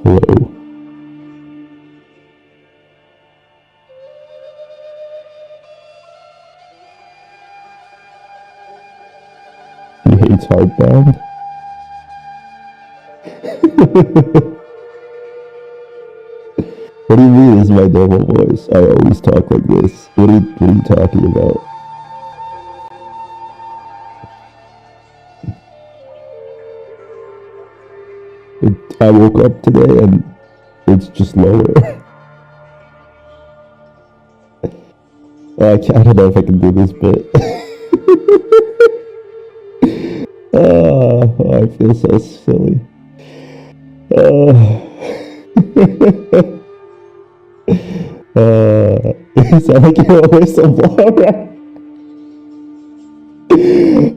Hello. He hates Heartbound. What do you mean this is my normal voice? I always talk like this. What are you talking about? I woke up today and it's just lower. I don't know if I can do this bit. I feel so silly. Uh, you sound like you're a whistleblower.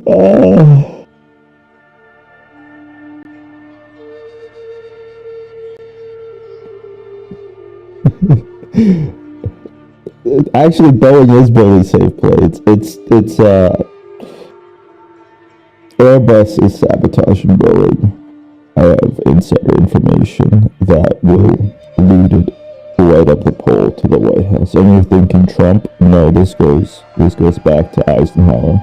uh, Actually, Boeing is building safe planes. Airbus is sabotaging Boeing. I have insider information that will lead it right up the pole to the White House. And you're thinking Trump? No, this goes back to Eisenhower.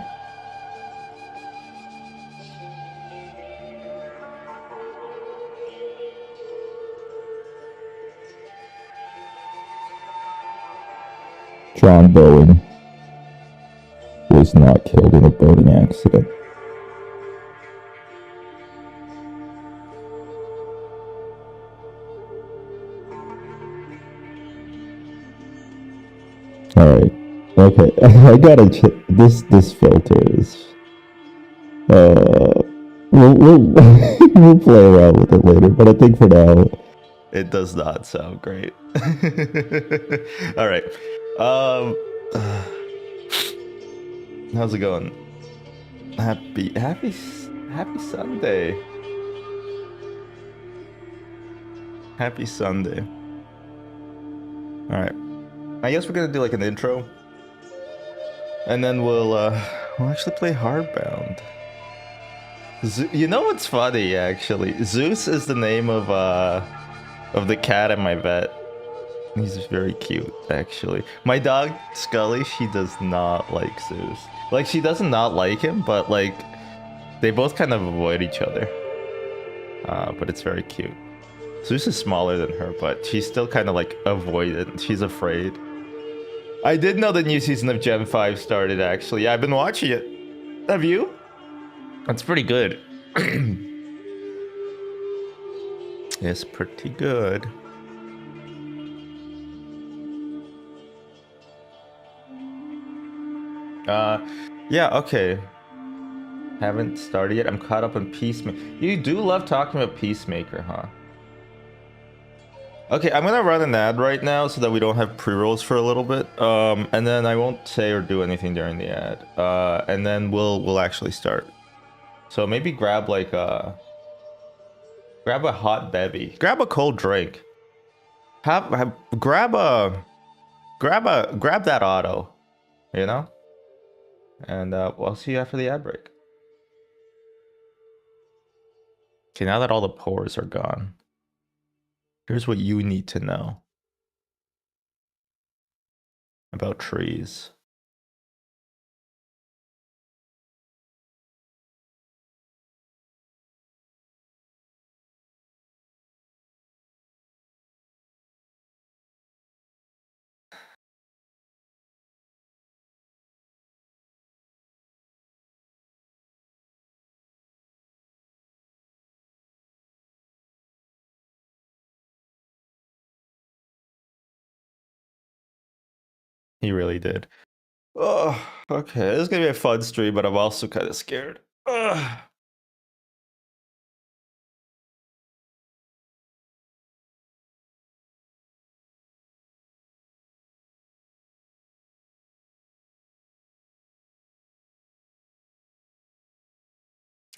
John Boeing was not killed in a boating accident. All right. Okay. I gotta check. This filter is. Uh, we'll we'll play around with it later, but I think for now it does not sound great. All right. Um, how's it going? Happy Sunday. Happy Sunday. All right. I guess we're gonna do like an intro, and then we'll actually play Hardbound. You know what's funny actually? Zeus is the name of the cat in my vet. He's very cute, actually. My dog, Scully, she does not like Zeus. Like, she doesn't not like him, but, like, they both kind of avoid each other. But it's very cute. Zeus is smaller than her, but she's still kind of, like, avoidant. She's afraid. I did know the new season of Gen 5 started, actually. Yeah, I've been watching it. Have you? That's pretty good. It's pretty good. Yeah, okay. Haven't started yet. I'm caught up on Peacemaker. You do love talking about Peacemaker, huh? Okay, I'm gonna run an ad right now so that we don't have pre-rolls for a little bit. And then I won't say or do anything during the ad. And then we'll actually start. So maybe grab like grab a hot bevy. Grab a cold drink. Grab that auto, you know? And I'll see you after the ad break. Okay, now that all the pores are gone, here's what you need to know about trees. He really did. Oh, okay. This is gonna be a fun stream, but I'm also kind of scared. Ugh.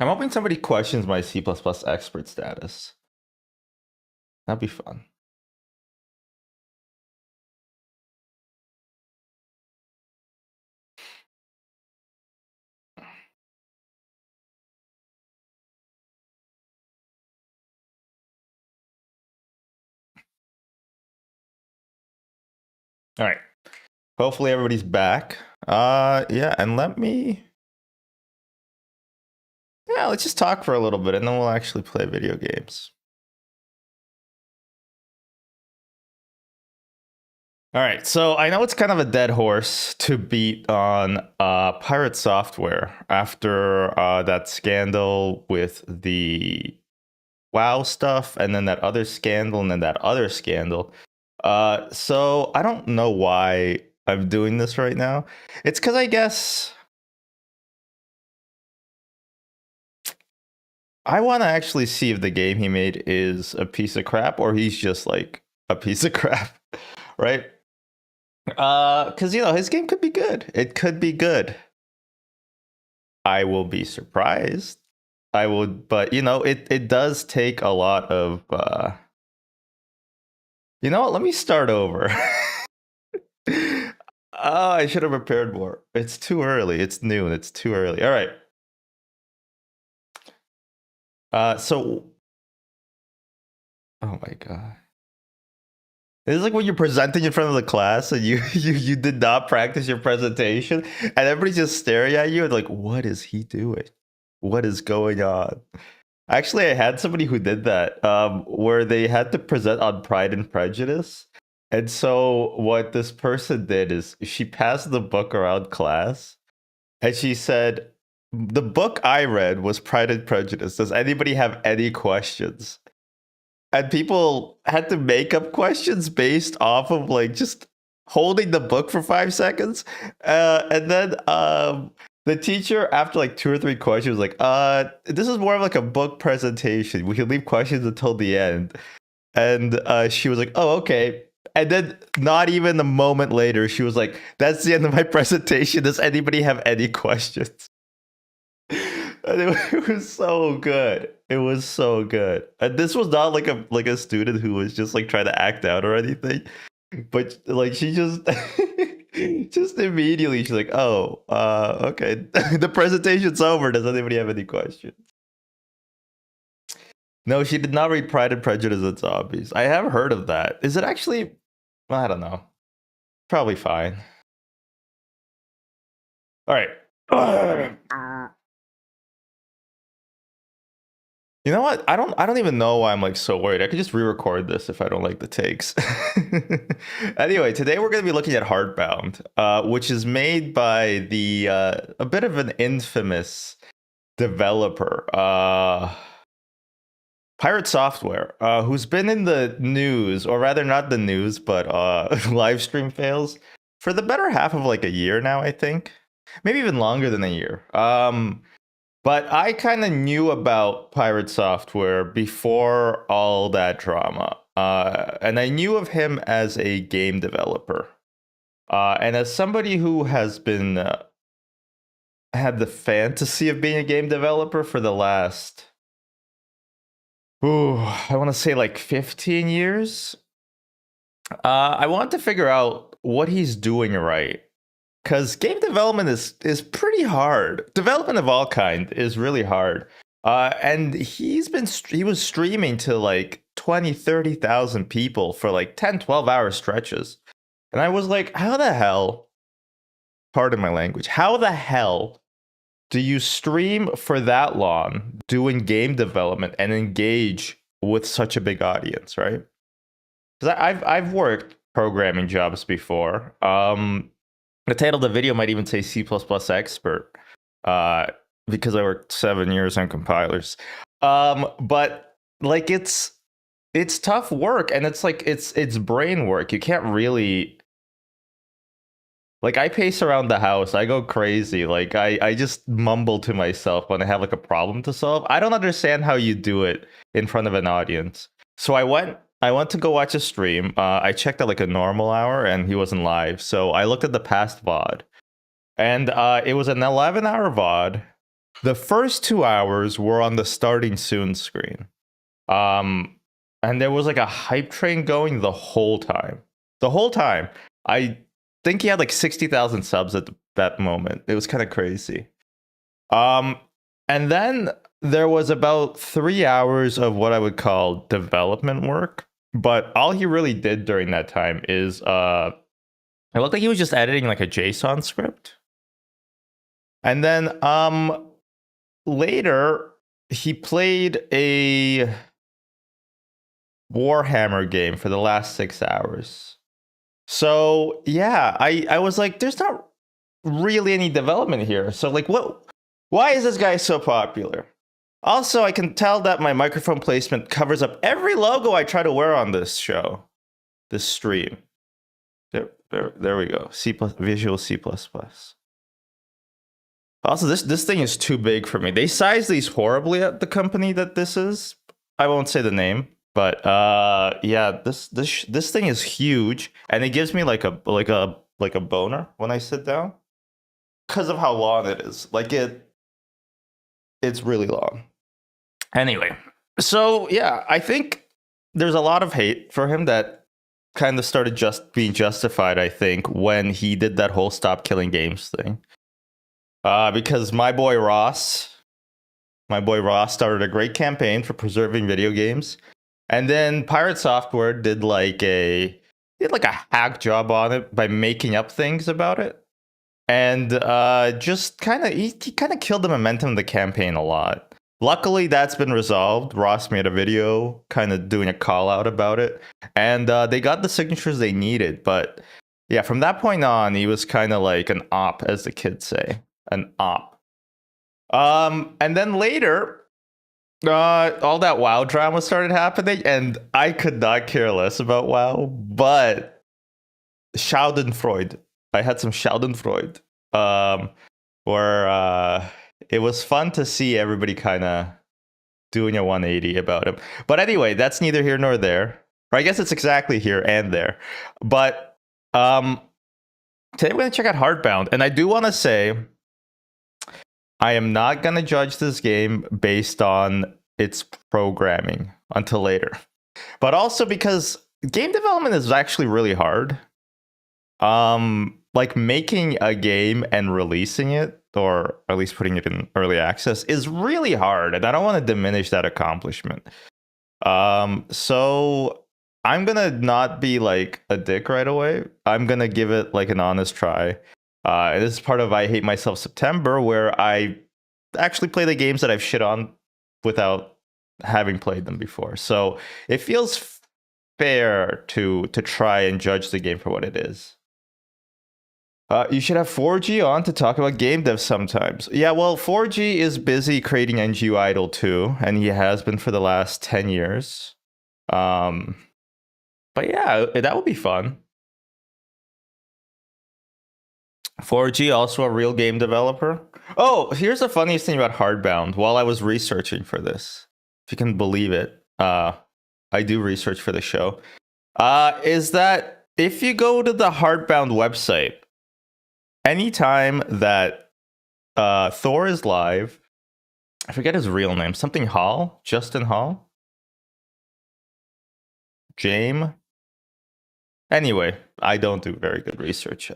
I'm hoping somebody questions my C++ expert status. That'd be fun. All right. Hopefully everybody's back. Yeah, and let's just talk for a little bit and then we'll actually play video games. All right, so I know it's kind of a dead horse to beat on Pirate Software after that scandal with the WoW stuff, and then that other scandal, and then that other scandal. So I don't know why I'm doing this right now. It's because I guess I want to actually see if the game he made is a piece of crap or he's just like a piece of crap, right? Because his game could be good. It could be good. I will be surprised. I would, but it does take a lot of. You know what? Let me start over. Oh, I should have prepared more. It's too early. It's noon. It's too early. All right. So, oh my god. This is like when you're presenting in front of the class and you did not practice your presentation and everybody's just staring at you and like, what is he doing? What is going on? Actually, I had somebody who did that, where they had to present on Pride and Prejudice. And so what this person did is she passed the book around class and she said, the book I read was Pride and Prejudice. Does anybody have any questions? And people had to make up questions based off of like just holding the book for 5 seconds. And then the teacher, after like 2 or 3 questions, was like, this is more of like a book presentation. We can leave questions until the end. And she was like, oh, okay. And then not even a moment later, she was like, that's the end of my presentation. Does anybody have any questions? And it was so good. It was so good. And this was not like a student who was just like trying to act out or anything. But like she just just immediately she's like, oh, okay. The presentation's over. Does anybody have any questions? No, she did not read Pride and Prejudice and Zombies. I have heard of that. Is it actually? I don't know. Probably fine. All right. You know what? I don't even know why I'm like so worried. I could just re-record this if I don't like the takes. Anyway, today we're going to be looking at Heartbound, which is made by the a bit of an infamous developer, Pirate Software, who's been in the news, or rather not the news, but live stream fails for the better half of like a year now, I think. Maybe even longer than a year. But I kind of knew about Pirate Software before all that drama. And I knew of him as a game developer. And as somebody who has been had the fantasy of being a game developer for the last, I want to say like 15 years. I want to figure out what he's doing right. Because game development is pretty hard. Development of all kind is really hard. And he was streaming to like 20, 30,000 people for like 10, 12-hour stretches. And I was like, how the hell, pardon my language, how the hell do you stream for that long doing game development and engage with such a big audience, right? Because I've worked programming jobs before. The title of the video might even say C++ expert, because I worked 7 years on compilers. But like it's tough work, and it's like it's brain work. You can't really, like, I pace around the house. I go crazy. Like I just mumble to myself when I have like a problem to solve. I don't understand how you do it in front of an audience. So I went to go watch a stream. I checked at like a normal hour and he wasn't live. So I looked at the past VOD. And it was an 11-hour VOD. The first 2 hours were on the starting soon screen. And there was like a hype train going the whole time. The whole time. I think he had like 60,000 subs at that moment. It was kind of crazy. And then there was about 3 hours of what I would call development work. But all he really did during that time is It looked like he was just editing like a JSON script. And then later he played a Warhammer game for the last 6 hours. So yeah, I was like, there's not really any development here. So like, why is this guy so popular? Also, I can tell that my microphone placement covers up every logo I try to wear on this show, this stream. There we go. Visual C++. Also, this thing is too big for me. They size these horribly at the company that this is. I won't say the name, but yeah, this thing is huge, and it gives me like a boner when I sit down because of how long it is. Like it's really long. Anyway, so yeah, I think there's a lot of hate for him that kind of started just being justified, I think, when he did that whole stop killing games thing. Because my boy Ross started a great campaign for preserving video games. And then Pirate Software did like a hack job on it by making up things about it. And just kind of he kind of killed the momentum of the campaign a lot. Luckily, that's been resolved. Ross made a video kind of doing a call out about it. And they got the signatures they needed. But yeah, from that point on, he was kind of like an op, as the kids say. An op. And then later, all that WoW drama started happening, and I could not care less about WoW, but Schadenfreude. I had some Schadenfreude. Where it was fun to see everybody kind of doing a 180 about him. But anyway, that's neither here nor there. Or I guess it's exactly here and there. But today we're going to check out Heartbound. And I do want to say, I am not going to judge this game based on its programming until later. But also because game development is actually really hard. Like making a game and releasing it, or at least putting it in early access, is really hard, and I don't want to diminish that accomplishment. So I'm gonna not be like a dick right away. I'm gonna give it like an honest try. This is part of I Hate Myself September, where I actually play the games that I've shit on without having played them before. So it feels fair to try and judge the game for what it is. You should have 4G on to talk about game dev sometimes. Yeah, well, 4G is busy creating NGU Idol 2, and he has been for the last 10 years. But yeah, that would be fun. 4G, also a real game developer. Oh, here's the funniest thing about Heartbound while I was researching for this. If you can believe it, I do research for the show. Is that if you go to the Heartbound website, anytime that Thor is live, I forget his real name, something Hall, Justin Hall, James. Anyway, I don't do very good research.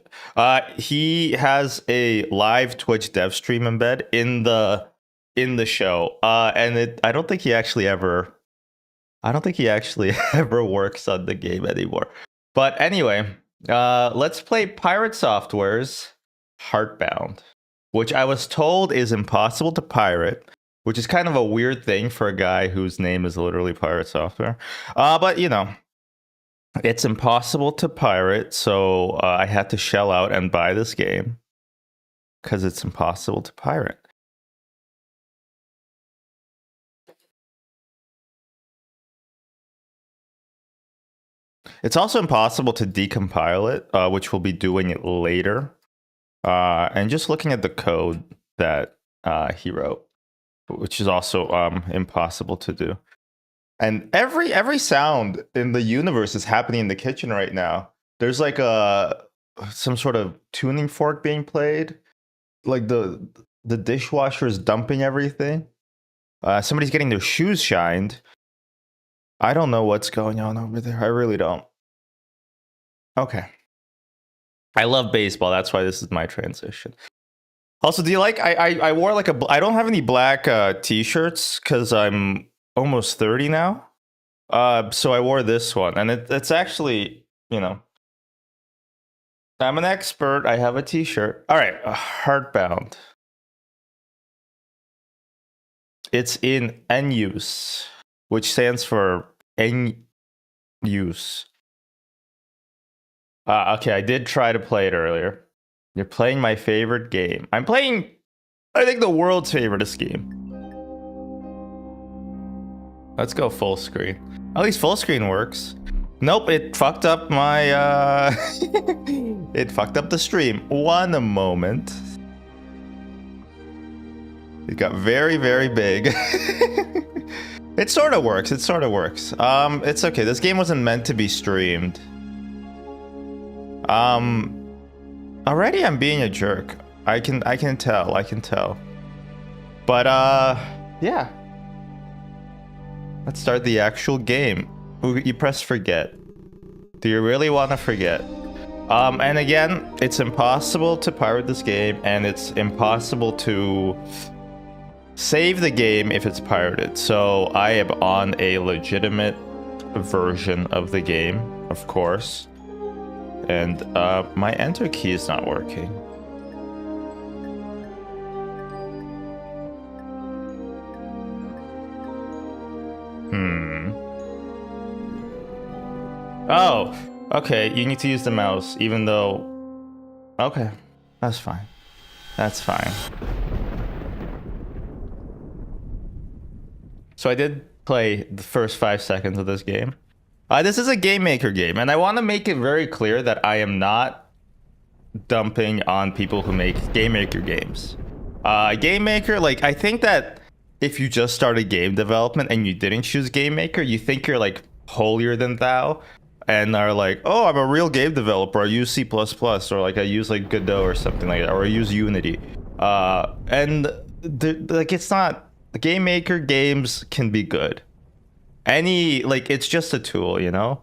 He has a live Twitch dev stream embed in the show, and I don't think he actually ever works on the game anymore. But anyway, let's play Pirate Software's Heartbound, which I was told is impossible to pirate, which is kind of a weird thing for a guy whose name is literally Pirate Software. But you know, it's impossible to pirate, so I had to shell out and buy this game because it's impossible to pirate. It's also impossible to decompile it, which we'll be doing it later. And just looking at the code that he wrote, which is also impossible to do. And every sound in the universe is happening in the kitchen right now. There's like some sort of tuning fork being played. Like the dishwasher is dumping everything. Somebody's getting their shoes shined. I don't know what's going on over there. I really don't. Okay. I love baseball. That's why this is my transition. Also, do you like? I wore like I don't have any black t-shirts because I'm almost 30 now. So I wore this one, and it's actually, you know, I'm an expert. I have a t-shirt. All right, Heartbound. It's in N-use, which stands for N-use. Okay, I did try to play it earlier. You're playing my favorite game. I'm playing, I think, the world's favoriteest game. Let's go full screen. At least full screen works. Nope, it fucked up my, it fucked up the stream. One moment. It got very, very big. It sort of works. It sort of works. It's okay. This game wasn't meant to be streamed. Already I'm being a jerk. I can tell. But yeah. Let's start the actual game. You press forget. Do you really want to forget? And again, it's impossible to pirate this game, and it's impossible to save the game if it's pirated. So I am on a legitimate version of the game, of course. And my enter key is not working. Oh, okay, you need to use the mouse, even though... Okay, that's fine. That's fine. So I did play the first 5 seconds of this game. This is a Game Maker game, and I want to make it very clear that I am not dumping on people who make Game Maker games. Game Maker, like, I think that if you just started game development and you didn't choose Game Maker, you think you're, like, holier than thou, and are like, oh, I'm a real game developer. I use C++, or, like, I use, like, Godot or something like that, or I use Unity. And, like, it's not... Game Maker games can be good. Like, it's just a tool, you know?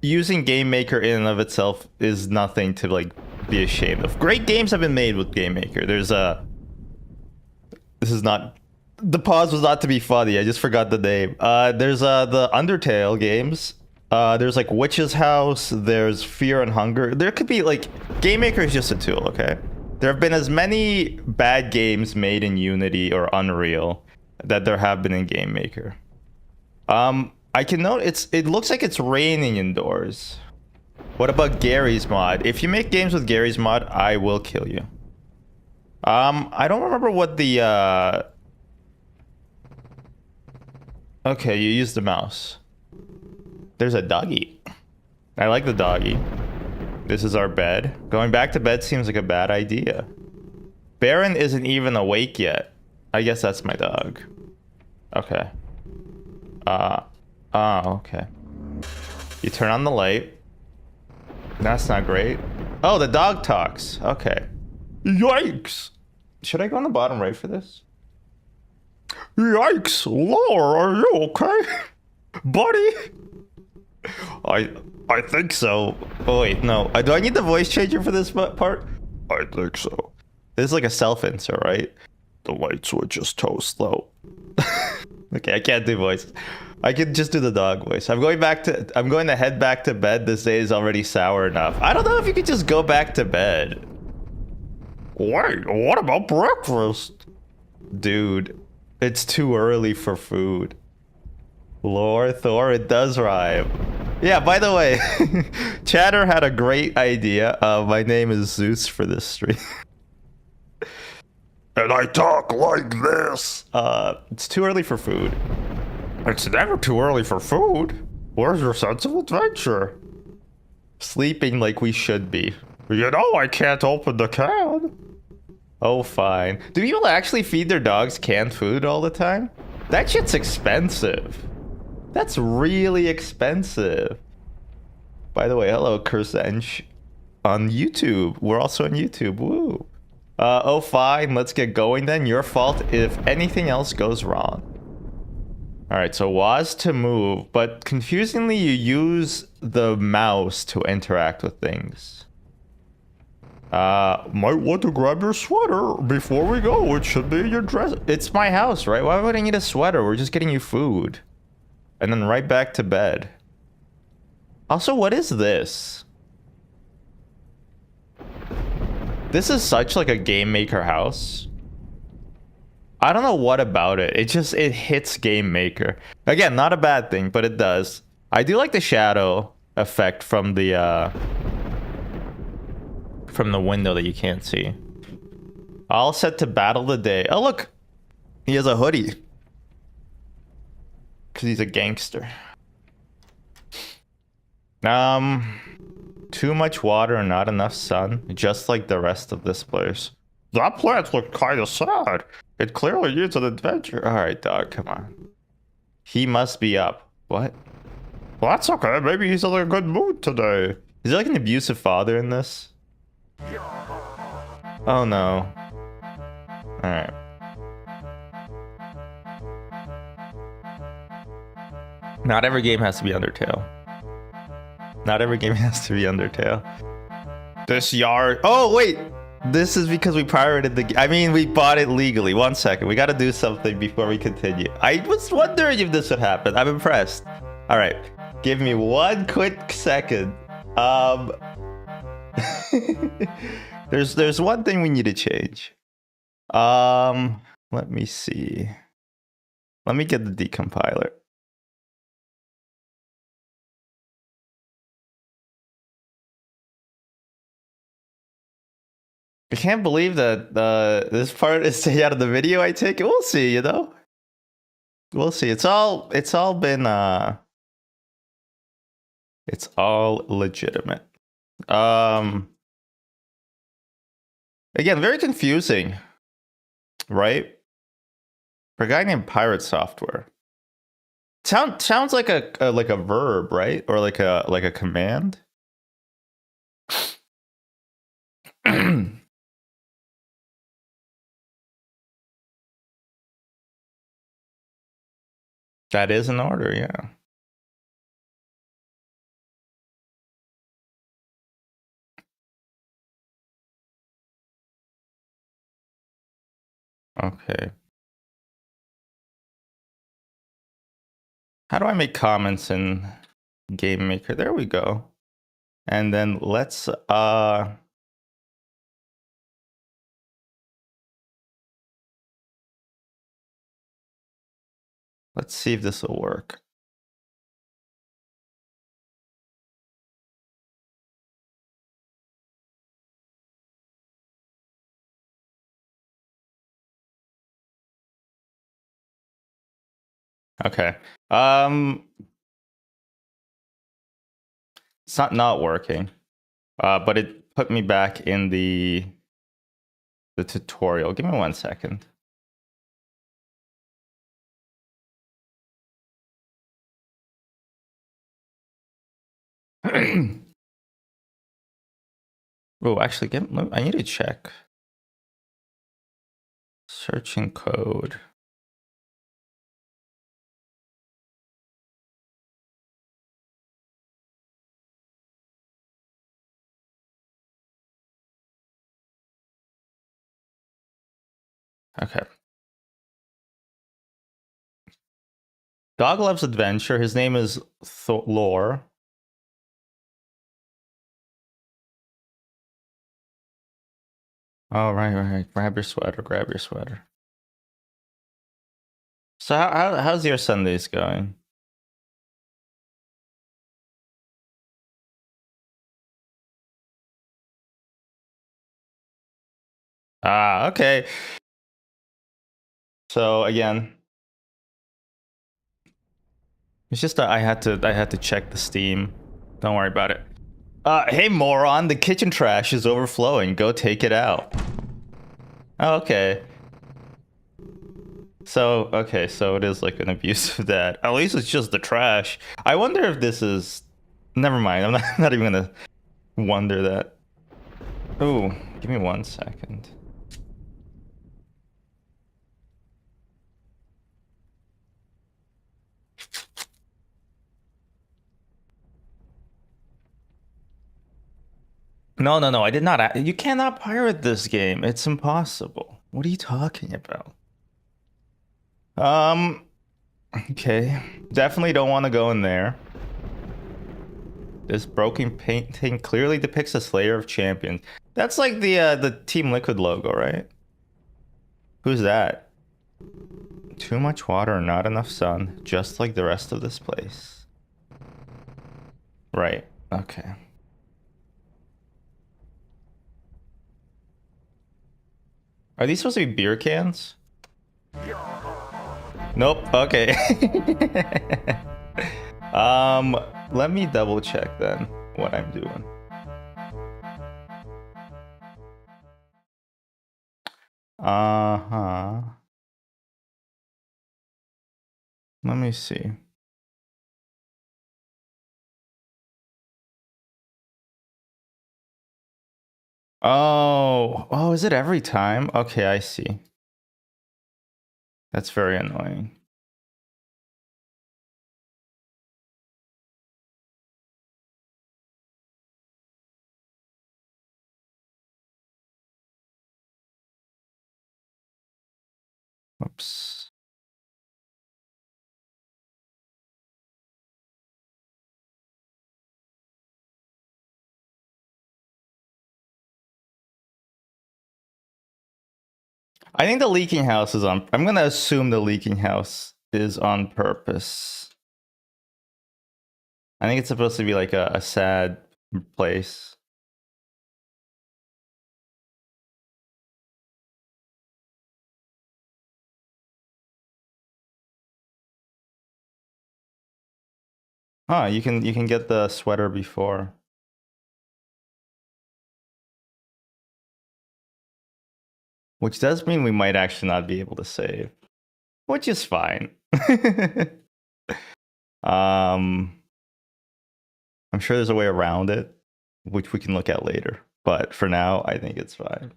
Using Game Maker in and of itself is nothing to, like, be ashamed of. Great games have been made with Game Maker. There's this is not... The pause was not to be funny. I just forgot the name. There's the Undertale games. There's, like, Witch's House. There's Fear and Hunger. There could be, like... Game Maker is just a tool, okay? There have been as many bad games made in Unity or Unreal that there have been in Game Maker. I can note it looks like it's raining indoors. What about Gary's mod? If you make games with Gary's mod, I will kill you. I don't remember what the Okay, you use the mouse. There's a doggy. I like the doggy. This is our bed. Going back to bed seems like a bad idea. Baron isn't even awake yet. I guess that's my dog. Okay. Okay. You turn on the light. That's not great. Oh, the dog talks. Okay. Yikes! Should I go on the bottom right for this? Yikes! Laura, are you okay? Buddy? I think so. Oh wait, no. Do I need the voice changer for this part? I think so. This is like a self-insert, right? The light switch is toast low. Okay, I can't do voices. I can just do the dog voice. I'm going to head back to bed. This day is already sour enough. I don't know if you could just go back to bed. Wait, what about breakfast? Dude, it's too early for food. Lore Thor, it does rhyme. Yeah, by the way, Chatter had a great idea. My name is Zeus for this stream. And I talk like this. It's too early for food. It's never too early for food. Where's your sense of adventure? Sleeping like we should be. You know I can't open the can. Oh, fine. Do people actually feed their dogs canned food all the time? That shit's expensive. That's really expensive. By the way, hello, Kursench on YouTube. We're also on YouTube. Woo. Oh, fine. Let's get going then. Your fault if anything else goes wrong. All right, so WAS to move, but confusingly, you use the mouse to interact with things. Might want to grab your sweater before we go. It should be in your dress. It's my house, right? Why would I need a sweater? We're just getting you food. And then right back to bed. Also, what is this? This is such like a game maker house. I don't know what about it. It hits game maker. Again, not a bad thing, but it does. I do like the shadow effect from the window that you can't see. All set to battle the day. Oh look, he has a hoodie. Cause he's a gangster. Too much water and not enough sun, just like the rest of this place. That plant looked kind of sad. It clearly needs an adventure. All right, dog, come on. He must be up. What? Well, that's okay. Maybe he's in a good mood today. Is he like an abusive father in this? Oh no. All right. Not every game has to be Undertale. Not every game has to be Undertale. This yard. Oh, wait. This is because we pirated the game. I mean, we bought it legally. 1 second. We got to do something before we continue. I was wondering if this would happen. I'm impressed. All right. Give me 1 quick second. There's one thing we need to change. Let me see. Let me get the decompiler. I can't believe that this part is staying out of the video. I take it. We'll see, you know. We'll see. It's all been it's all legitimate. Again, very confusing, right? For a guy named Pirate Software. Sounds like a verb, right? Or like a command. That is an order, yeah. Okay. How do I make comments in Game Maker? There we go. And then let's see if this will work. Okay. It's not working. But it put me back in the tutorial. Give me 1 second. Oh, actually, I need to check. Searching code. Okay. Dog loves adventure. His name is Lore. Oh, right. Grab your sweater. So how's your Sundays going? Ah, okay. So again, it's just that I had to check the Steam. Don't worry about it. Hey moron, the kitchen trash is overflowing. Go take it out. Oh, okay. So it is like an abuse of that. At least it's just the trash. I wonder if this is. Never mind. I'm not even gonna wonder that. Oh, give me 1 second. No, I did not. You cannot pirate this game. It's impossible. What are you talking about? Okay. Definitely don't want to go in there. This broken painting clearly depicts a slayer of champions. That's like the Team Liquid logo, right? Who's that? Too much water, not enough sun, just like the rest of this place. Right. Okay. Are these supposed to be beer cans? Nope. Okay. Let me double check then what I'm doing. Uh-huh. Let me see. Oh, is it every time? Okay, I see. That's very annoying. Oops. I think the leaking house is on. I'm gonna assume the leaking house is on purpose. I think it's supposed to be like a sad place. Huh, you can get the sweater before. Which does mean we might actually not be able to save. Which is fine. I'm sure there's a way around it, which we can look at later. But for now, I think it's fine.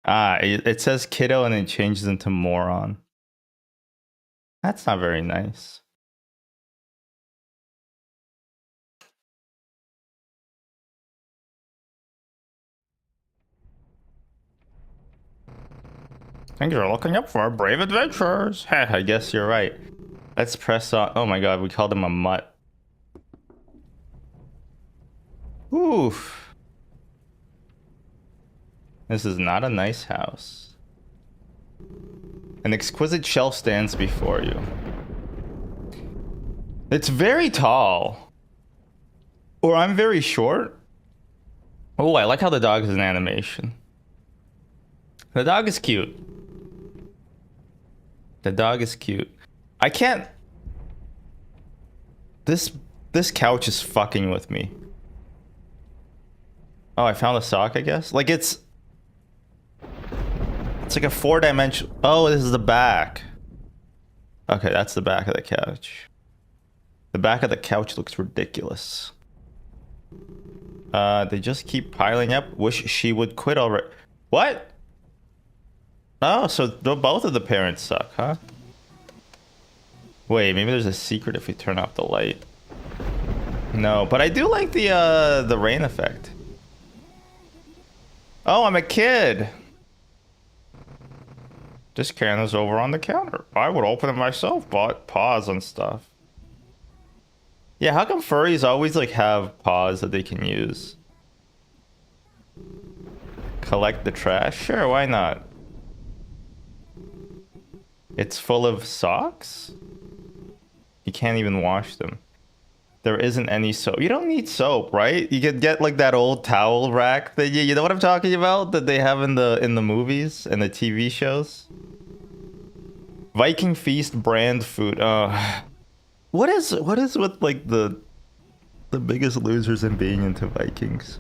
It says kiddo and it changes into moron. That's not very nice. Thank you for looking up for our brave adventures. Heh, I guess you're right. Let's press on. Oh my god, we called him a mutt. Oof. This is not a nice house. An exquisite shelf stands before you. It's very tall. Or I'm very short. Oh, I like how the dog is an animation. The dog is cute. The dog is cute. I can't... This couch is fucking with me. Oh, I found a sock, I guess? Like, it's like a 4-dimensional... Oh, this is the back. Okay, that's the back of the couch. The back of the couch looks ridiculous. They just keep piling up. Wish she would quit already. What? Oh, so both of the parents suck, huh? Wait, maybe there's a secret if you turn off the light. No, but I do like the rain effect. Oh, I'm a kid. This can is over on the counter. I would open it myself, but paws and stuff. Yeah, how come furries always like have paws that they can use? Collect the trash? Sure, why not? It's full of socks? You can't even wash them. There isn't any soap. You don't need soap, right? You could get like that old towel rack that you know what I'm talking about? That they have in the movies and the TV shows? Viking Feast brand food. What is with like the biggest losers in being into Vikings?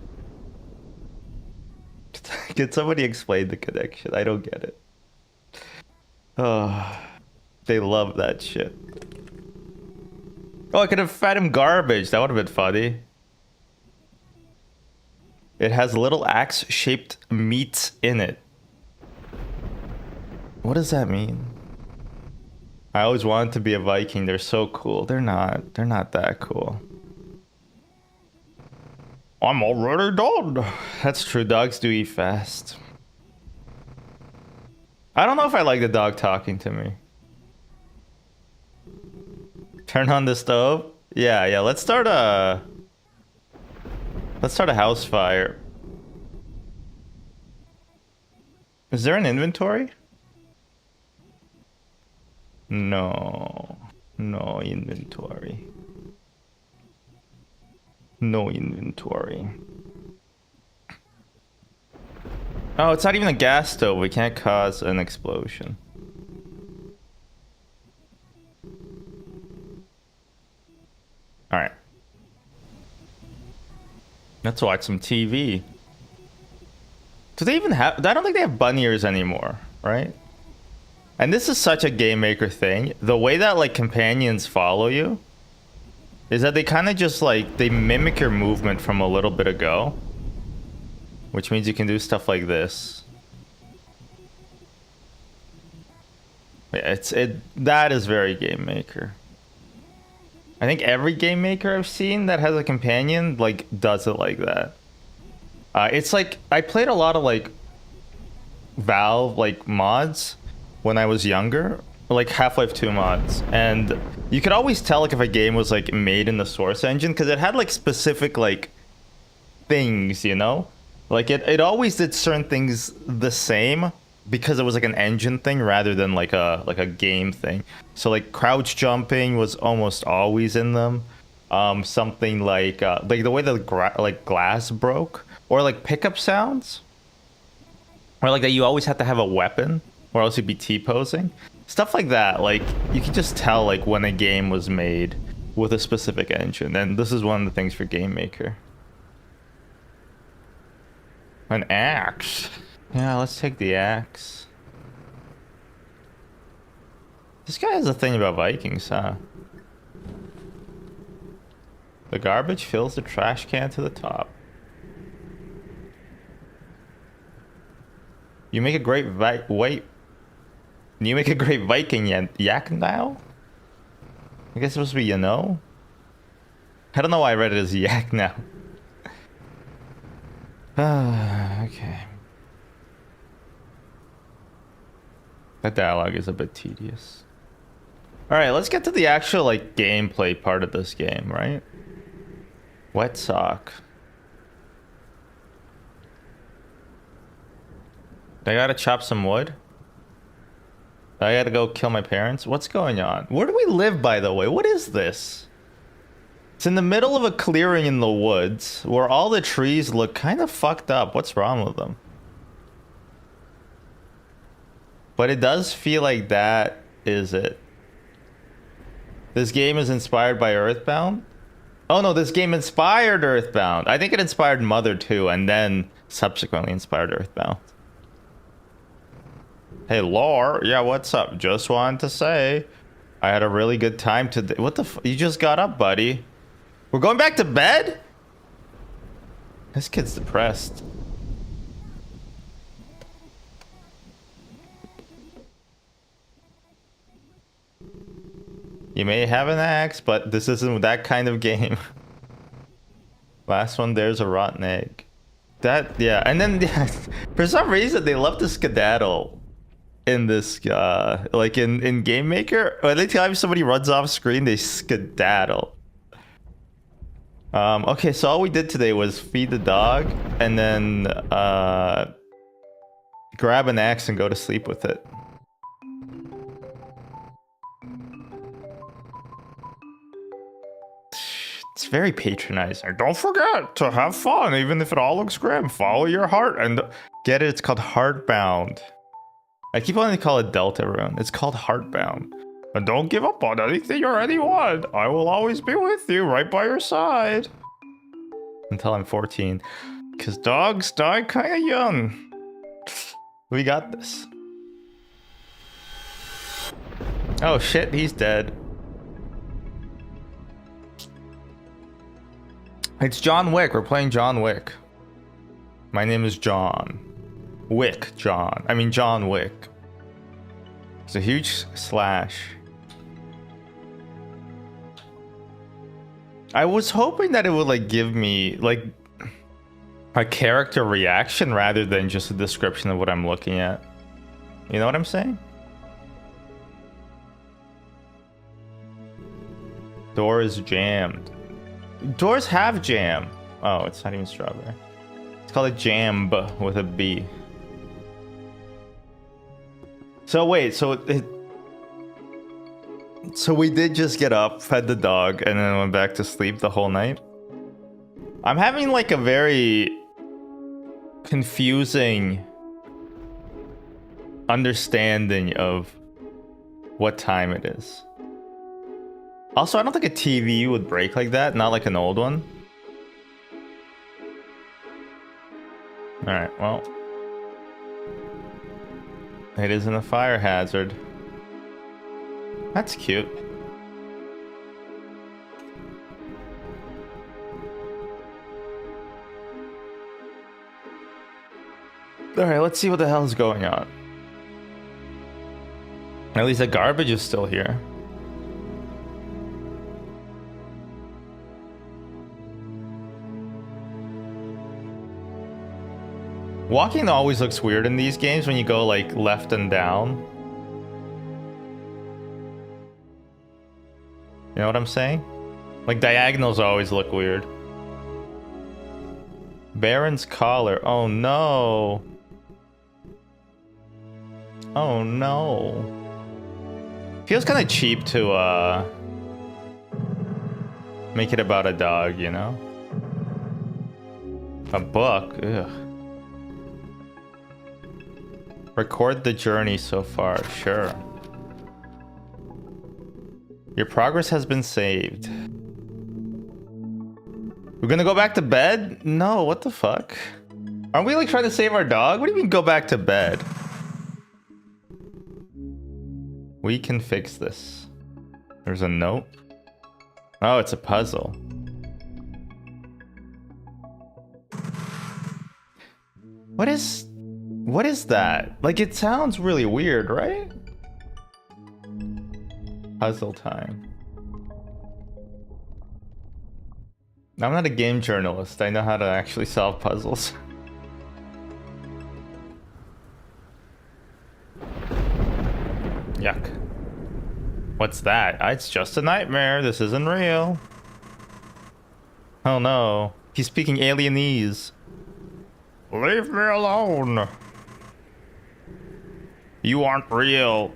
Can somebody explain the connection? I don't get it. Oh, they love that shit. Oh, I could have fed him garbage. That would have been funny. It has little axe-shaped meats in it. What does that mean? I always wanted to be a Viking. They're so cool. They're not. They're not that cool. I'm already done. That's true. Dogs do eat fast. I don't know if I like the dog talking to me. Turn on the stove. Yeah, yeah. Let's start a house fire. Is there an inventory? No. No inventory. No inventory. Oh, it's not even a gas stove. We can't cause an explosion. All right. Let's watch some TV. Do they even have... I don't think they have bunny ears anymore, right? And this is such a game maker thing. The way that, like, companions follow you is that they kind of just, like, they mimic your movement from a little bit ago. Which means you can do stuff like this. Yeah, that is very game maker. I think every game maker I've seen that has a companion, like, does it like that. It's like, I played a lot of, like, Valve, like, mods when I was younger. Like, Half-Life 2 mods. And you could always tell, like, if a game was, like, made in the source engine, because it had, like, specific, like, things, you know? Like, it always did certain things the same because it was, like, an engine thing rather than, like a game thing. So, like, crouch jumping was almost always in them. Something like the way the glass broke, or like pickup sounds, or like that you always have to have a weapon or else you'd be T-posing. Stuff like that. Like, you can just tell, like, when a game was made with a specific engine. And this is one of the things for Game Maker. An axe. Yeah, let's take the axe. This guy has a thing about Vikings, huh? The garbage fills the trash can to the top. You make a great You make a great Viking yak now? I guess it's supposed to be, you know? I don't know why I read it as yak now. Okay. That dialogue is a bit tedious. Alright, let's get to the actual, like, gameplay part of this game, right? Wet sock. I gotta chop some wood. I gotta go kill my parents. What's going on? Where do we live, by the way? What is this? It's in the middle of a clearing in the woods where all the trees look kind of fucked up. What's wrong with them? But it does feel like that is it. This game is inspired by Earthbound? Oh no, this game inspired Earthbound. I think it inspired Mother 2 and then subsequently inspired Earthbound. Hey, Lore. Yeah, what's up? Just wanted to say I had a really good time today. What the f... You just got up, buddy. We're going back to bed? This kid's depressed. You may have an axe, but this isn't that kind of game. Last one, there's a rotten egg. That, yeah. And then, yeah, for some reason, they love to skedaddle in this, like in Game Maker. Anytime somebody runs off screen, they skedaddle. Okay, so all we did today was feed the dog and then grab an axe and go to sleep with it. It's very patronizing. Don't forget to have fun, even if it all looks grim. Follow your heart and get it. It's called Heartbound. I keep wanting to call it Deltarune. It's called Heartbound. And don't give up on anything or anyone. I will always be with you, right by your side. Until I'm 14. Because dogs die kind of young. We got this. Oh shit, he's dead. It's John Wick. We're playing John Wick. My name is John. John. I mean John Wick. It's a huge slash. I was hoping that it would like give me like a character reaction rather than just a description of what I'm looking at. You know what I'm saying? Door is jammed. Doors have jam. Oh, it's not even strawberry. It's called a jamb with a B. So wait, so we did just get up, fed the dog, and then went back to sleep the whole night? I'm having like a very confusing understanding of what time it is. Also, I don't think a TV would break like that, not like an old one. Alright, well. It isn't a fire hazard. That's cute. Alright, let's see what the hell is going on. At least the garbage is still here. Walking always looks weird in these games when you go like left and down. You know what I'm saying? Like diagonals always look weird. Baron's collar. Oh no. Oh no. Feels kind of cheap to make it about a dog, you know? A book. Ugh. Record the journey so far. Sure. Your progress has been saved. We're gonna go back to bed? No, what the fuck? Aren't we like trying to save our dog? What do you mean go back to bed? We can fix this. There's a note. Oh, it's a puzzle. What is that? Like, it sounds really weird, right? Puzzle time. I'm not a game journalist. I know how to actually solve puzzles. Yuck. What's that? It's just a nightmare. This isn't real. Oh no. He's speaking alienese. Leave me alone. You aren't real.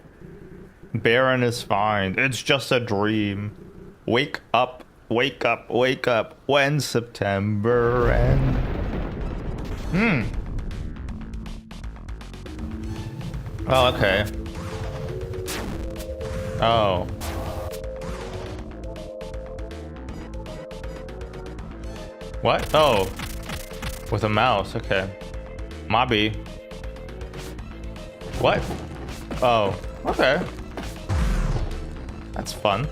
Baron is fine. It's just a dream. Wake up, wake up, wake up. When September ends. Oh, okay. Oh. What? Oh. With a mouse, okay. Mobby. What? Oh, okay. That's fun.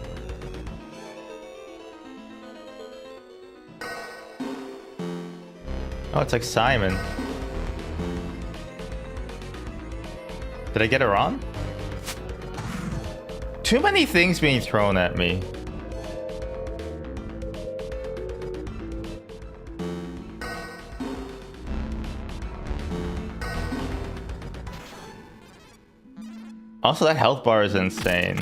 Oh, it's like Simon. Did I get it wrong? Too many things being thrown at me. Also, that health bar is insane.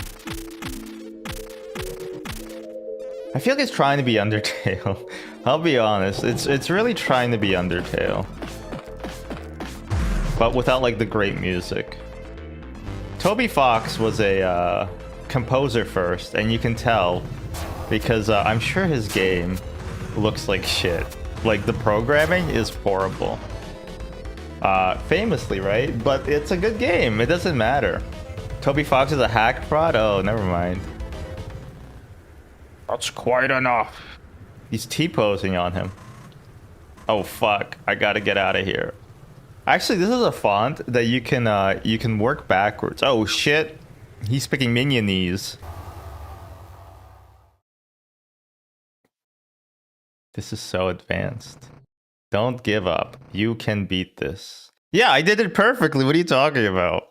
I feel like it's trying to be Undertale. I'll be honest, it's really trying to be Undertale. But without like the great music. Toby Fox was a composer first, and you can tell because I'm sure his game looks like shit. Like the programming is horrible. Famously, right? But it's a good game. It doesn't matter. Toby Fox is a hack fraud? Oh, never mind. That's quite enough. He's T-posing on him. Oh fuck, I gotta get out of here. Actually, this is a font that you can work backwards. Oh shit, he's speaking Minionese. This is so advanced. Don't give up. You can beat this. Yeah, I did it perfectly. What are you talking about?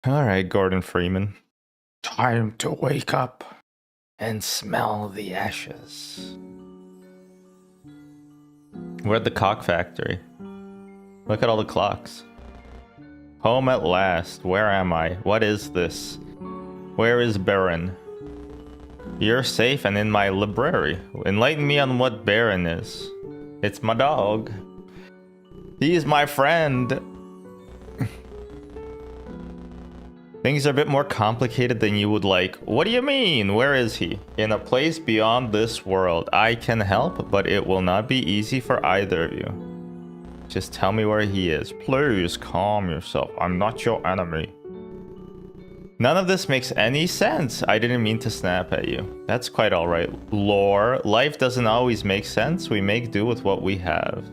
Alright, Gordon Freeman. Time to wake up and smell the ashes. We're at the cock factory. Look at all the clocks. Home at last. Where am I? What is this? Where is Baron? You're safe and in my library. Enlighten me on what Baron is. It's my dog. He's my friend. Things are a bit more complicated than you would like. What do you mean? Where is he? In a place beyond this world. I can help, but it will not be easy for either of you. Just tell me where he is. Please calm yourself. I'm not your enemy. None of this makes any sense. I didn't mean to snap at you. That's quite alright. Lore. Life doesn't always make sense. We make do with what we have.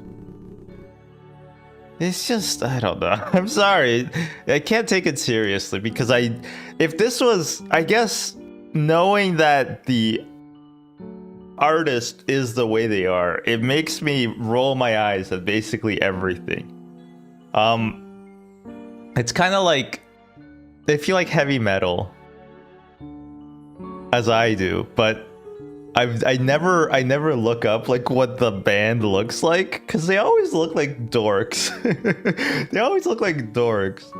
It's just, I don't know. I'm sorry. I can't take it seriously because if this was, I guess, knowing that the artist is the way they are, it makes me roll my eyes at basically everything. It's kind of like, if you like heavy metal, as I do, but I never look up like what the band looks like because they always look like dorks. They always look like dorks,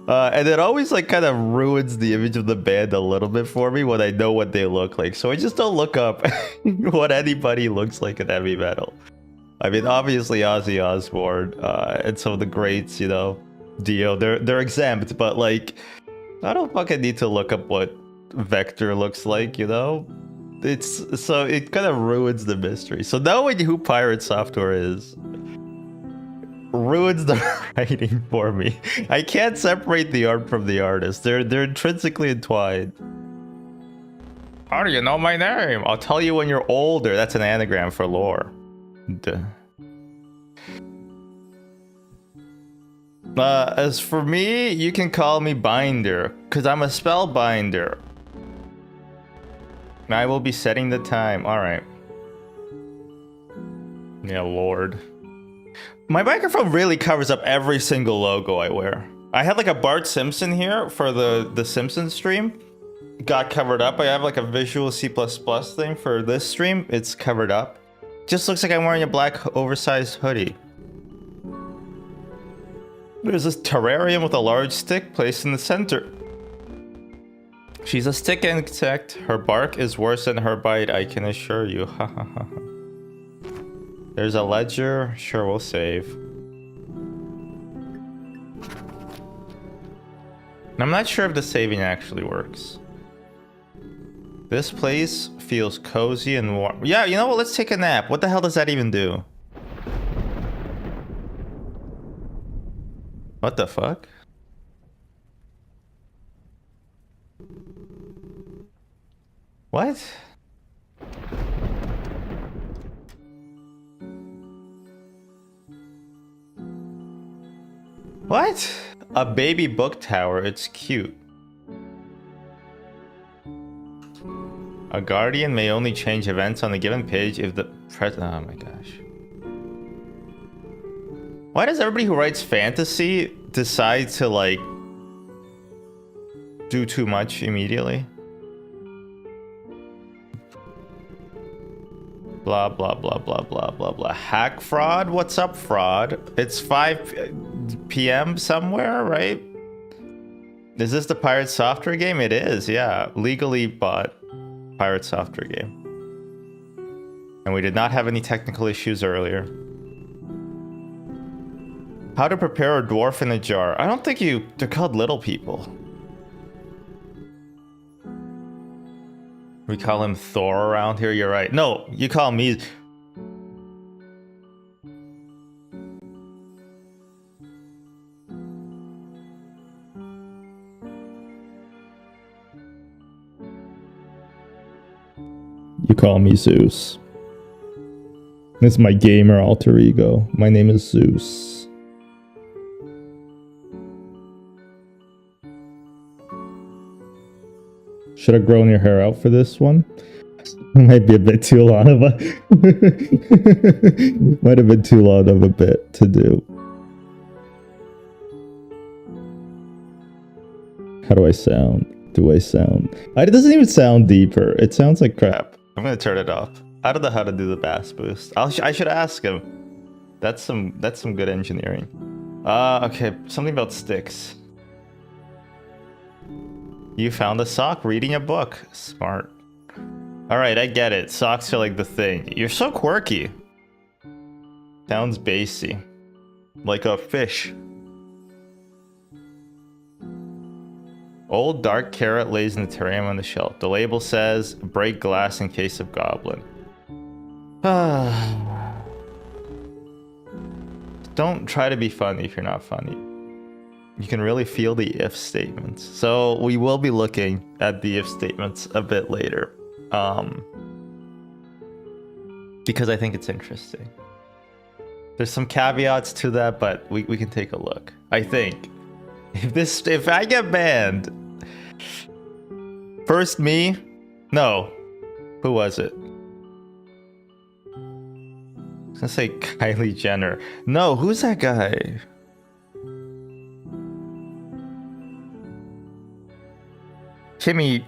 and it always like kind of ruins the image of the band a little bit for me when I know what they look like. So I just don't look up what anybody looks like in heavy metal. I mean, obviously Ozzy Osbourne and some of the greats, you know, Dio, they're exempt, but like I don't fucking need to look up what Vector looks like, you know. It's so it kind of ruins the mystery. So knowing who Pirate Software is ruins the writing for me. I can't separate the art from the artist. They're intrinsically entwined. How do you know my name? I'll tell you when you're older. That's an anagram for lore. Duh. As for me, you can call me Binder, because I'm a spellbinder. I will be setting the time. Alright. Yeah, Lord. My microphone really covers up every single logo I wear. I had like a Bart Simpson here for the Simpsons stream. Got covered up. I have like a Visual C++ thing for this stream. It's covered up. Just looks like I'm wearing a black oversized hoodie. There's this terrarium with a large stick placed in the center. She's a stick insect. Her bark is worse than her bite, I can assure you. Ha ha ha. There's a ledger. Sure, we'll save. I'm not sure if the saving actually works. This place feels cozy and warm. Yeah, you know what? Let's take a nap. What the hell does that even do? What the fuck? What? What? A baby book tower. It's cute. A guardian may only change events on a given page if the oh my gosh. Why does everybody who writes fantasy decide to like do too much immediately? Blah, blah, blah, blah, blah, blah, blah. Hack fraud? What's up, fraud? It's 5 p.m. somewhere, right? Is this the Pirate Software game? It is, yeah. Legally bought Pirate Software game. And we did not have any technical issues earlier. How to prepare a dwarf in a jar. I don't think they're called little people. We call him Thor around here, you're right. No, you call me... You call me Zeus. This is my gamer alter ego. My name is Zeus. Should have grown your hair out for this one. Might be a bit too long of a... Might have been too long of a bit to do. How do I sound? Do I sound? It doesn't even sound deeper. It sounds like crap. I'm gonna turn it off. I don't know how to do the bass boost. I should ask him. That's some good engineering. Okay, something about sticks. You found a sock reading a book. Smart. Alright, I get it. Socks are like the thing. You're so quirky. Sounds bassy. Like a fish. Old dark carrot lays in the terrarium on the shelf. The label says, break glass in case of goblin. Don't try to be funny if you're not funny. You can really feel the if statements. So we will be looking at the if statements a bit later. Because I think it's interesting. There's some caveats to that, but we can take a look. I think if I get banned, first me, no, who was it? I was gonna say Kylie Jenner. No, who's that guy? Jimmy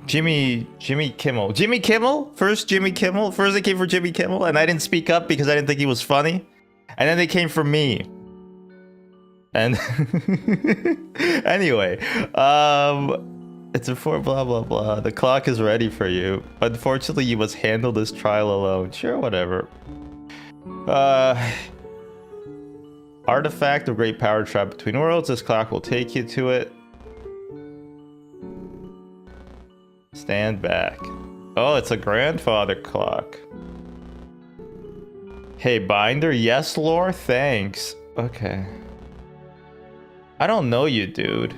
Kimmel. Jimmy Kimmel? First Jimmy Kimmel. First they came for Jimmy Kimmel, and I didn't speak up because I didn't think he was funny. And then they came for me. And anyway, it's a blah blah blah. The clock is ready for you. Unfortunately, you must handle this trial alone. Sure, whatever. Artifact of great power trapped between worlds. This clock will take you to it. Stand back. Oh, it's a grandfather clock. Hey, Binder. Yes, lore? Thanks. Okay. I don't know you, dude.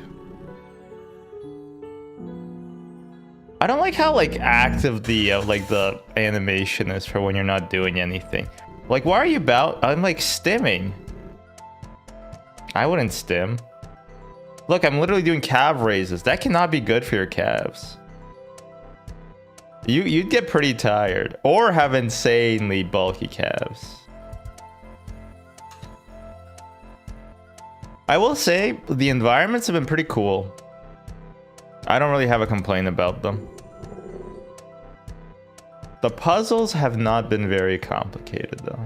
I don't like how, like, active the, the animation is for when you're not doing anything. Like, why are you about? I'm, like, stimming. I wouldn't stim. Look, I'm literally doing calf raises. That cannot be good for your calves. You'd get pretty tired or have insanely bulky calves. I will say the environments have been pretty cool. I don't really have a complaint about them. The puzzles have not been very complicated though.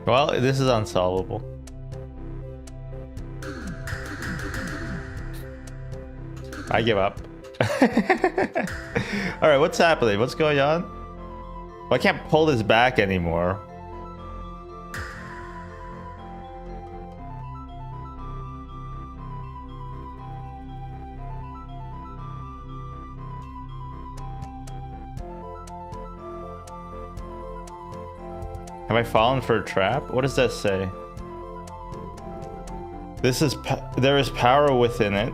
Well, this is unsolvable. I give up. Alright, what's happening? What's going on? Well, I can't pull this back anymore. Have I fallen for a trap? What does that say? There is power within it.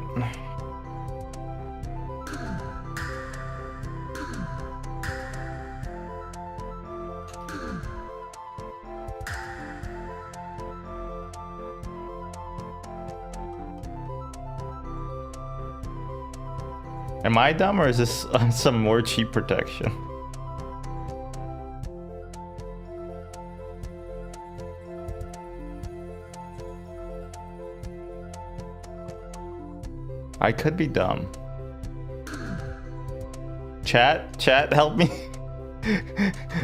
Am I dumb or is this some more cheap protection? I could be dumb. Chat, help me.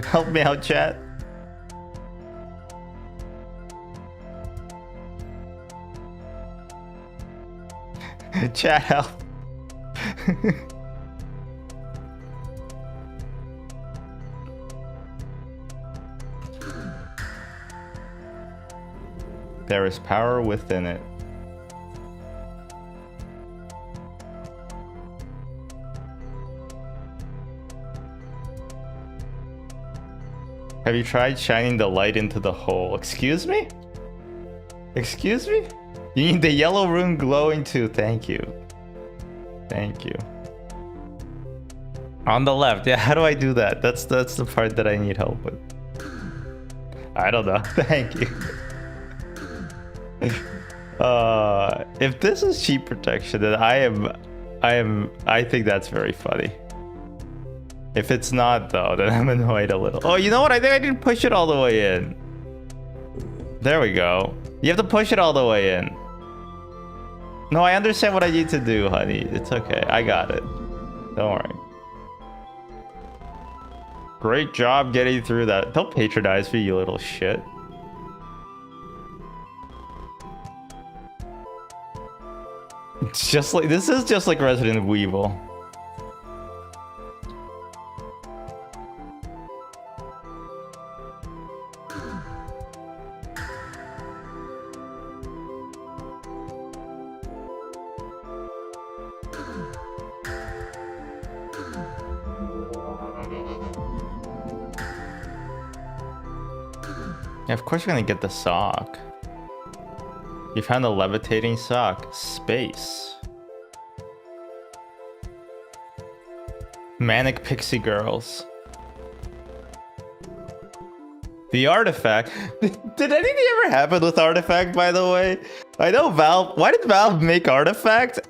Help me out, chat. Chat, help. There is power within it. Have you tried shining the light into the hole? Excuse me? Excuse me? You need the yellow rune glowing too. Thank you. Thank you. On the left. Yeah, how do I do that? That's the part that I need help with. I don't know. Thank you. If this is cheap protection, then I think that's very funny. If it's not though, then I'm annoyed a little. Oh, you know what? I think I didn't push it all the way in. There we go. You have to push it all the way in. No, I understand what I need to do, honey. It's okay. I got it. Don't worry. Great job getting through that. Don't patronize me, you little shit. It's just like, this is just like Resident Evil. Yeah, of course we're gonna get the sock. You found the levitating sock. Space. Manic Pixie Girls. The artifact. Did anything ever happen with artifact, by the way? I know Valve. Why did Valve make artifact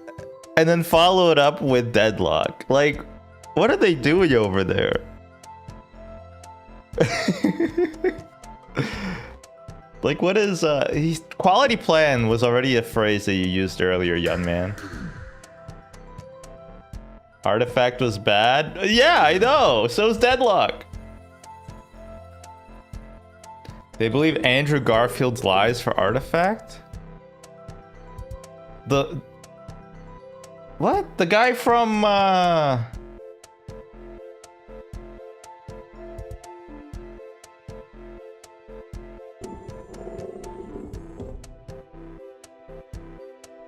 and then follow it up with Deadlock? Like, what are they doing over there? Like, what is quality plan was already a phrase that you used earlier, young man. Artifact was bad? Yeah, I know. So's Deadlock. They believe Andrew Garfield's lies for Artifact? What? The guy from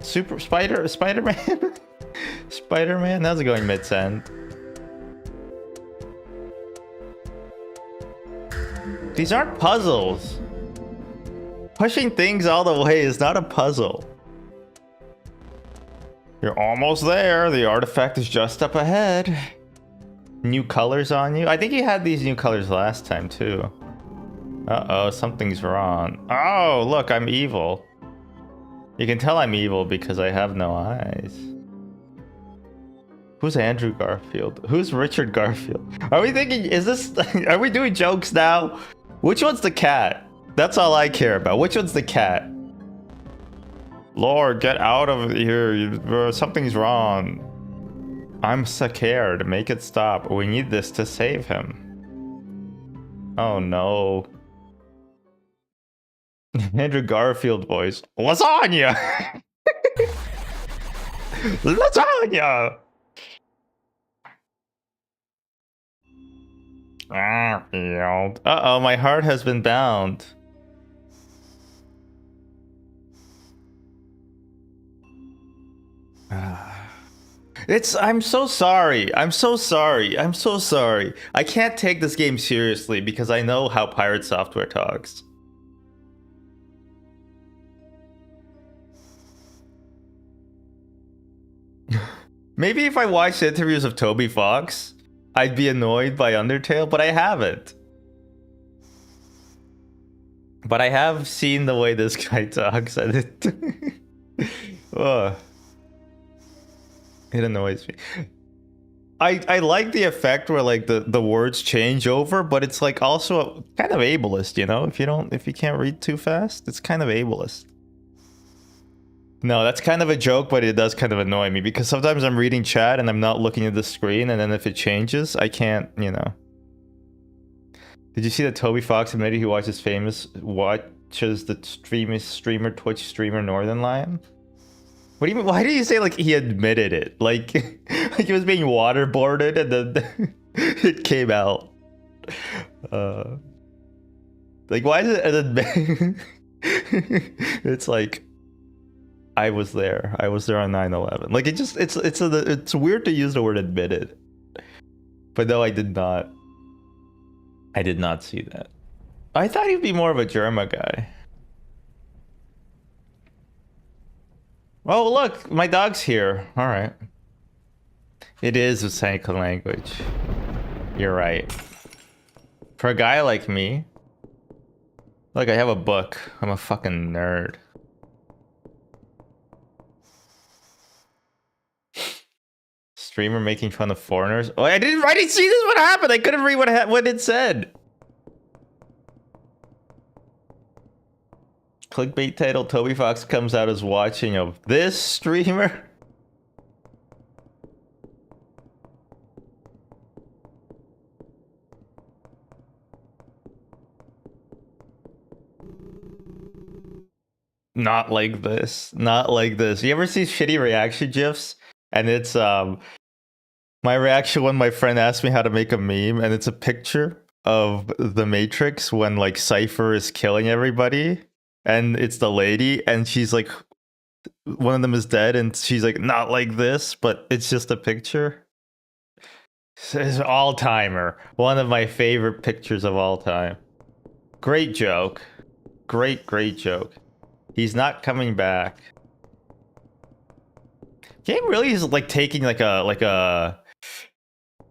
Spider-Man? Spider-Man? That was going mid-send. These aren't puzzles. Pushing things all the way is not a puzzle. You're almost there. The artifact is just up ahead. New colors on you? I think you had these new colors last time too. Uh-oh, something's wrong. Oh, look, I'm evil. You can tell I'm evil because I have no eyes. Who's Andrew Garfield? Who's Richard Garfield? Are we thinking, is this, are we doing jokes now? Which one's the cat? That's all I care about. Which one's the cat? Lord, get out of here. Something's wrong. I'm scared. Make it stop. We need this to save him. Oh no. Andrew Garfield voice. Lasagna! Lasagna! Uh-oh, my heart has been bound. I'm so sorry. I'm so sorry. I'm so sorry. I can't take this game seriously because I know how Pirate Software talks. Maybe if I watched interviews of Toby Fox, I'd be annoyed by Undertale, but I haven't. But I have seen the way this guy talks, and it it annoys me. I like the effect where like the words change over, but it's like also kind of ableist, you know? If you can't read too fast, it's kind of ableist. No, that's kind of a joke, but it does kind of annoy me because sometimes I'm reading chat and I'm not looking at the screen, and then if it changes, I can't, you know. Did you see that Toby Fox admitted he watches the streamer Twitch streamer Northern Lion? What do you mean? Why do you say like he admitted it? Like, like he was being waterboarded and then it came out. Like, why is it an admit? It's like, I was there. I was there on 9/11. Like, it just, it's weird to use the word admitted. But no, I did not. I did not see that. I thought he'd be more of a Germa guy. Oh, look, my dog's here. All right. It is a Sanka language. You're right. For a guy like me, look, I have a book. I'm a fucking nerd. Streamer making fun of foreigners. Oh, I didn't see this. What happened? I couldn't read what it said. Clickbait title: Toby Fox comes out as watching of this streamer. Not like this. Not like this. You ever see shitty reaction gifs? And it's my reaction when my friend asked me how to make a meme, and it's a picture of the Matrix when like Cypher is killing everybody, and it's the lady, and she's like, one of them is dead, and she's like, not like this, but it's just a picture. It's all timer. One of my favorite pictures of all time. Great joke. Great joke. He's not coming back. Game really is like taking like a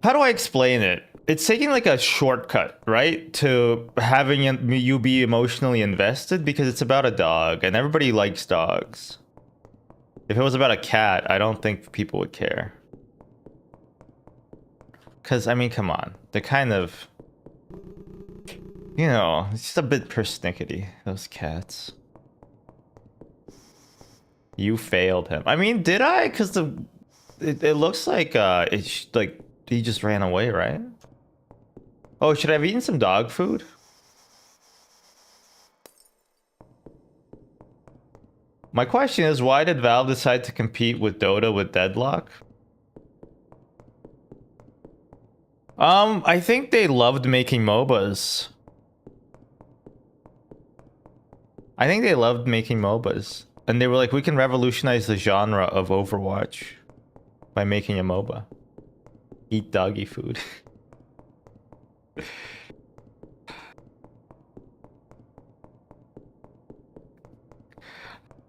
how do I explain it? It's taking like a shortcut, right? To having you be emotionally invested because it's about a dog and everybody likes dogs. If it was about a cat, I don't think people would care. Cause I mean, come on. They're kind of, you know, it's just a bit persnickety, those cats. You failed him. I mean, did I? Cause it looks like it's like he just ran away, right? Oh, should I have eaten some dog food? My question is, why did Valve decide to compete with Dota with Deadlock? I think they loved making MOBAs. I think they loved making MOBAs. And they were like, we can revolutionize the genre of Overwatch by making a MOBA. Eat doggy food.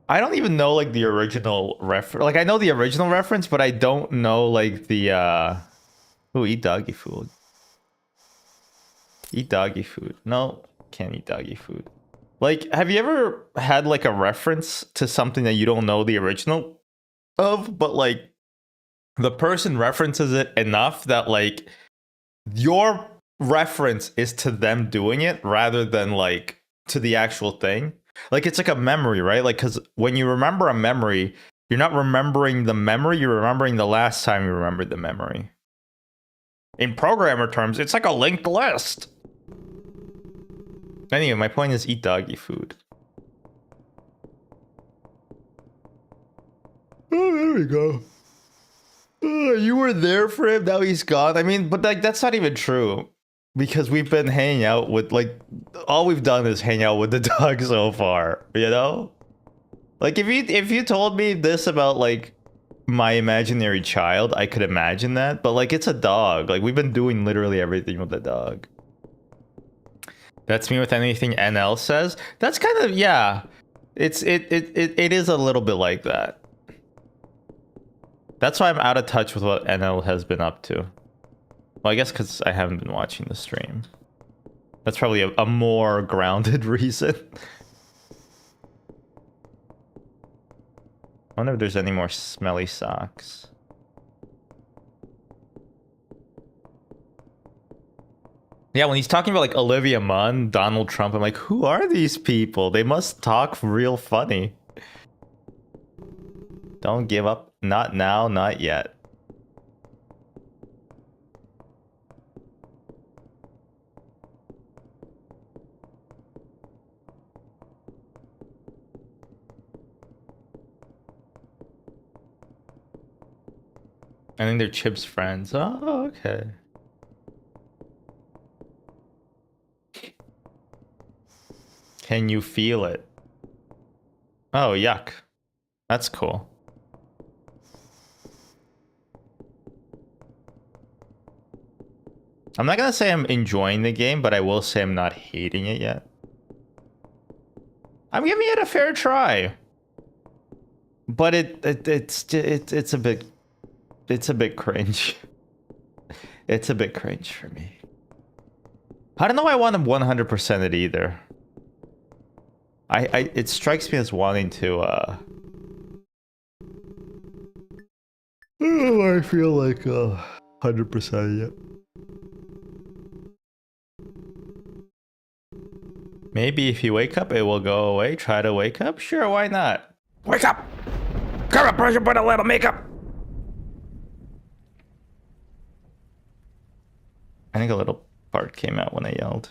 I don't even know like the original reference. Like I know the original reference, but I don't know like the oh, eat doggy food. Eat doggy food. No, can't eat doggy food. Like, have you ever had like a reference to something that you don't know the original of, but like the person references it enough that like your reference is to them doing it rather than like to the actual thing? Like it's like a memory, right? Like, because when you remember a memory, you're not remembering the memory, you're remembering the last time you remembered the memory. In programmer terms, it's like a linked list. Anyway, my point is eat doggy food. Oh, there we go. Oh, you were there for him, now he's gone. I mean, but like that's not even true. Because we've been hanging out with, like, all we've done is hang out with the dog so far, you know? Like, if you told me this about, like, my imaginary child, I could imagine that. But, like, it's a dog. Like, we've been doing literally everything with the dog. That's me with anything NL says. That's kind of, yeah. It is a little bit like that. That's why I'm out of touch with what NL has been up to. Well, I guess because I haven't been watching the stream. That's probably a more grounded reason. I wonder if there's any more smelly socks. Yeah, when he's talking about like Olivia Munn, Donald Trump, I'm like, who are these people? They must talk real funny. Don't give up. Not now, not yet. I think they're Chip's friends. Oh, okay. Can you feel it? Oh, yuck. That's cool. I'm not gonna say I'm enjoying the game, but I will say I'm not hating it yet. I'm giving it a fair try. But it's a bit cringe. It's a bit cringe for me. I don't know why I want to 100% it either. It strikes me as wanting to I feel like 100% yet. Maybe if you wake up, it will go away. Try to wake up? Sure, why not? Wake up! Come on, brush, put a little makeup! I think a little part came out when I yelled.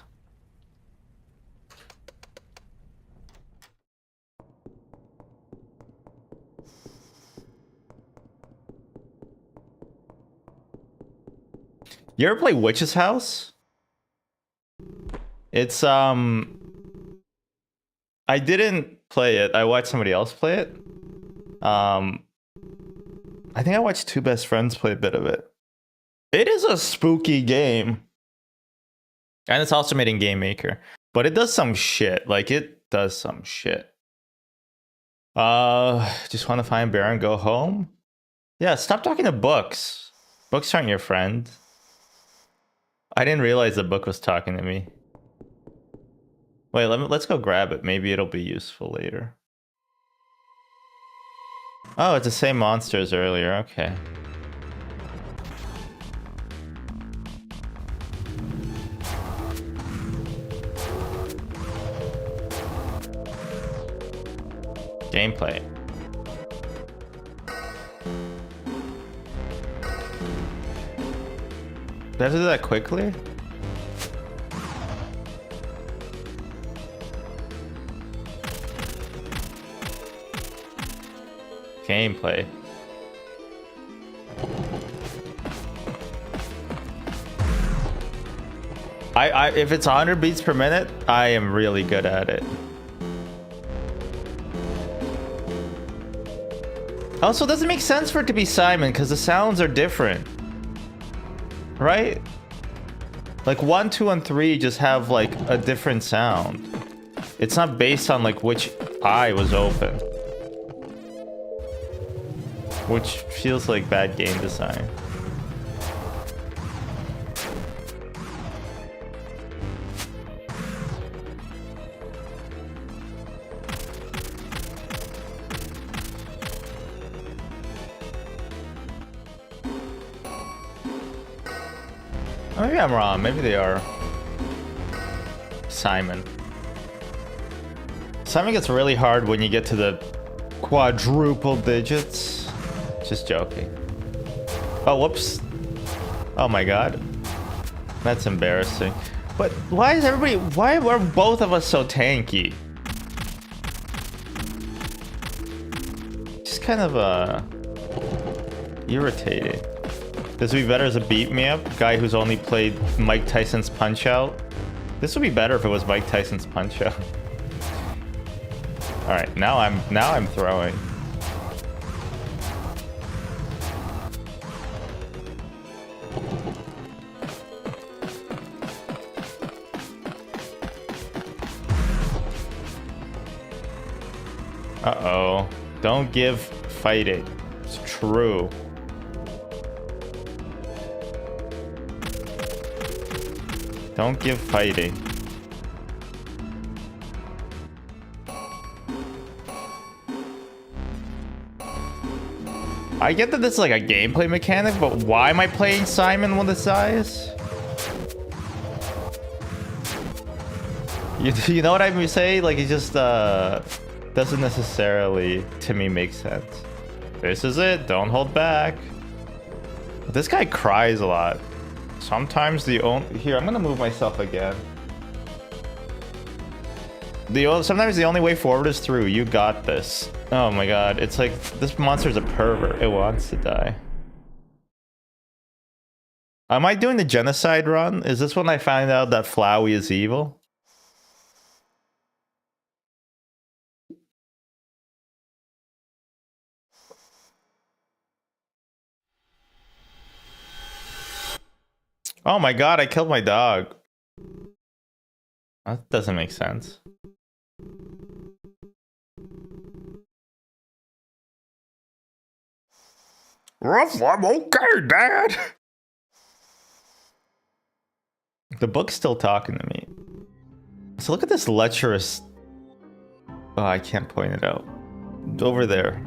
You ever play Witch's House? It's I didn't play it. I watched somebody else play it. I think I watched two best friends play a bit of it. It is a spooky game. And it's also made in Game Maker. But it does some shit. Like, it does some shit. Just want to find Bear and go home? Yeah, stop talking to books. Books aren't your friend. I didn't realize the book was talking to me. Wait, let's go grab it. Maybe it'll be useful later. Oh, it's the same monster as earlier. Okay. Gameplay. Did I have to do that quickly? Gameplay. If it's 100 beats per minute, I am really good at it. Also, it doesn't make sense for it to be Simon because the sounds are different. Right? Like 1, 2, and 3 just have like a different sound. It's not based on like which eye was open. Which feels like bad game design. Maybe I'm wrong. Maybe they are Simon. Simon gets really hard when you get to the quadruple digits. Just joking. Oh, whoops. Oh my god. That's embarrassing. But why is everybody... Why are both of us so tanky? Just kind of, irritating. This would be better as a beat me up guy who's only played Mike Tyson's Punch Out. This would be better if it was Mike Tyson's Punch Out. All right, now I'm throwing. Uh-oh. Don't give fighting. It's true. Don't give fighting. I get that this is like a gameplay mechanic, but why am I playing Simon with this size? You know what I say? Like, it just doesn't necessarily, to me, make sense. This is it. Don't hold back. This guy cries a lot. Sometimes the only... Here, I'm gonna move myself again. Sometimes the only way forward is through. You got this. Oh my god. It's like, this monster's a pervert. It wants to die. Am I doing the genocide run? Is this when I find out that Flowey is evil? Oh my god, I killed my dog. That doesn't make sense. Ruff, I'm okay, Dad. The book's still talking to me. So look at this lecherous... Oh, I can't point it out. Over there.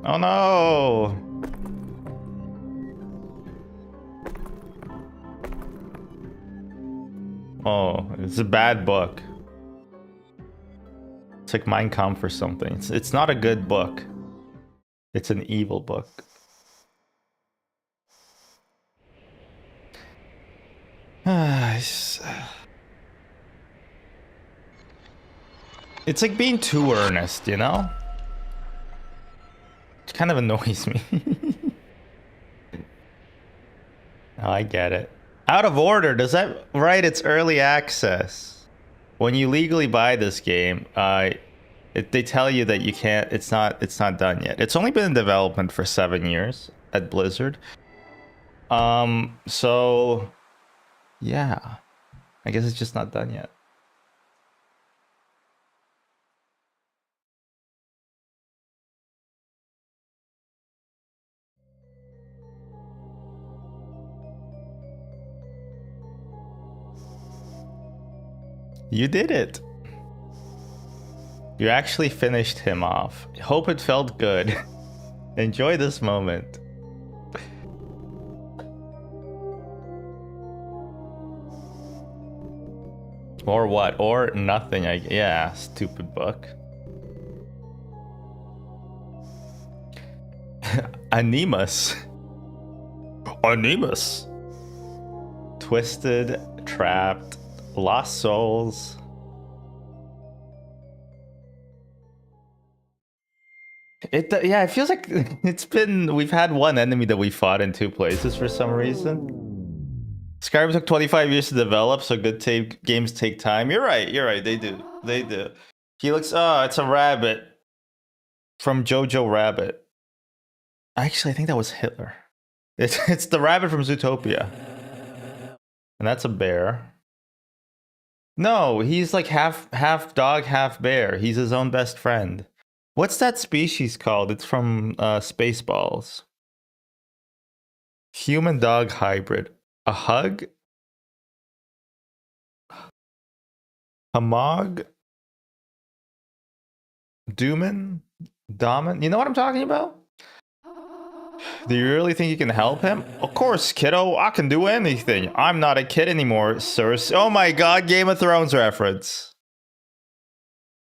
Oh no! Oh, it's a bad book. It's like Mein Kampf or something. It's not a good book. It's an evil book. It's like being too earnest, you know? It kind of annoys me. Oh, I get it. Out of order, does that right? It's early access. When you legally buy this game, they tell you that you can't. It's not done yet. It's only been in development for 7 years at Blizzard. So yeah, I guess it's just not done yet. You did it. You actually finished him off. Hope it felt good. Enjoy this moment. Or what? Or nothing. Yeah, stupid book. Animus. Animus. Twisted, trapped, lost souls. Yeah, it feels like we've had one enemy that we fought in 2 places for some reason. Skyrim took 25 years to develop, so good games take time. You're right, they do. He looks, oh, it's a rabbit. From Jojo Rabbit. Actually, I think that was Hitler. It's the rabbit from Zootopia. And that's a bear. No, he's like half dog, half bear. He's his own best friend. What's that species called? It's from Spaceballs. Human dog hybrid. A hug? Hamog? Dooman? Daman? You know what I'm talking about? Do you really think you can help him? Of course, kiddo. I can do anything. I'm not a kid anymore, sir. Oh my god, Game of Thrones reference.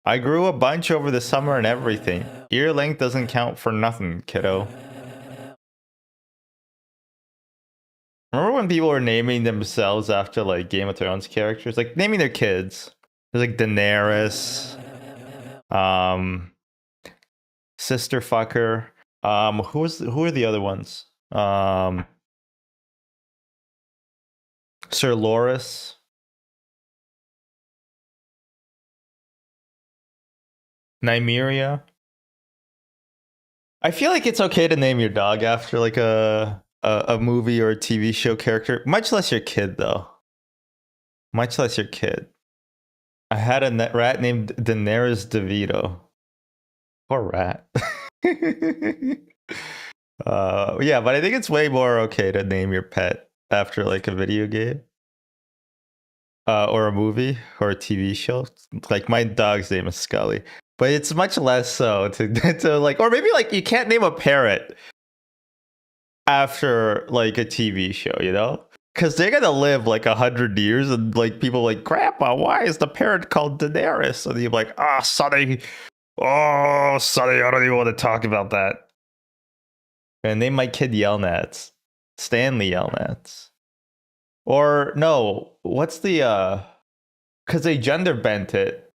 I grew a bunch over the summer and everything. Ear length doesn't count for nothing, kiddo. Remember when people were naming themselves after like Game of Thrones characters? Like naming their kids. There's like Daenerys. Sister fucker. Who are the other ones? Sir Loras. Nymeria. I feel like it's okay to name your dog after like a movie or a TV show character. Much less your kid, though. Much less your kid. I had a rat named Daenerys DeVito. Poor rat. Yeah, but I think it's way more okay to name your pet after like a video game. Or a movie or a TV show. Like my dog's name is Scully. But it's much less so to like, or maybe like you can't name a parrot after like a TV show, you know? Because they're gonna live like 100 years, and like people like, Grandpa, why is the parrot called Daenerys? And you're like, Sonny, I don't even want to talk about that. And name my kid Yelnats, Stanley Yelnats, or no, what's the because they gender bent it.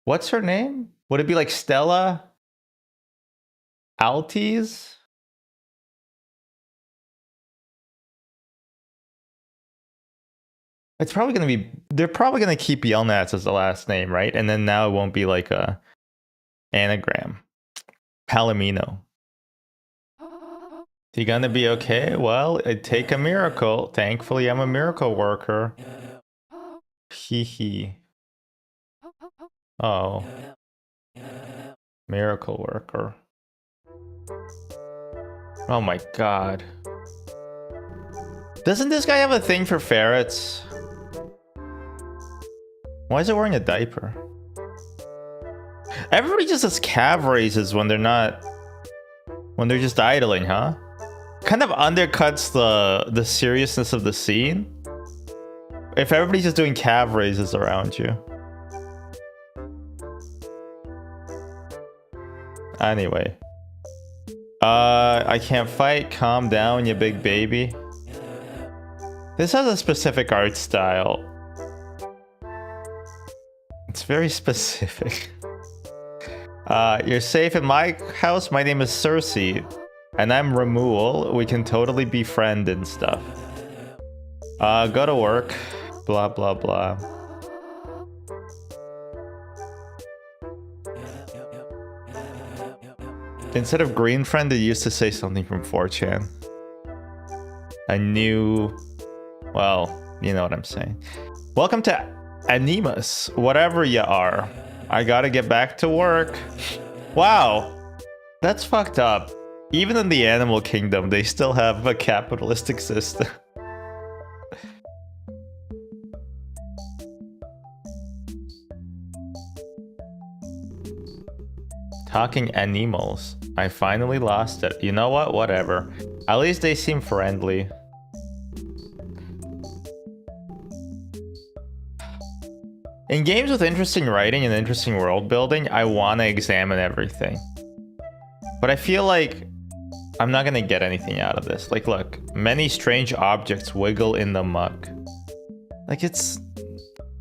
What's her name? Would it be like Stella Alties? It's probably going to be, they're probably going to keep Yelnats as the last name, right? And then now it won't be like a anagram. Palomino. You gonna be okay? Well, it'd take a miracle. Thankfully, I'm a miracle worker. Hee hee. Oh. Miracle worker. Oh my god. Doesn't this guy have a thing for ferrets? Why is it wearing a diaper? Everybody just has calf raises when they're not... when they're just idling, huh? Kind of undercuts the seriousness of the scene. If everybody's just doing calf raises around you. Anyway. I can't fight. Calm down, you big baby. This has a specific art style. It's very specific. You're safe in my house. My name is Cersei. And I'm Remuel. We can totally be friends and stuff. Go to work. Blah, blah, blah. Instead of green friend, they used to say something from 4chan. A new... Well, you know what I'm saying. Welcome to Animus, whatever you are. I gotta get back to work. Wow. That's fucked up. Even in the animal kingdom, they still have a capitalistic system. Talking animals. I finally lost it. You know what? Whatever. At least they seem friendly. In games with interesting writing and interesting world building, I want to examine everything. But I feel like I'm not going to get anything out of this. Like, look, many strange objects wiggle in the muck. Like, it's...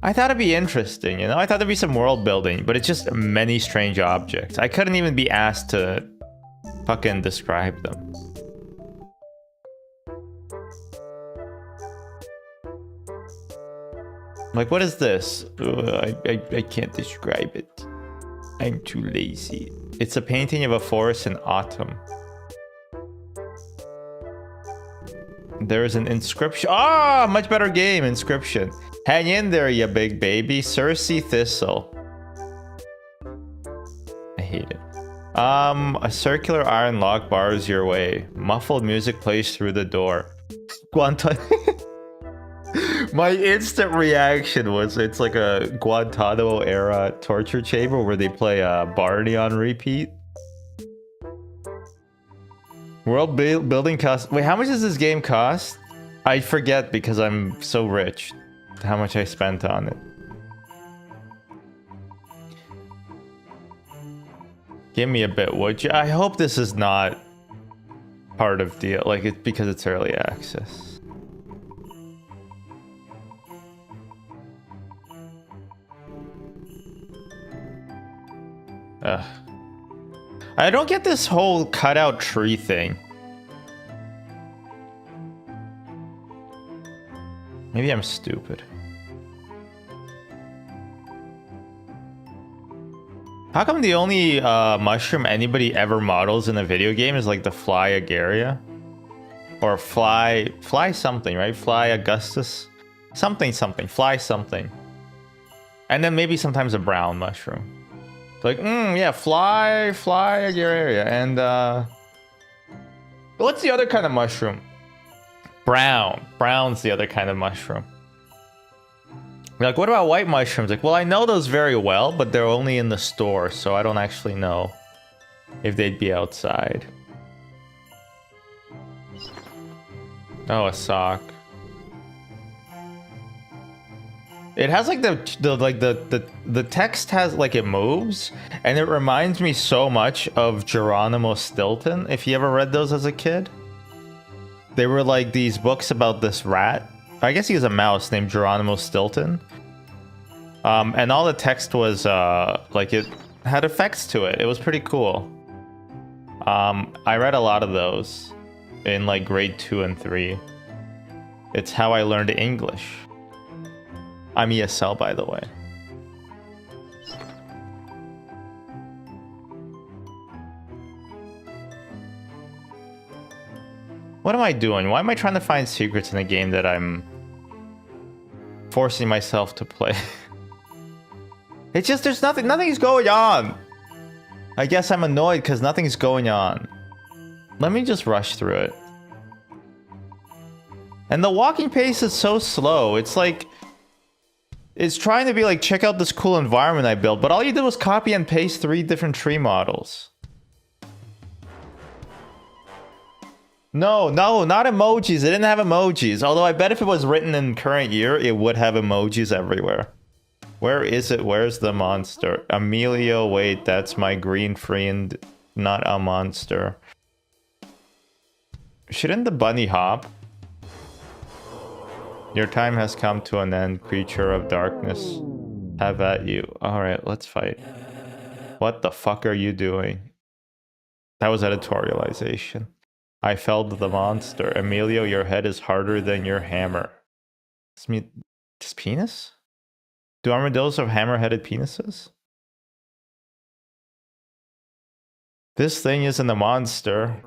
I thought it'd be interesting, you know? I thought there'd be some world building, but it's just many strange objects. I couldn't even be asked to fucking describe them. Like, what is this? I can't describe it. I'm too lazy. It's a painting of a forest in autumn. There is an inscription. Ah, much better game. Inscription. Hang in there, you big baby. Cersei Thistle. I hate it. A circular iron lock bars your way. Muffled music plays through the door. My instant reaction was it's like a Guantanamo era torture chamber where they play Barney on repeat. World building cost. Wait, how much does this game cost? I forget because I'm so rich. How much I spent on it. Give me a bit, would you? I hope this is not part of deal. Like, it's because it's early access. Ugh. I don't get this whole cutout tree thing. Maybe I'm stupid. How come the only mushroom anybody ever models in a video game is like the Fly Agaria? Or Fly something, right? Fly Augustus? Something, fly something. And then maybe sometimes a brown mushroom. It's like, yeah, Fly Agaria. And what's the other kind of mushroom? Brown. Brown's the other kind of mushroom. You're like, what about white mushrooms? Like, well, I know those very well, but they're only in the store, so I don't actually know if they'd be outside. Oh, a sock. It has like the text has like it moves, and it reminds me so much of Geronimo Stilton. If you ever read those as a kid, they were like these books about this rat. I guess he was a mouse named Geronimo Stilton. And all the text was like it had effects to it. It was pretty cool. I read a lot of those in like grade 2 and 3. It's how I learned English. I'm ESL, by the way. What am I doing? Why am I trying to find secrets in a game that I'm forcing myself to play? It's just there's nothing's going on. I guess I'm annoyed because nothing's going on. Let me just rush through it. And the walking pace is so slow. It's like it's trying to be like, check out this cool environment I built, but all you did was copy and paste 3 different tree models. No, no, not emojis. It didn't have emojis. Although I bet if it was written in current year, it would have emojis everywhere. Where is it? Where's the monster? Emilio, wait, that's my green friend, not a monster. Shouldn't the bunny hop? Your time has come to an end, creature of darkness. Have at you. Alright, let's fight. What the fuck are you doing? That was editorialization. I felled the monster. Emilio, your head is harder than your hammer. This penis? Do armadillos have hammer-headed penises? This thing isn't a monster.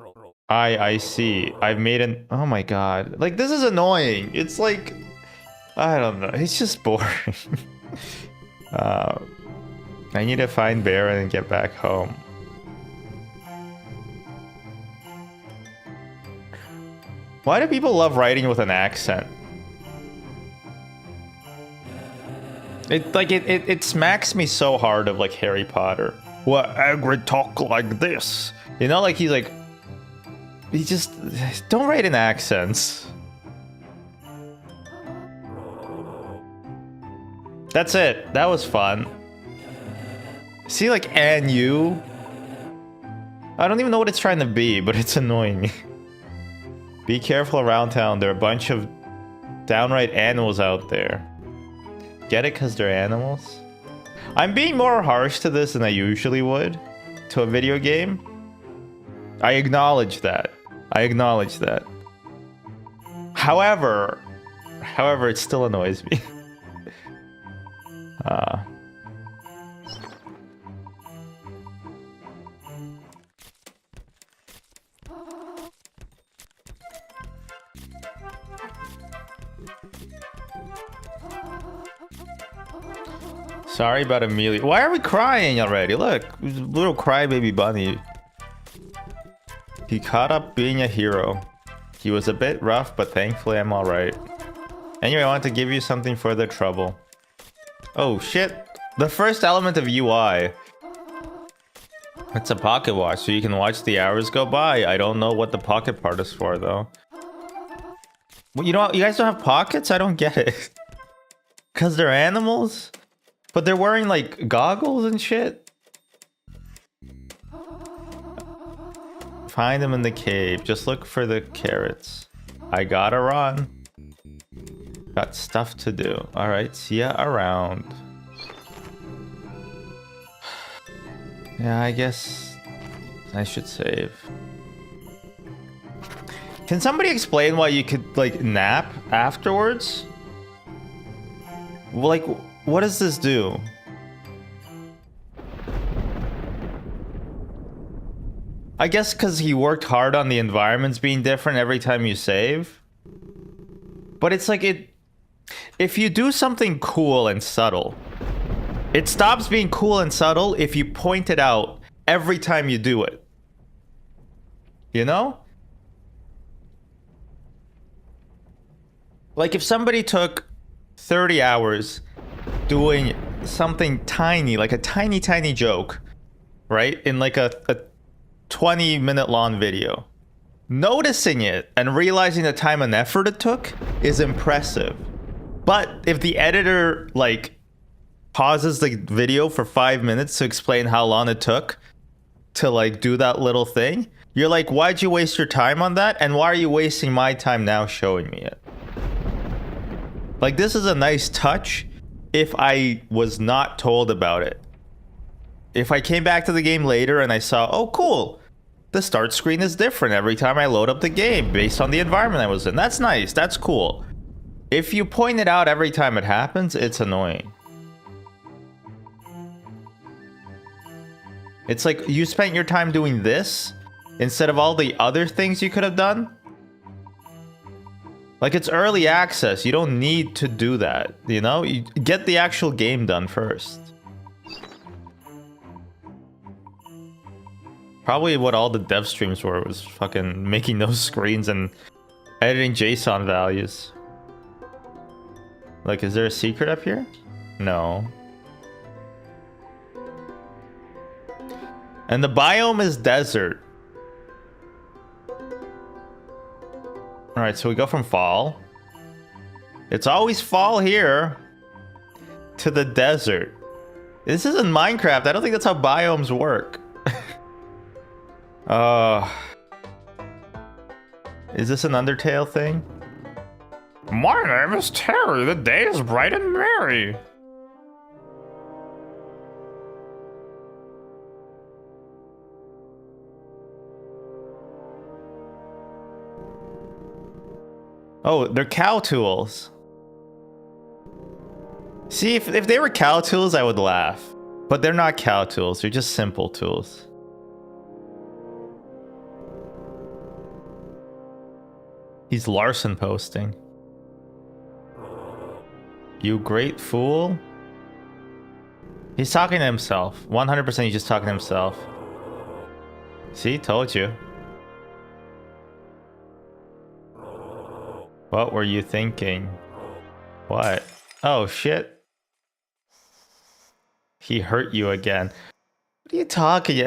I see. I've made an... Oh my god. Like, this is annoying. It's like... I don't know. It's just boring. I need to find Baron and get back home. Why do people love writing with an accent? It smacks me so hard of like Harry Potter. What Hagrid talk like this? You know, like he's like, he just don't write in accents. That's it. That was fun. See, like, and you. I don't even know what it's trying to be, but it's annoying me. Be careful around town. There are a bunch of downright animals out there. Get it because they're animals? I'm being more harsh to this than I usually would to a video game. I acknowledge that. I acknowledge that. However, it still annoys me. Sorry about Amelia. Why are we crying already? Look, little crybaby bunny. He caught up being a hero. He was a bit rough, but thankfully I'm alright. Anyway, I want to give you something for the trouble. Oh shit. The first element of UI. It's a pocket watch, so you can watch the hours go by. I don't know what the pocket part is for, though. Well, you know, you guys don't have pockets? I don't get it. Because they're animals? But they're wearing, like, goggles and shit? Find them in the cave. Just look for the carrots. I gotta run. Got stuff to do. Alright, see ya around. Yeah, I guess I should save. Can somebody explain why you could, like, nap afterwards? Like, what does this do? I guess because he worked hard on the environments being different every time you save. But it's like if you do something cool and subtle, it stops being cool and subtle if you point it out every time you do it. You know? Like if somebody took 30 hours doing something tiny, like a tiny joke, right? In like a 20-minute long video. Noticing it and realizing the time and effort it took is impressive. But if the editor, like, pauses the video for 5 minutes to explain how long it took to, like, do that little thing, you're like, why'd you waste your time on that? And why are you wasting my time now showing me it? Like, this is a nice touch if I was not told about it. If I came back to the game later and I saw, oh, cool, the start screen is different every time I load up the game based on the environment I was in. That's nice. That's cool. If you point it out every time it happens, it's annoying. It's like you spent your time doing this instead of all the other things you could have done. Like, it's early access. You don't need to do that, you know? You get the actual game done first. Probably what all the dev streams were was fucking making those screens and editing JSON values. Like, is there a secret up here? No. And the biome is desert. All right, so we go from fall. It's always fall here to the desert. This isn't Minecraft. I don't think that's how biomes work. Is this an Undertale thing? My name is Terry. The day is bright and merry. Oh, they're cow tools. See, if they were cow tools, I would laugh. But they're not cow tools. They're just simple tools. He's Larson posting. You great fool. He's talking to himself. 100% he's just talking to himself. See, told you. What were you thinking? What? Oh, shit. He hurt you again. What are you talking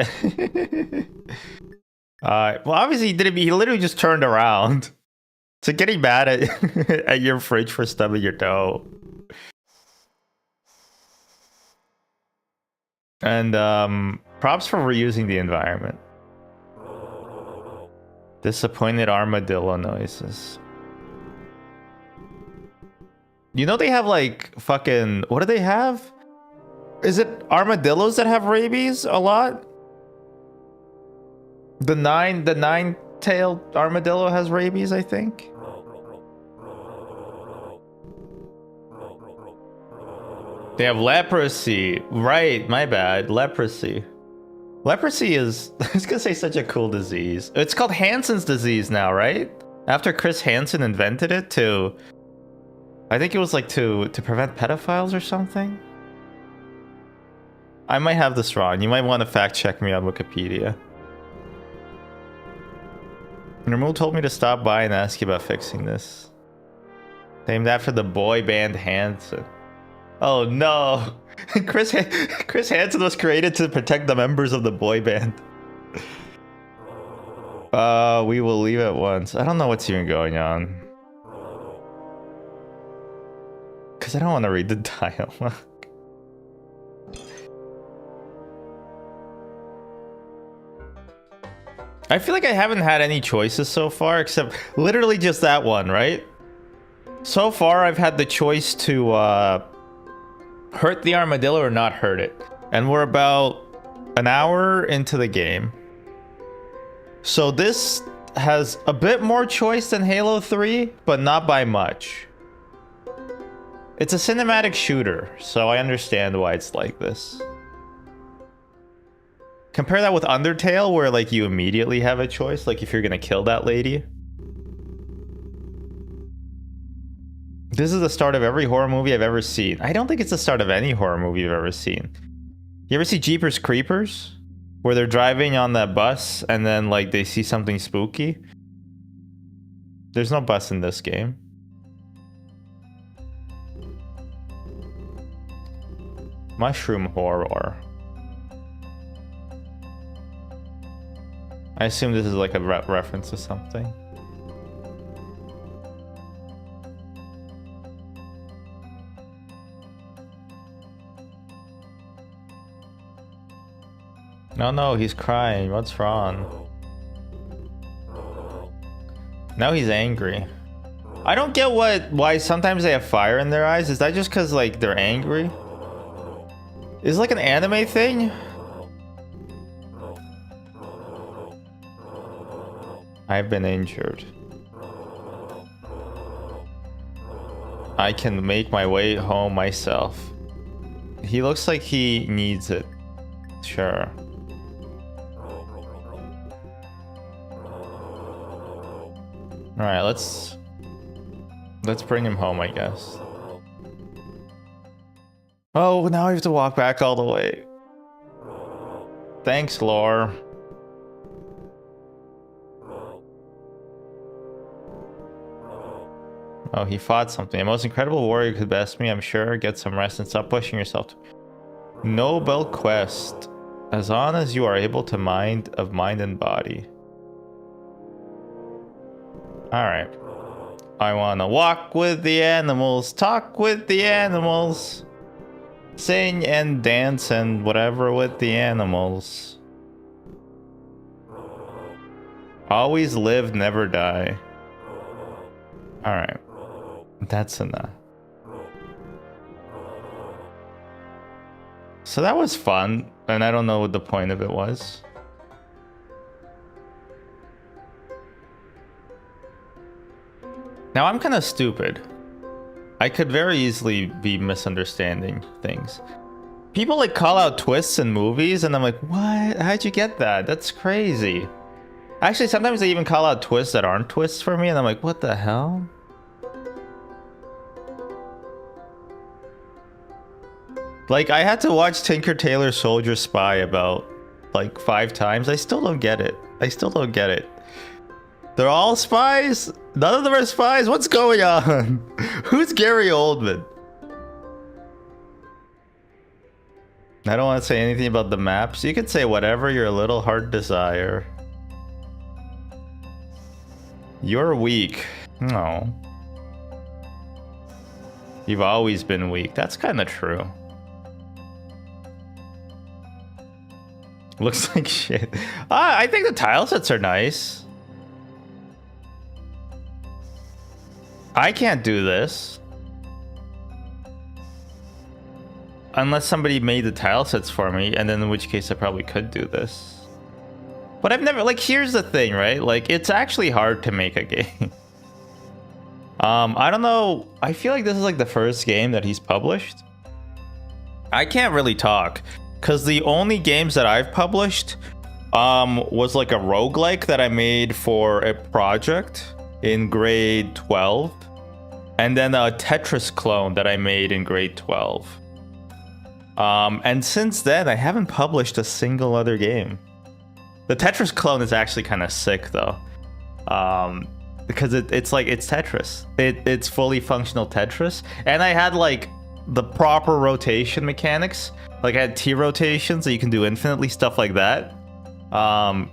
about? Well, obviously he didn't. He literally just turned around. So getting mad at at your fridge for stubbing your toe. And props for reusing the environment. Disappointed armadillo noises. You know they have like fucking, what do they have? Is it armadillos that have rabies a lot? The nine-tailed armadillo has rabies, I think. They have leprosy. Right, my bad. Leprosy. Leprosy is, I was gonna say, such a cool disease. It's called Hansen's disease now, right? After Chris Hansen invented it to, I think it was like to prevent pedophiles or something. I might have this wrong. You might want to fact check me on Wikipedia. Ramul told me to stop by and ask you about fixing this. Named after the boy band Hanson. Oh no! Chris Hansen was created to protect the members of the boy band. We will leave at once. I don't know what's even going on. Because I don't want to read the dialogue. I feel like I haven't had any choices so far, except literally just that one, right? So far, I've had the choice to hurt the armadillo or not hurt it. And we're about an hour into the game. So this has a bit more choice than Halo 3, but not by much. It's a cinematic shooter, so I understand why it's like this. Compare that with Undertale, where like you immediately have a choice, like if you're gonna kill that lady. This is the start of every horror movie I've ever seen. I don't think it's the start of any horror movie I've ever seen. You ever see Jeepers Creepers? Where they're driving on that bus and then like they see something spooky? There's no bus in this game. Mushroom horror. I assume this is like a reference to something. No, he's crying. What's wrong? Now he's angry. I don't get why sometimes they have fire in their eyes. Is that just because like they're angry? Is it like an anime thing? I've been injured. I can make my way home myself. He looks like he needs it. Sure. Alright, let's bring him home, I guess. Oh, now we have to walk back all the way. Thanks, Lore. Oh, he fought something. A most incredible warrior could best me, I'm sure. Get some rest and stop pushing yourself. Noble quest. As long as you are able to mind and body. Alright. I wanna walk with the animals, talk with the animals, sing and dance and whatever with the animals. Always live, never die. Alright. That's enough. So that was fun, and I don't know what the point of it was. Now I'm kind of stupid. I could very easily be misunderstanding things. People like call out twists in movies, and I'm like, what? How'd you get that? That's crazy. Actually, sometimes they even call out twists that aren't twists for me, and I'm like, what the hell? Like, I had to watch Tinker Tailor Soldier Spy about, like, 5 times. I still don't get it. I still don't get it. They're all spies? None of them are spies? What's going on? Who's Gary Oldman? I don't want to say anything about the maps. You can say whatever your little heart desire. You're weak. No. You've always been weak. That's kind of true. Looks like shit. I think the tile sets are nice. I can't do this. Unless somebody made the tile sets for me, and then in which case I probably could do this. But I've never, like, here's the thing, right? Like, it's actually hard to make a game. I don't know. I feel like this is like the first game that he's published. I can't really talk. Because the only games that I've published was like a roguelike that I made for a project in grade 12. And then a Tetris clone that I made in grade 12. And since then, I haven't published a single other game. The Tetris clone is actually kind of sick, though. Because it's like, it's Tetris. It's fully functional Tetris. And I had like the proper rotation mechanics. Like I had T rotations so you can do infinitely, stuff like that. And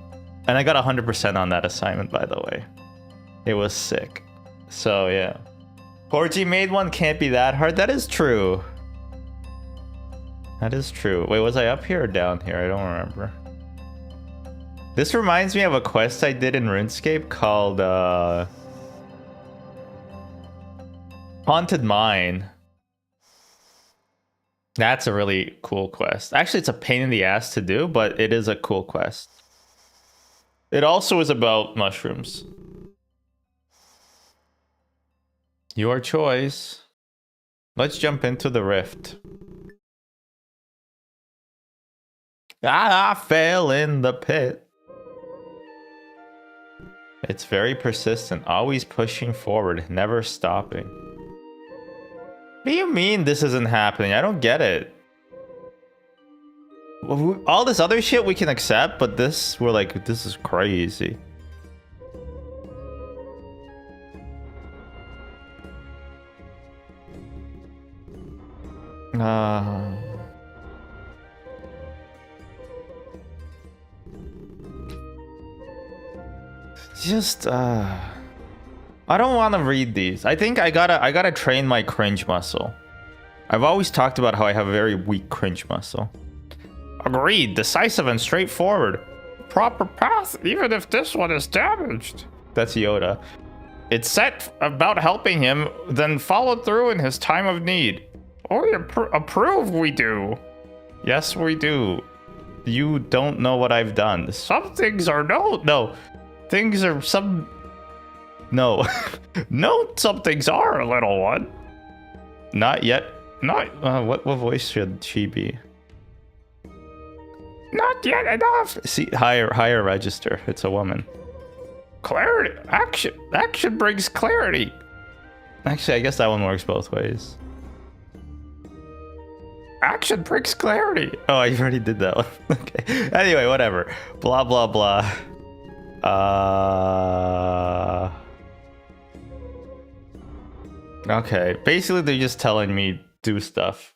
I got 100% on that assignment, by the way. It was sick. So yeah. 4G made one, can't be that hard. That is true. That is true. Wait, was I up here or down here? I don't remember. This reminds me of a quest I did in RuneScape called Haunted Mine. That's a really cool quest. Actually, it's a pain in the ass to do, but it is a cool quest. It also is about mushrooms. Your choice. Let's jump into the rift. I fell in the pit. It's very persistent, always pushing forward, never stopping. What do you mean this isn't happening? I don't get it. All this other shit we can accept, but this, we're like, this is crazy. Just I don't want to read these. I think I gotta train my cringe muscle. I've always talked about how I have a very weak cringe muscle. Agreed, decisive and straightforward. Proper path, even if this one is damaged. That's Yoda. It's set about helping him, then followed through in his time of need. Oh, we approve, we do. Yes, we do. You don't know what I've done. Some things are no. Things are some... No. No, some things are, little one. Not yet. Not... what voice should she be? Not yet enough. See, higher register. It's a woman. Clarity. Action brings clarity. Actually, I guess that one works both ways. Action brings clarity. Oh, you already did that one. Okay. Anyway, whatever. Blah, blah, blah. Okay. Basically, they're just telling me do stuff.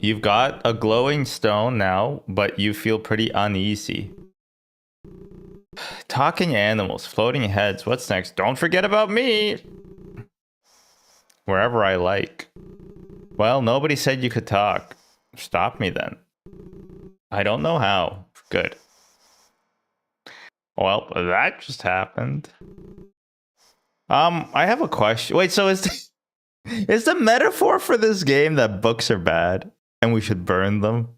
You've got a glowing stone now, but you feel pretty uneasy. Talking animals, floating heads. What's next? Don't forget about me. Wherever I like. Well, nobody said you could talk. Stop me then. I don't know how. Good. Well, that just happened. I have a question. Wait, so is the metaphor for this game that books are bad and we should burn them?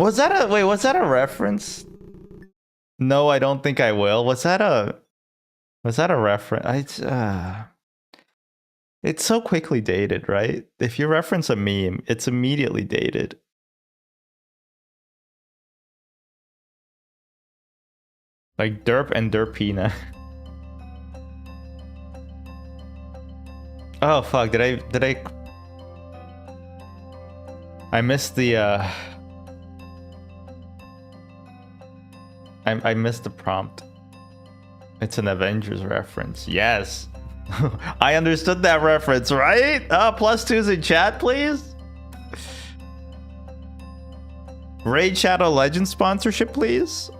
Was that a reference? No, I don't think I will. Was that a reference? It's so quickly dated, right? If you reference a meme, it's immediately dated. Like derp and derpina. Oh fuck, did I missed the I missed the prompt. It's an Avengers reference. Yes. I understood that reference, right? +2s in chat, please. Raid Shadow Legends sponsorship, please.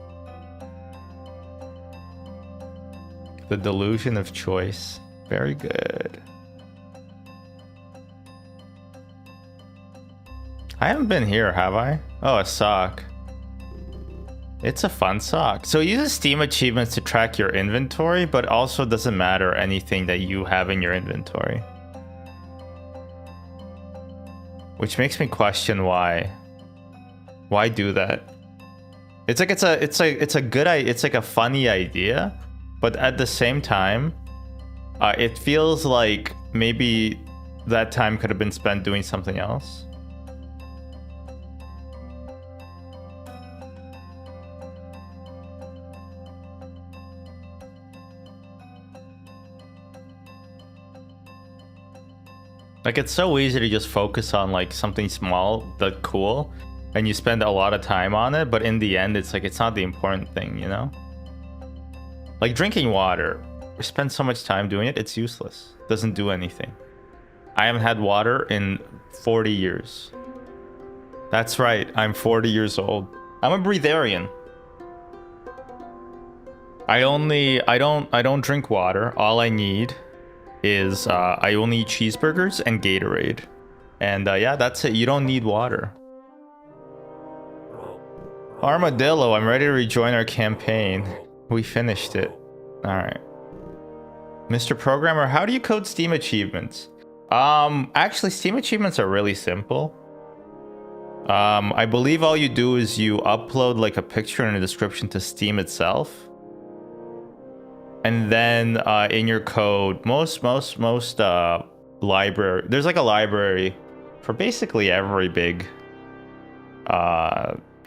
The delusion of choice. Very good. I haven't been here, have I? Oh, a sock. It's a fun sock. So it uses Steam achievements to track your inventory, but also doesn't matter anything that you have in your inventory. Which makes me question why. Why do that? It's like it's like a funny idea, but at the same time, it feels like maybe that time could have been spent doing something else. Like, it's so easy to just focus on like something small but cool, and you spend a lot of time on it, but in the end it's like it's not the important thing, you know? Like drinking water. We spend so much time doing it, it's useless. Doesn't do anything. I haven't had water in 40 years. That's right, I'm 40 years old. I'm a breatharian. I don't drink water. All I need is I only eat cheeseburgers and Gatorade. And yeah, that's it. You don't need water. Armadillo, I'm ready to rejoin our campaign. We finished it. Alright. Mr. Programmer, how do you code Steam achievements? Actually, Steam achievements are really simple. I believe all you do is you upload like a picture and a description to Steam itself. And then in your code, most library, there's like a library for basically every big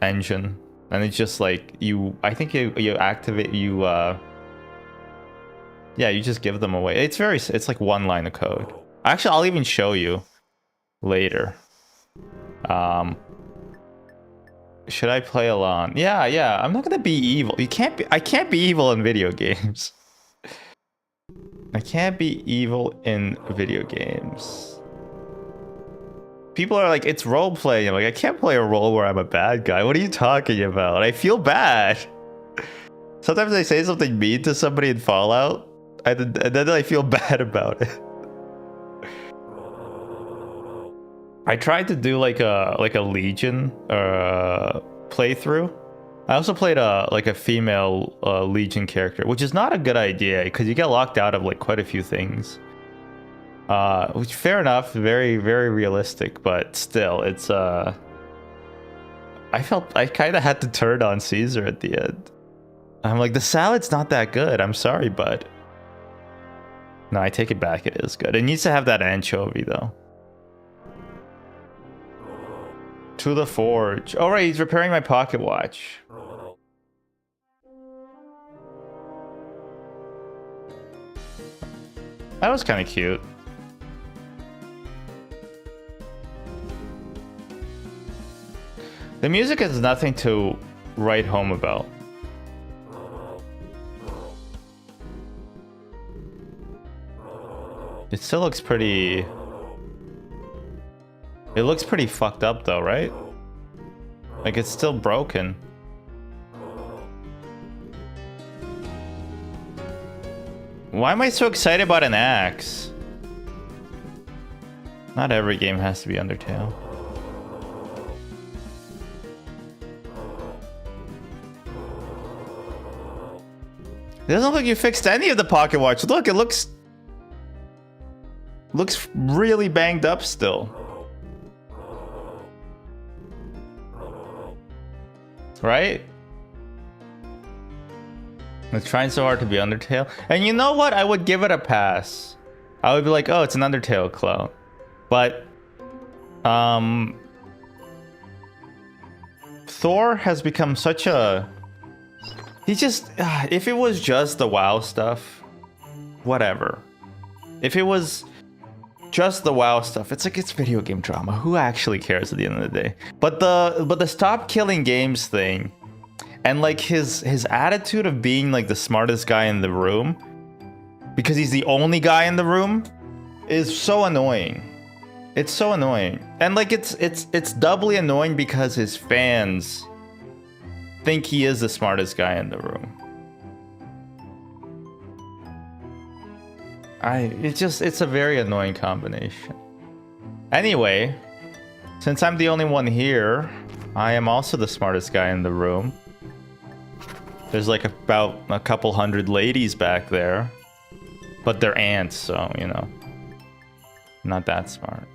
engine, and it's just like I think you activate yeah, you just give them away. It's like one line of code. Actually, I'll even show you later. Should I play along? Yeah, I'm not gonna be evil. I can't be evil in video games. I can't be evil in video games. People are like, it's role playing. I'm like, I can't play a role where I'm a bad guy. What are you talking about? I feel bad. Sometimes I say something mean to somebody in Fallout, and then I feel bad about it. I tried to do like a Legion playthrough. I also played a female Legion character, which is not a good idea because you get locked out of like quite a few things. Which, fair enough, very realistic, but still, it's I felt I kind of had to turn on Caesar at the end. I'm like, the salad's not that good. I'm sorry, bud. No, I take it back. It is good. It needs to have that anchovy though. To the forge. All right, he's repairing my pocket watch. That was kind of cute. The music is nothing to write home about. It still looks pretty... It looks pretty fucked up though, right? Like, it's still broken. Why am I so excited about an axe? Not every game has to be Undertale. It doesn't look like you fixed any of the Pocket Watch. Look, it looks really banged up still. Right? It's trying so hard to be Undertale. And you know what? I would give it a pass. I would be like, oh, it's an Undertale clone. But Thor has become such a... He just... if it was just the WoW stuff, whatever. If it was just the WoW stuff, it's like, it's video game drama. Who actually cares at the end of the day? But the stop killing games thing, and like his attitude of being like the smartest guy in the room, because he's the only guy in the room, is so annoying. It's so annoying. And like it's doubly annoying because his fans think he is the smartest guy in the room. It's a very annoying combination. Anyway, since I'm the only one here, I am also the smartest guy in the room. There's like about a couple hundred ladies back there, but they're ants, so, you know, not that smart.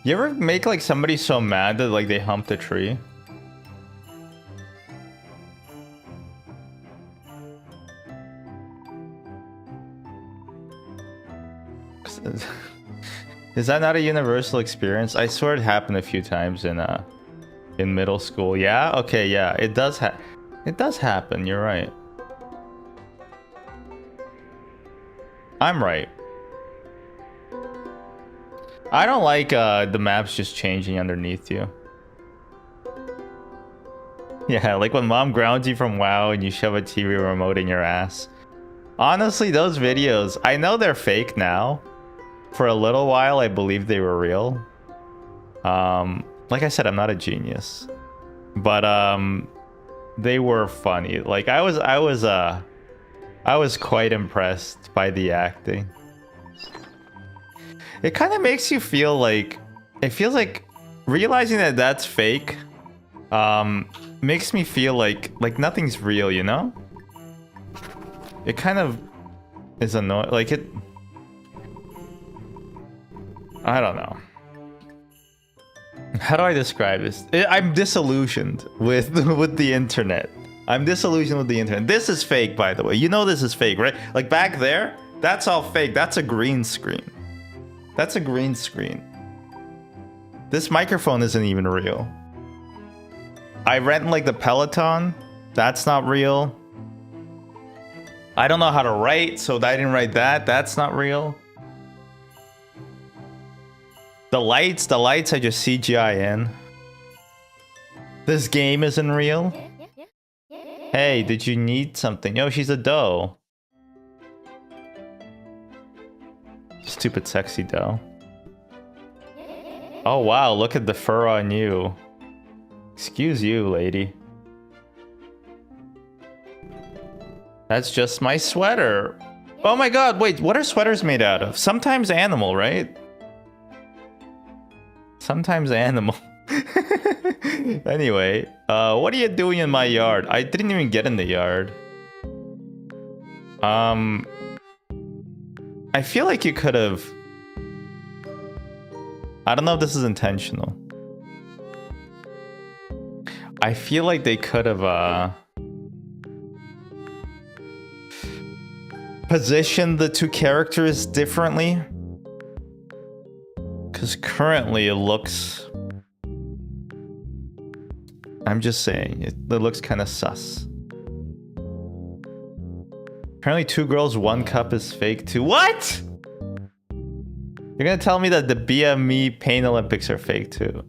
You ever make like somebody so mad that like they humped a tree? Is that not a universal experience? I swear it happened a few times in middle school. Yeah? Okay, yeah. It does happen. You're right. I'm right. I don't like the maps just changing underneath you. Yeah, like when mom grounds you from WoW and you shove a TV remote in your ass. Honestly, those videos, I know they're fake now. For a little while, I believed they were real. Like I said, I'm not a genius. But they were funny. Like I was quite impressed by the acting. It kind of makes you feel like, it feels like realizing that that's fake makes me feel like nothing's real, you know? It kind of is annoying, like it, I don't know. How do I describe this? I'm disillusioned with the internet. I'm disillusioned with the internet. This is fake, by the way. You know this is fake, right? Like back there, that's all fake. That's a green screen. That's a green screen. This microphone isn't even real. I rent like the Peloton. That's not real. I don't know how to write, so I didn't write that. That's not real. The lights I just CGI in. This game isn't real. Hey, did you need something? Yo, she's a doe. Stupid sexy doe. Oh wow, look at the fur on you. Excuse you, lady. That's just my sweater. Oh my god, wait, what are sweaters made out of? Sometimes animal, right? Sometimes animal. Anyway, what are you doing in my yard? I didn't even get in the yard. I feel like you could have... I don't know if this is intentional. I feel like they could have positioned the two characters differently. Because currently it looks I'm just saying, it looks kind of sus. Apparently 2 girls, 1 cup is fake too. What? You're gonna tell me that the BME Pain Olympics are fake too?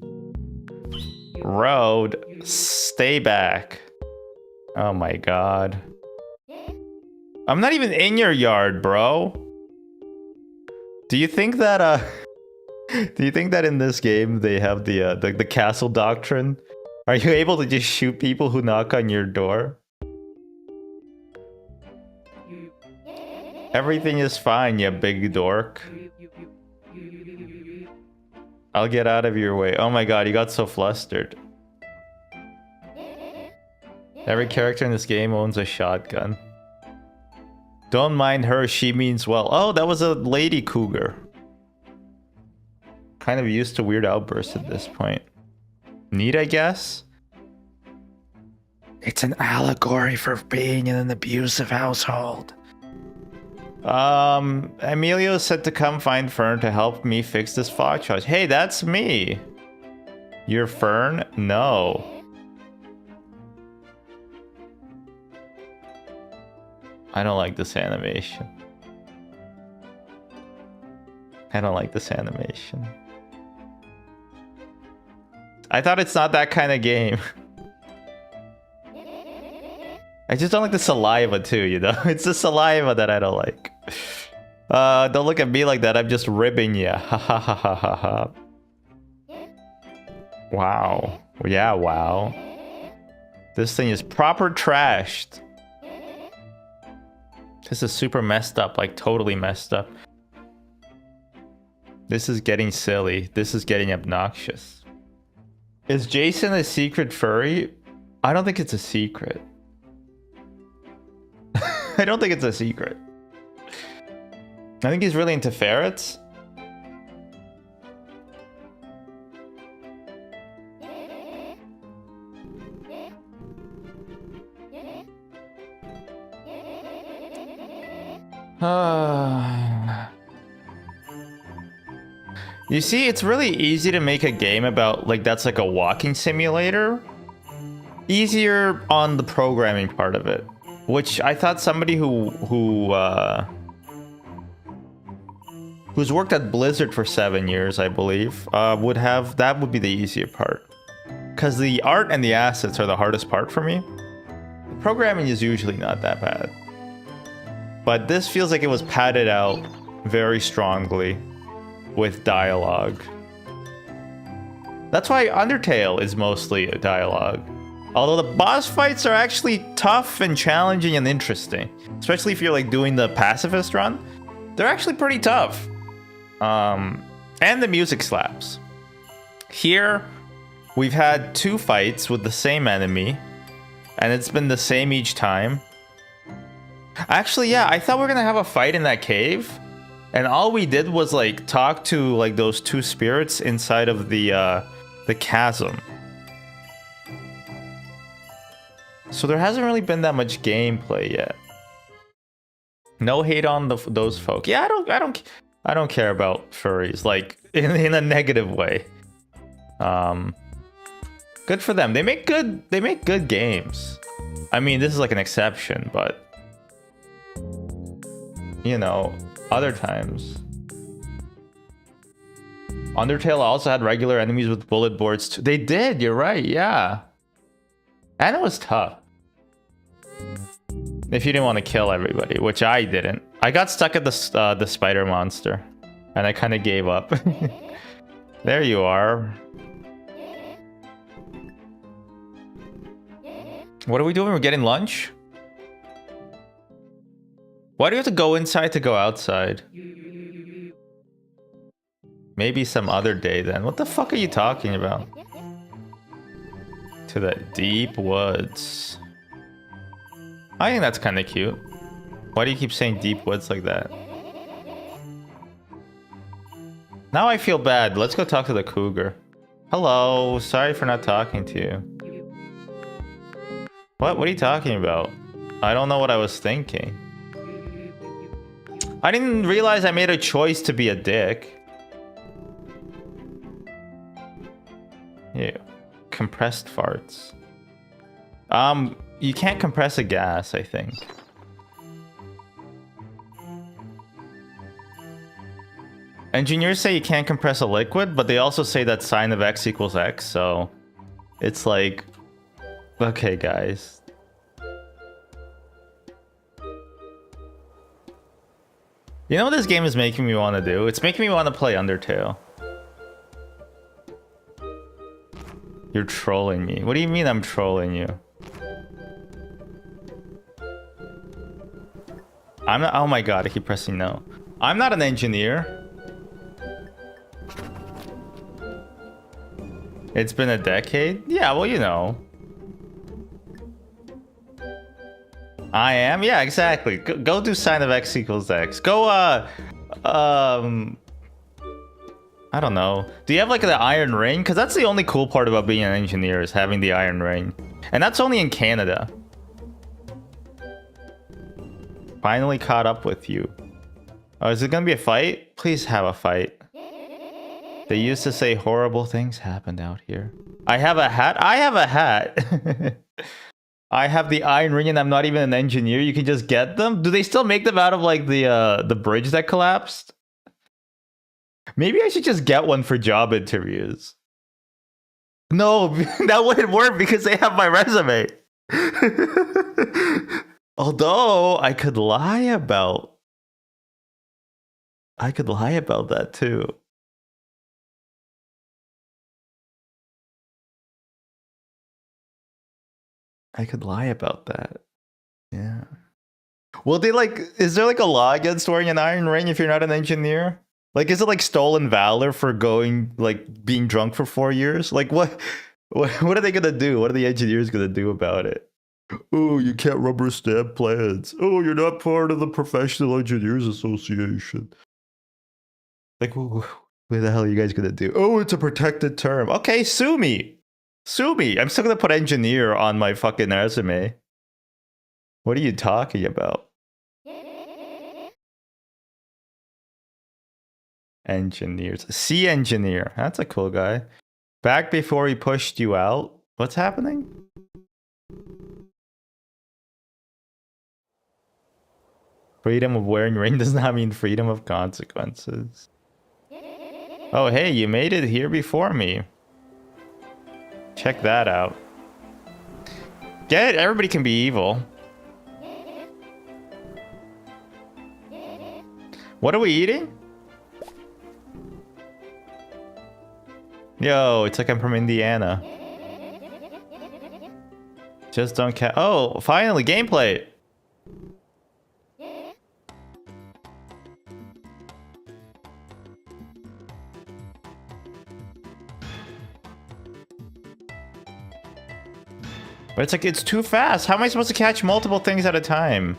Road, stay back. Oh my god. I'm not even in your yard, bro. Do you think that do you think that in this game they have the castle doctrine? Are you able to just shoot people who knock on your door? Everything is fine, you big dork. I'll get out of your way. Oh my god, you got so flustered. Every character in this game owns a shotgun. Don't mind her, she means well. Oh, that was a lady cougar. Kind of used to weird outbursts at this point. Neat, I guess? It's an allegory for being in an abusive household. Emilio said to come find Fern to help me fix this fog charge. Hey, that's me. You're Fern? No. I don't like this animation. I don't like this animation. I thought it's not that kind of game. I just don't like the saliva too, you know? It's the saliva that I don't like. Don't look at me like that, I'm just ribbing you. Ha ha ha ha ha ha. Wow. Yeah, wow. This thing is proper trashed. This is super messed up, like totally messed up. This is getting silly. This is getting obnoxious. Is Jason a secret furry? I don't think it's a secret. I don't think it's a secret. I think he's really into ferrets. You see, it's really easy to make a game about, like, that's like a walking simulator. Easier on the programming part of it. Which I thought somebody who's worked at Blizzard for 7 years, I believe, would have, that would be the easier part. Because the art and the assets are the hardest part for me. The programming is usually not that bad. But this feels like it was padded out very strongly with dialogue. That's why Undertale is mostly a dialogue. Although the boss fights are actually tough and challenging and interesting. Especially if you're like doing the pacifist run. They're actually pretty tough. And the music slaps. Here, we've had 2 fights with the same enemy. And it's been the same each time. Actually, yeah, I thought we were gonna have a fight in that cave. And all we did was like talk to like those 2 spirits inside of the chasm. So there hasn't really been that much gameplay yet. No hate on those folk. Yeah, I don't care about furries, like in a negative way. Good for them. They make good games. I mean, this is like an exception, but you know, other times. Undertale also had regular enemies with bullet boards too. They did, you're right, yeah. And it was tough. If you didn't want to kill everybody, which I didn't. I got stuck at the spider monster. And I kind of gave up. There you are. What are we doing? We're getting lunch? Why do you have to go inside to go outside? Maybe some other day then. What the fuck are you talking about? To the deep woods. I think that's kind of cute. Why do you keep saying deep woods like that? Now I feel bad. Let's go talk to the cougar. Hello. Sorry for not talking to you. What are you talking about? I don't know what I was thinking. I didn't realize I made a choice to be a dick. Ew. Compressed farts. You can't compress a gas, I think. Engineers say you can't compress a liquid, but they also say that sine of x equals x, so it's like, okay, guys. You know what this game is making me want to do? It's making me want to play Undertale. You're trolling me. What do you mean I'm trolling you? I'm not. Oh my god, I keep pressing no. I'm not an engineer. It's been a decade? Yeah, well, you know. I am? Yeah, exactly. Go do sine of x equals x. Go, I don't know. Do you have like the iron ring? Because that's the only cool part about being an engineer is having the iron ring. And that's only in Canada. Finally caught up with you. Oh, is it gonna be a fight? Please have a fight. They used to say horrible things happened out here. I have a hat? I have a hat. I have the iron ring and I'm not even an engineer. You can just get them? Do they still make them out of like the bridge that collapsed? Maybe I should just get one for job interviews. No, that wouldn't work because they have my resume. Although I could lie about that too. I could lie about that. Yeah. Well, they like, is there like a law against wearing an iron ring if you're not an engineer? Like, is it like stolen valor for going, like, being drunk for 4 years? Like, what are they gonna do? What are the engineers gonna do about it? Oh, you can't rubber stamp plans. Oh, you're not part of the Professional Engineers Association. Like, what the hell are you guys gonna do? Oh, it's a protected term. Okay, sue me. Sue me. I'm still gonna put engineer on my fucking resume. What are you talking about? Engineers. Sea engineer. That's a cool guy. Back before he pushed you out. What's happening? Freedom of wearing ring does not mean freedom of consequences. Oh, hey, you made it here before me. Check that out. Get it? Everybody can be evil. What are we eating? Yo, it's like I'm from Indiana. Just don't care. Oh, finally, gameplay. But it's like, it's too fast. How am I supposed to catch multiple things at a time?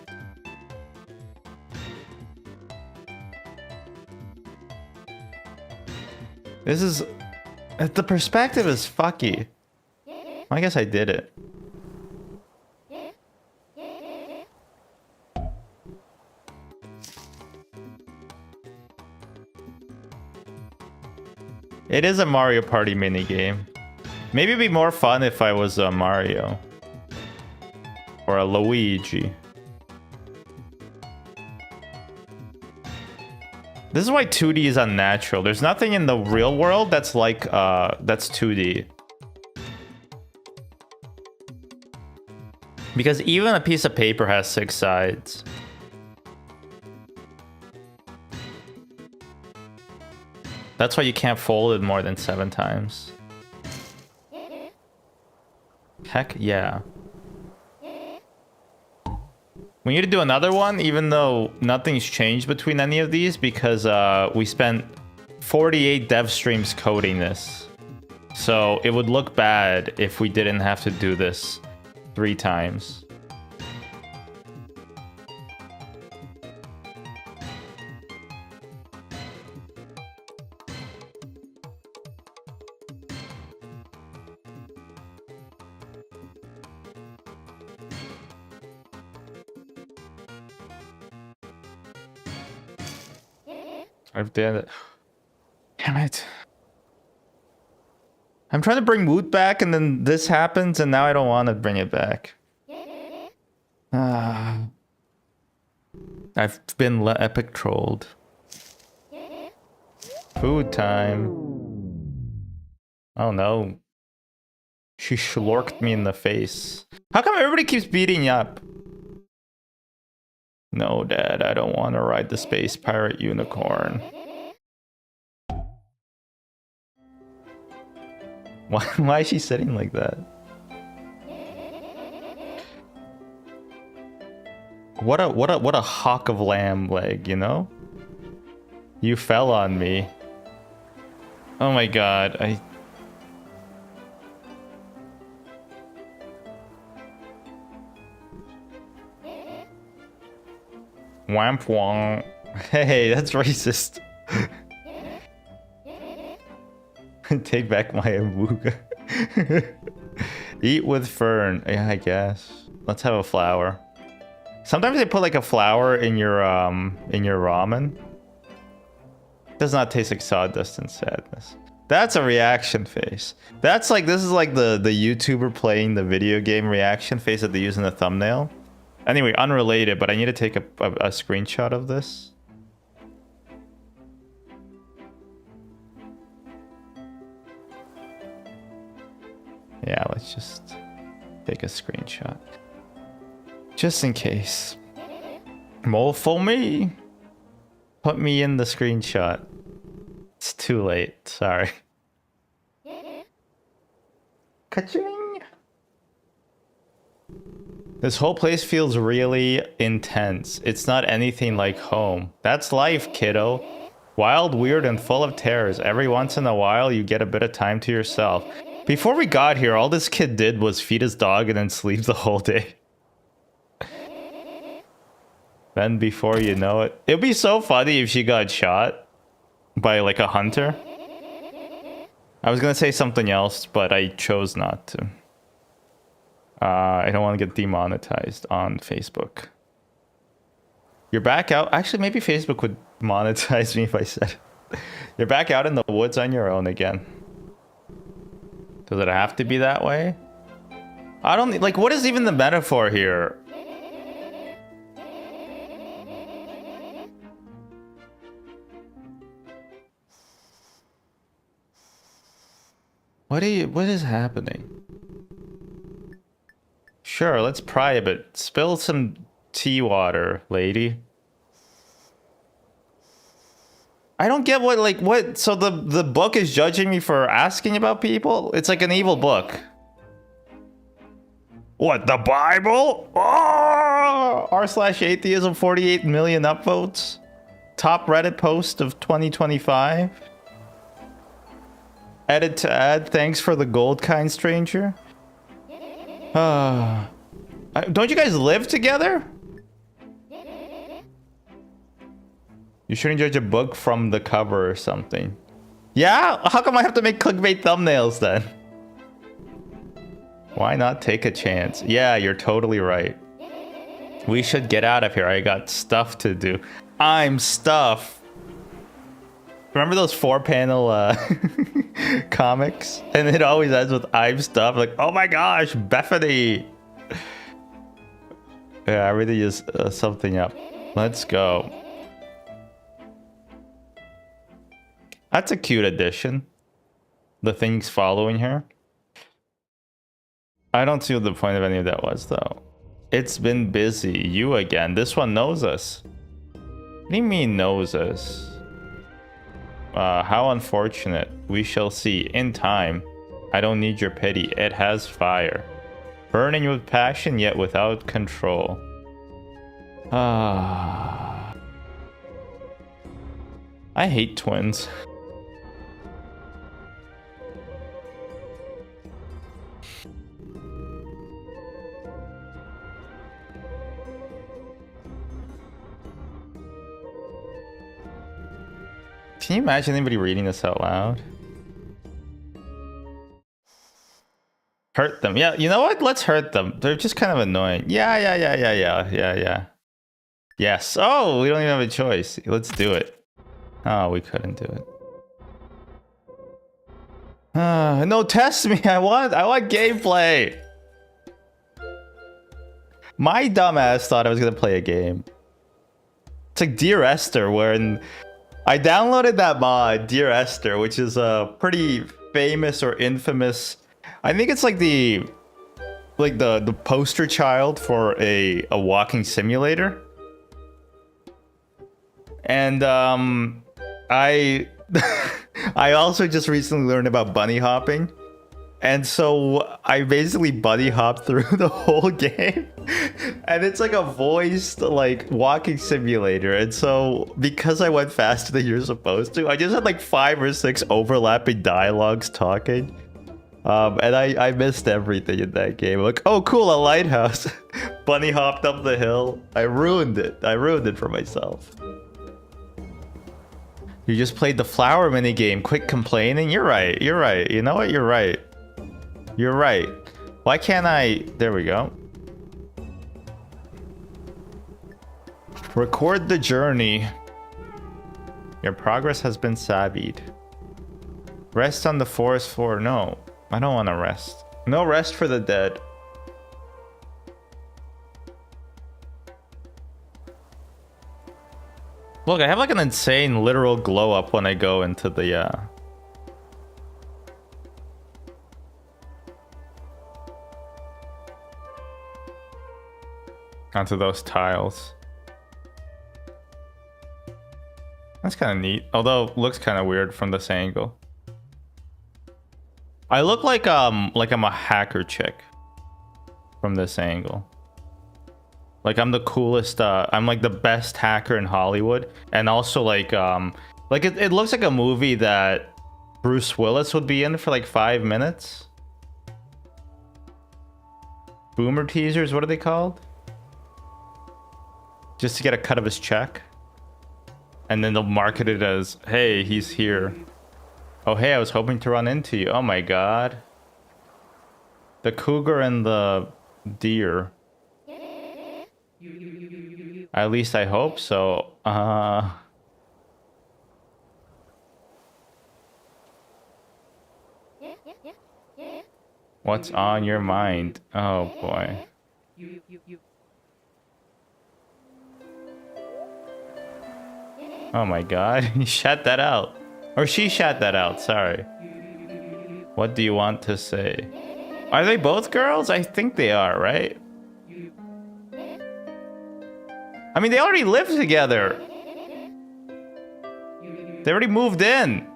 This is... The perspective is fucky. I guess I did it. It is a Mario Party minigame. Maybe it'd be more fun if I was a Mario. Or a Luigi. This is why 2D is unnatural. There's nothing in the real world that's like, that's 2D. Because even a piece of paper has 6 sides. That's why you can't fold it more than 7 times. Heck yeah. We need to do another one, even though nothing's changed between any of these, because we spent 48 dev streams coding this. So it would look bad if we didn't have to do this 3 times. I've done it. Damn it. I'm trying to bring Woot back, and then this happens, and now I don't want to bring it back. I've been epic trolled. Food time. Oh no. She schlorked me in the face. How come everybody keeps beating you up? No, Dad, I don't want to ride the space pirate unicorn. Why is she sitting like that? What a hawk of lamb leg, you know? You fell on me. Oh my god, Wamp wong. Hey, that's racist. Take back my Amuga. Eat with Fern. Yeah, I guess. Let's have a flower. Sometimes they put like a flower in your ramen. Does not taste like sawdust and sadness. That's a reaction face. That's like, this is like the YouTuber playing the video game reaction face that they use in the thumbnail. Anyway, unrelated, but I need to take a screenshot of this. Yeah, let's just take a screenshot. Just in case. More for me. Put me in the screenshot. It's too late. Sorry. Ka-ching! This whole place feels really intense. It's not anything like home. That's life, kiddo. Wild, weird, and full of terrors. Every once in a while, you get a bit of time to yourself. Before we got here, all this kid did was feed his dog and then sleep the whole day. Then before you know it... It'd be so funny if she got shot by like a hunter. I was gonna say something else, but I chose not to. I don't want to get demonetized on Facebook. You're back out. Actually, maybe Facebook would monetize me if I said it. You're back out in the woods on your own again. Does it have to be that way? I don't... Like, what is even the metaphor here? What is happening? Sure, let's pry a bit. Spill some tea water, lady. I don't get what, so the book is judging me for asking about people? It's like an evil book. What, the Bible? Oh! r/atheism, 48 million upvotes. Top Reddit post of 2025. Edit to add, thanks for the gold, kind stranger. Don't you guys live together? You shouldn't judge a book from the cover or something. Yeah? How come I have to make clickbait thumbnails then? Why not take a chance? Yeah, you're totally right. We should get out of here. I got stuff to do. I'm stuff. Remember those 4-panel comics? And it always ends with I'm stuff. Like, oh my gosh, Bethany. Yeah, I really just something up. Let's go. That's a cute addition. The things following her. I don't see what the point of any of that was, though. It's been busy. You again. This one knows us. What do you mean knows us? How unfortunate. We shall see. In time. I don't need your pity. It has fire. Burning with passion, yet without control. I hate twins. Can you imagine anybody reading this out loud? Hurt them. Yeah, you know what? Let's hurt them. They're just kind of annoying. Yeah. Yes. Oh, we don't even have a choice. Let's do it. Oh, we couldn't do it. No, test me. I want gameplay. My dumbass thought I was gonna play a game. It's like Dear Esther, wherein I downloaded that mod, Dear Esther, which is a pretty famous or infamous. I think it's like the poster child for a walking simulator. And I I also just recently learned about bunny hopping. And so I basically bunny hopped through the whole game. And it's like a voiced like walking simulator. And so because I went faster than you're supposed to, I just had like 5 or 6 overlapping dialogues talking. And I missed everything in that game. Like, oh cool, a lighthouse. Bunny hopped up the hill. I ruined it. I ruined it for myself. You just played the flower minigame. Quit complaining. You're right. You're right. You know what? You're right. You're right. Why can't I? There we go. Record the journey. Your progress has been savvied. Rest on the forest floor. No, I don't want to rest. No rest for the dead. Look, I have like an insane literal glow up when I go into the onto those tiles. That's kind of neat, although looks kind of weird from this angle. I look like I'm a hacker chick from this angle. Like I'm the coolest, I'm like the best hacker in Hollywood. And also like it looks like a movie that Bruce Willis would be in for like 5 minutes. Boomer teasers, what are they called? Just to get a cut of his check. And then they'll market it as, hey, he's here. Oh, hey, I was hoping to run into you. Oh my god. The cougar and the deer. At least I hope so. What's on your mind? Oh boy. Oh my god, he shut that out. Or she shut that out, sorry. What do you want to say? Are they both girls? I think they are, right? I mean, they already live together. They already moved in.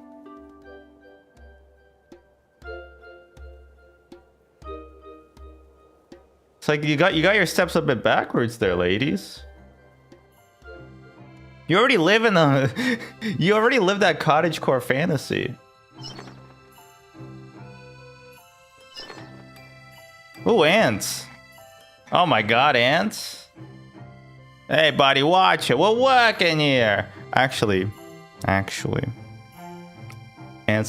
It's like you got your steps a bit backwards there, ladies. You already live in a you already live that cottagecore fantasy. Ooh, ants. Oh my god, ants. Hey buddy, watch it. We're working here. Actually. Ants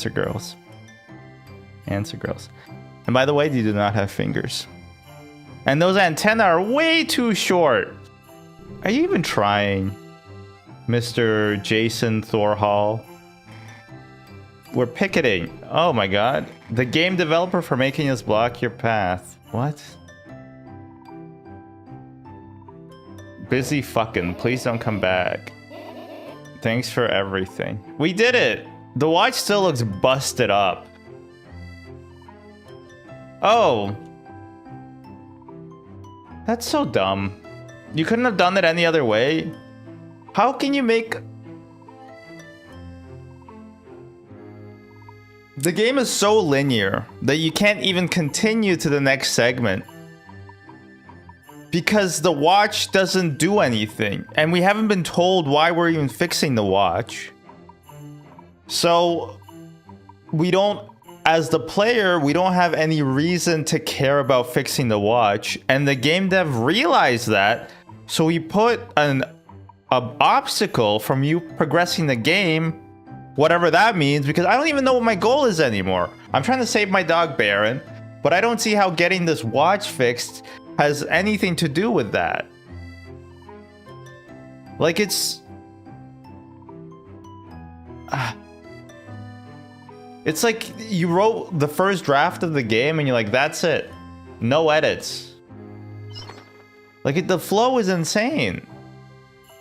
are girls. Ants are girls. And by the way, they do not have fingers. And those antennae are way too short. Are you even trying? Mr. Jason Thorhall. We're picketing. Oh my god. The game developer for making us block your path. What? Busy fucking. Please don't come back. Thanks for everything. We did it! The watch still looks busted up. Oh. That's so dumb. You couldn't have done it any other way? How can you make... The game is so linear that you can't even continue to the next segment. Because the watch doesn't do anything. And we haven't been told why we're even fixing the watch. So, we don't... As the player, we don't have any reason to care about fixing the watch. And the game dev realized that. So we put an obstacle from you progressing the game, whatever that means, because I don't even know what my goal is anymore. I'm trying to save my dog Baron, but I don't see how getting this watch fixed has anything to do with that. Like It's like you wrote the first draft of the game and you're like, that's it. No edits. Like, the flow is insane.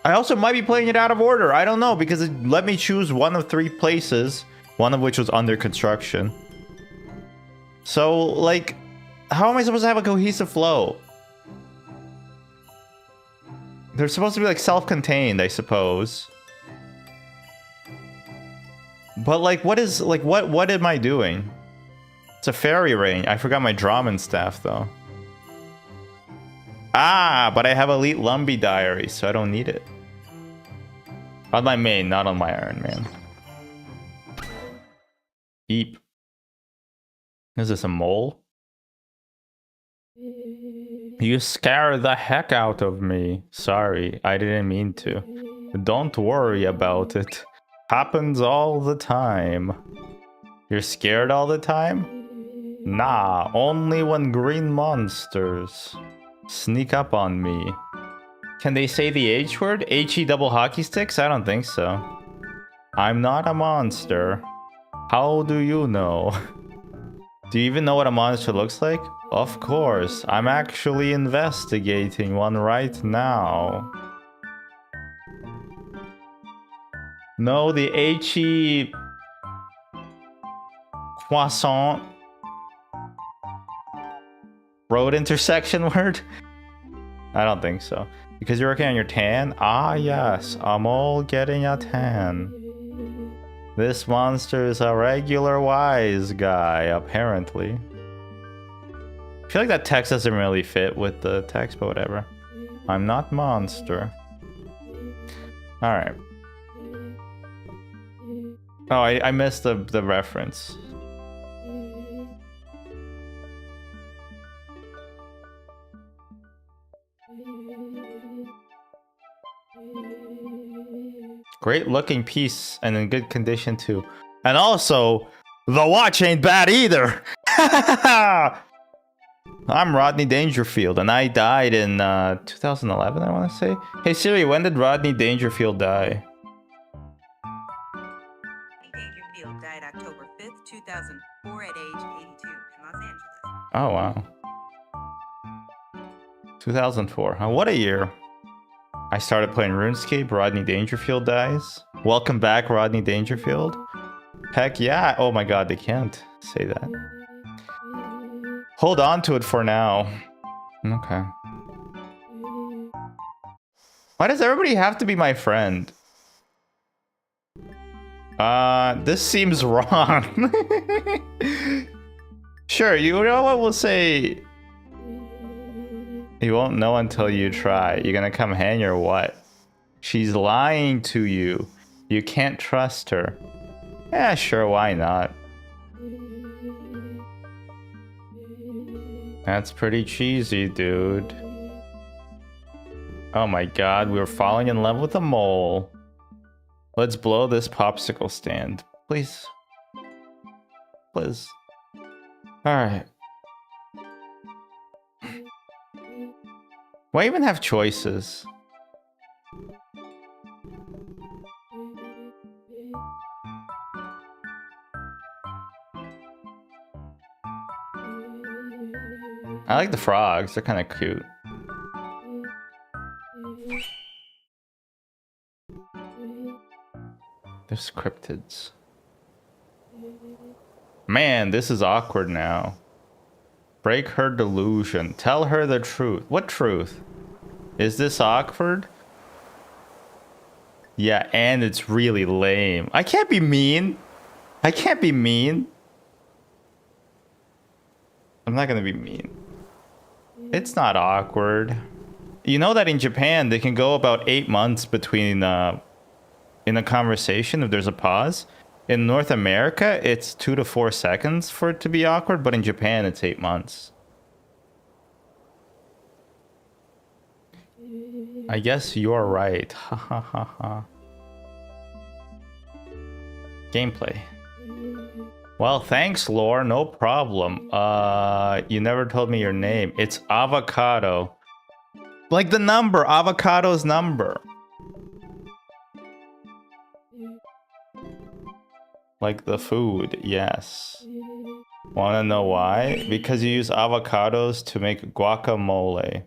I also might be playing it out of order. I don't know, because it let me choose one of 3 places, one of which was under construction. So, like, how am I supposed to have a cohesive flow? They're supposed to be, like, self-contained, I suppose. But, like, what am I doing? It's a fairy ring. I forgot my Draman staff, though. Ah, but I have Elite Lumbee Diary, so I don't need it. On my main, not on my Iron Man. Eep. Is this a mole? You scare the heck out of me. Sorry, I didn't mean to. Don't worry about it. Happens all the time. You're scared all the time? Nah, only when green monsters sneak up on me. Can they say the H word? H-E double hockey sticks? I don't think so. I'm not a monster. How do you know? Do you even know what a monster looks like? Of course, I'm actually investigating one right now. No, the H-E croissant road intersection word? I don't think so. Because you're working on your tan? Ah, yes, I'm all getting a tan. This monster is a regular wise guy, apparently. I feel like that text doesn't really fit with the text, but whatever. I'm not monster. Alright. Oh, I missed the reference. Great looking piece and in good condition too. And also, the watch ain't bad either. I'm Rodney Dangerfield and I died in 2011, I want to say. Hey Siri, when did Rodney Dangerfield die? Dangerfield died October 5th, 2004 at age 82 in Los Angeles. Oh wow. 2004, huh? What a year. I started playing RuneScape, Rodney Dangerfield dies. Welcome back, Rodney Dangerfield. Heck yeah. Oh my god, they can't say that. Hold on to it for now. Okay. Why does everybody have to be my friend? This seems wrong. Sure, you know what we'll say? You won't know until you try. You're gonna come hang or what? She's lying to you. You can't trust her. Yeah, sure, why not? That's pretty cheesy, dude. Oh my god, we were falling in love with a mole. Let's blow this popsicle stand. Please. Please. Alright. Why even have choices? I like the frogs, they're kind of cute. There's cryptids. Man, this is awkward now. Break her delusion. Tell her the truth. What truth? Is this awkward? Yeah, and it's really lame. I can't be mean. I can't be mean. I'm not gonna be mean. It's not awkward. You know that in Japan, they can go about 8 months between in a conversation if there's a pause. In North America, it's 2 to 4 seconds for it to be awkward, but in Japan, it's 8 months. I guess you're right. Ha ha ha ha. Gameplay. Well, thanks, Lore. No problem. You never told me your name. It's Avocado. Like the number, Avocado's number. Like the food, yes. Wanna know why? Because you use avocados to make guacamole.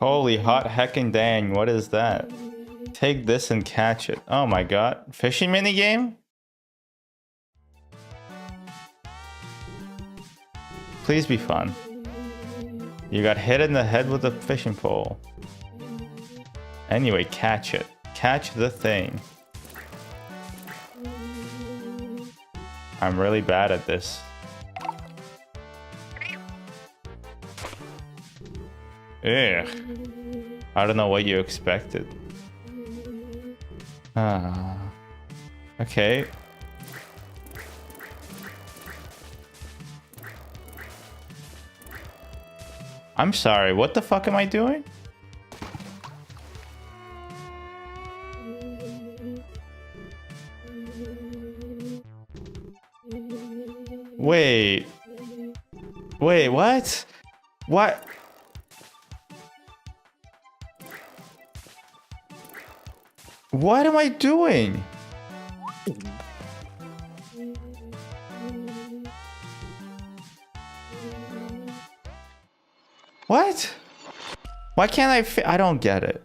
Holy hot heckin' dang, what is that? Take this and catch it. Oh my god. Fishing minigame? Please be fun. You got hit in the head with a fishing pole. Anyway, catch it. Catch the thing. I'm really bad at this. Ugh. I don't know what you expected. Ah. Okay. I'm sorry, what the fuck am I doing? Wait. Wait, what? What? What am I doing? What? Why can't I don't get it.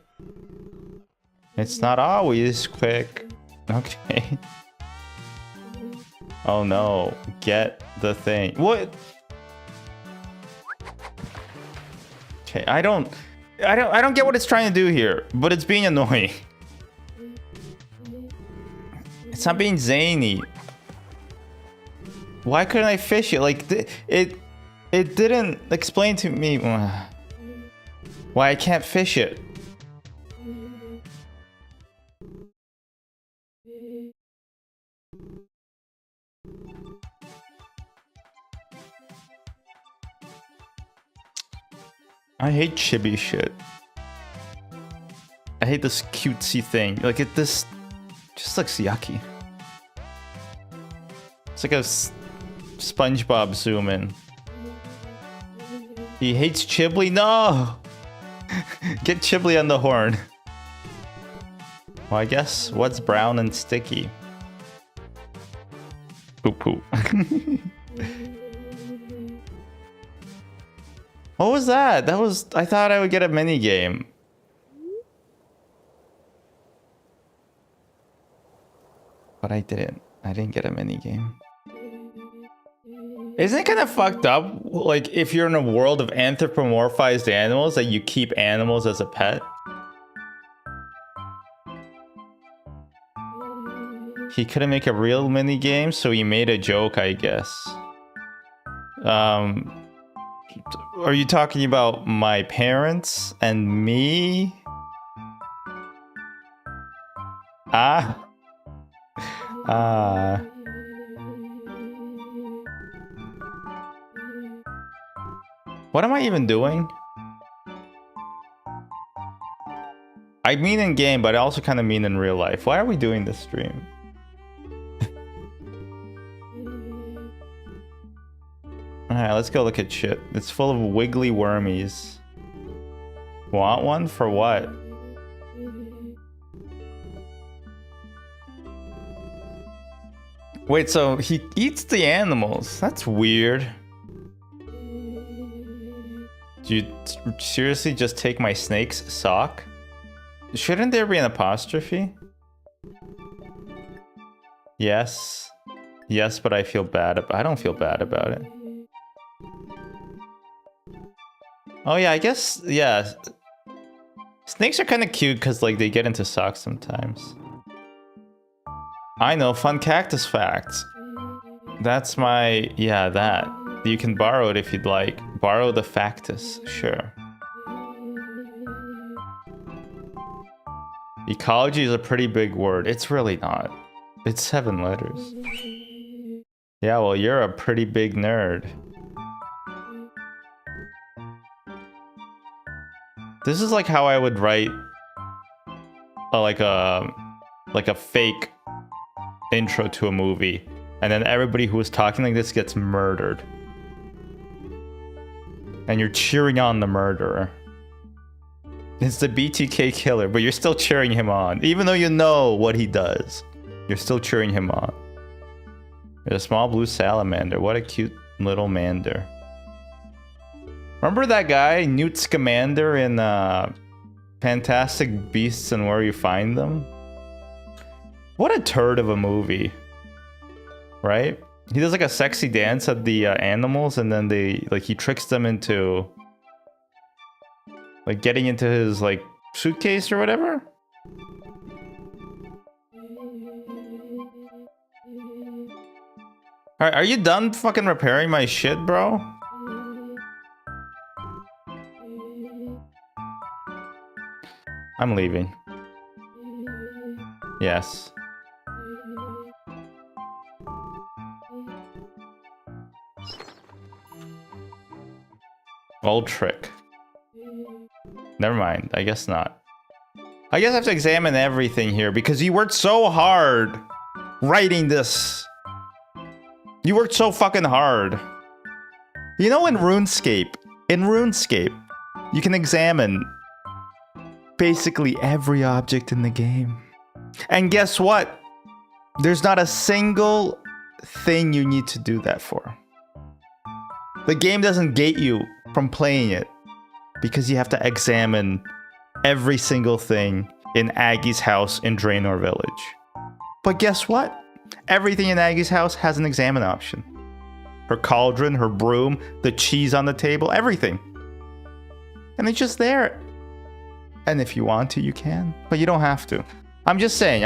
It's not always quick. Okay. Oh no. Get the thing. What? Okay, I don't get what it's trying to do here, but it's being annoying. It's not being zany. Why couldn't I fish it? Like it didn't explain to me why I can't fish it. I hate chibi shit. I hate this cutesy thing. Like this just looks yucky. It's like a SpongeBob zoom in. He hates Chibli? No! Get Chibli on the horn. Well, I guess what's brown and sticky? Poo poo. What was that? That was... I thought I would get a mini game. But I didn't. I didn't get a mini game. Isn't it kind of fucked up? Like, if you're in a world of anthropomorphized animals, that you keep animals as a pet? He couldn't make a real mini game, so he made a joke, I guess. Are you talking about my parents and me? Ah. Ah. What am I even doing? I mean in game, but I also kind of mean in real life. Why are we doing this stream? Alright, let's go look at shit. It's full of wiggly wormies. Want one? For what? Wait, so he eats the animals. That's weird. Do you seriously just take my snake's sock? Shouldn't there be an apostrophe? Yes. Yes, but I feel bad. I don't feel bad about it. Oh yeah, I guess, yeah. Snakes are kind of cute because like they get into socks sometimes. I know, fun cactus facts. That's my, yeah, that. You can borrow it if you'd like. Borrow the factus, sure. Ecology is a pretty big word. It's really not. It's 7 letters. Yeah, well, you're a pretty big nerd. This is like how I would write like a fake intro to a movie, and then everybody who was talking like this gets murdered. and you're cheering on the murderer. It's the BTK killer, but you're still cheering him on. Even though you know what he does, you're still cheering him on. There's a small blue salamander. What a cute little mander. Remember that guy, Newt Scamander, in Fantastic Beasts and Where You Find Them? What a turd of a movie. Right? He does like a sexy dance at the animals, and then he tricks them into like getting into his like suitcase or whatever. Alright, are you done fucking repairing my shit, bro? I'm leaving. Yes. Old trick. Never mind. I guess not. I guess I have to examine everything here because you worked so hard writing this. You worked so fucking hard. You know, in RuneScape, you can examine basically every object in the game. And guess what? There's not a single thing you need to do that for. The game doesn't gate you from playing it because you have to examine every single thing in Aggie's house in Draenor Village. But guess what? Everything in Aggie's house has an examine option. Her cauldron, her broom, the cheese on the table, everything. And it's just there. And if you want to, you can. But you don't have to. I'm just saying.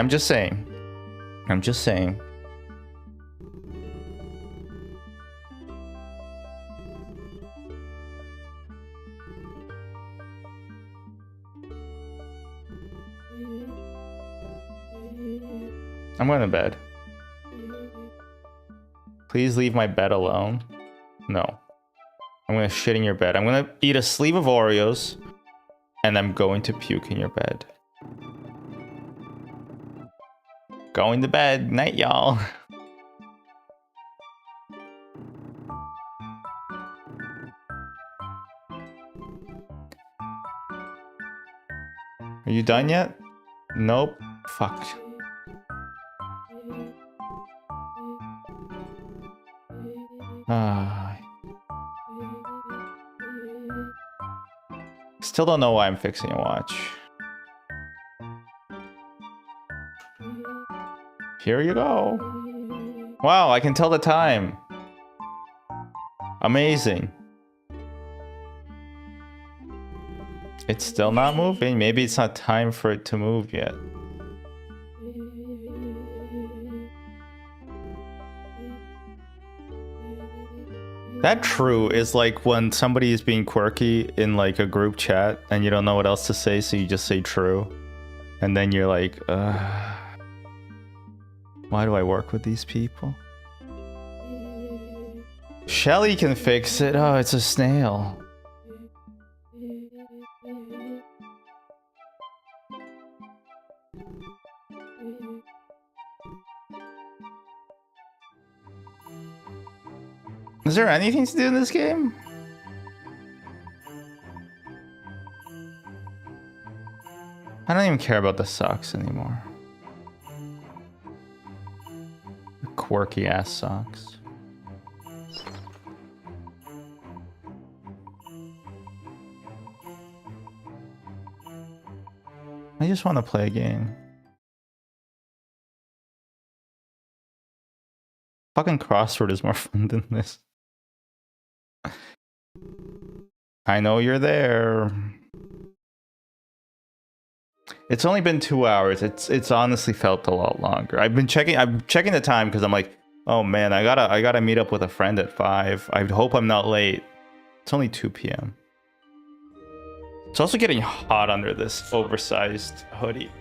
I'm going to bed. Please leave my bed alone. No. I'm going to shit in your bed. I'm going to eat a sleeve of Oreos. And I'm going to puke in your bed. Going to bed. Night, y'all. Are you done yet? Nope. Fuck. Still don't know why I'm fixing a watch. Here you go. Wow, I can tell the time. Amazing. It's still not moving. Maybe it's not time for it to move yet. That true is like when somebody is being quirky in like a group chat and you don't know what else to say, so you just say true. And then you're like, why do I work with these people? Shelly can fix it. Oh, it's a snail. Is there anything to do in this game? I don't even care about the socks anymore. The quirky ass socks. I just want to play a game. Fucking crossword is more fun than this. I know you're there. It's only been 2 hours. It's honestly felt a lot longer. I'm checking the time because I'm like, oh man, I gotta meet up with a friend at 5. I hope I'm not late. It's only 2 p.m. It's also getting hot under this oversized hoodie.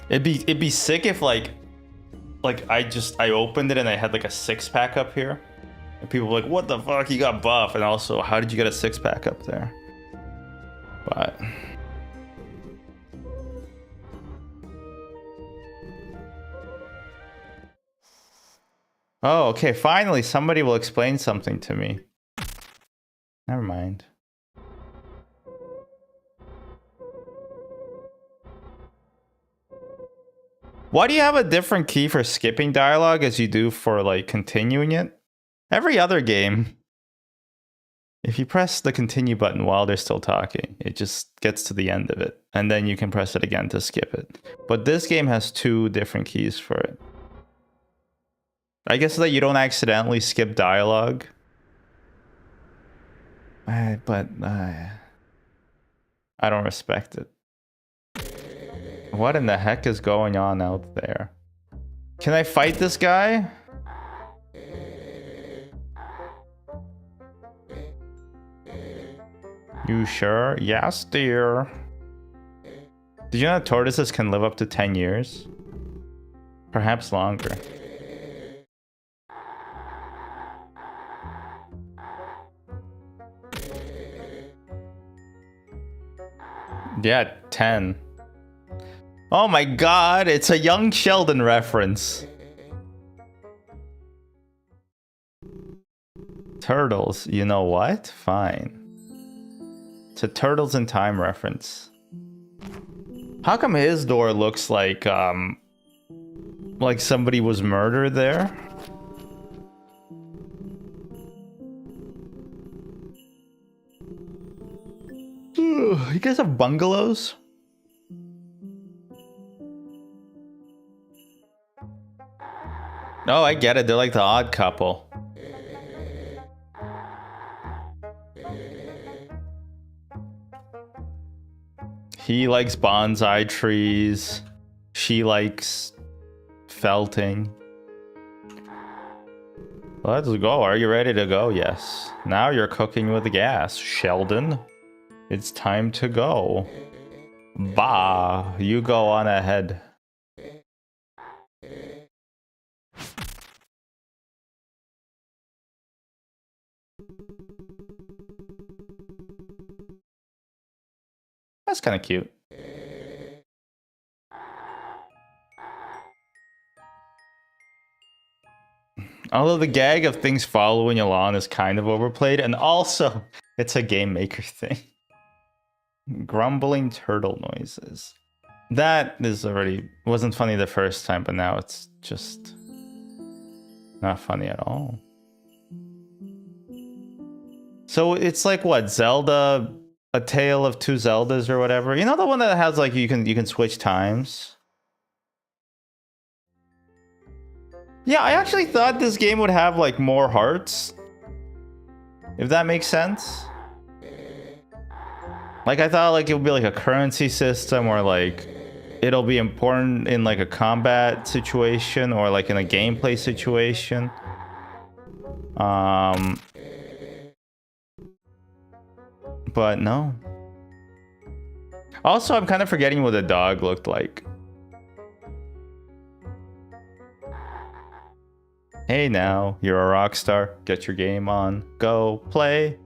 It'd be sick if like I opened it and I had like a 6-pack up here. And people were like, what the fuck, you got buff? And also, how did you get a 6-pack up there? But Oh, okay. Finally, somebody will explain something to me. Never mind. Why do you have a different key for skipping dialogue as you do for like continuing it? Every other game, if you press the continue button while they're still talking, it just gets to the end of it. And then you can press it again to skip it. But this game has 2 different keys for it. I guess so that you don't accidentally skip dialogue. But I don't respect it. What in the heck is going on out there? Can I fight this guy? You sure? Yes, dear. Did you know that tortoises can live up to 10 years? Perhaps longer. Yeah, 10. Oh my god, it's a Young Sheldon reference. Turtles, you know what? Fine. It's a Turtles in Time reference. How come his door looks like somebody was murdered there? You guys have bungalows? Oh, I get it. They're like the odd couple. He likes bonsai trees. She likes felting. Let's go. Are you ready to go? Yes. Now you're cooking with gas, Sheldon. It's time to go. Bah, you go on ahead. That's kind of cute. Although the gag of things following along is kind of overplayed, and also it's a game maker thing. Grumbling turtle noises. That is already wasn't funny the first time, but now it's just not funny at all. So it's like what, Zelda, A Tale of Two Zeldas or whatever. You know the one that has like you can switch times? Yeah, I actually thought this game would have like more hearts. If that makes sense. Like I thought like it would be like a currency system or like it'll be important in like a combat situation or like in a gameplay situation. But no. Also, I'm kind of forgetting what the dog looked like. Hey now, you're a rock star. Get your game on. Go play.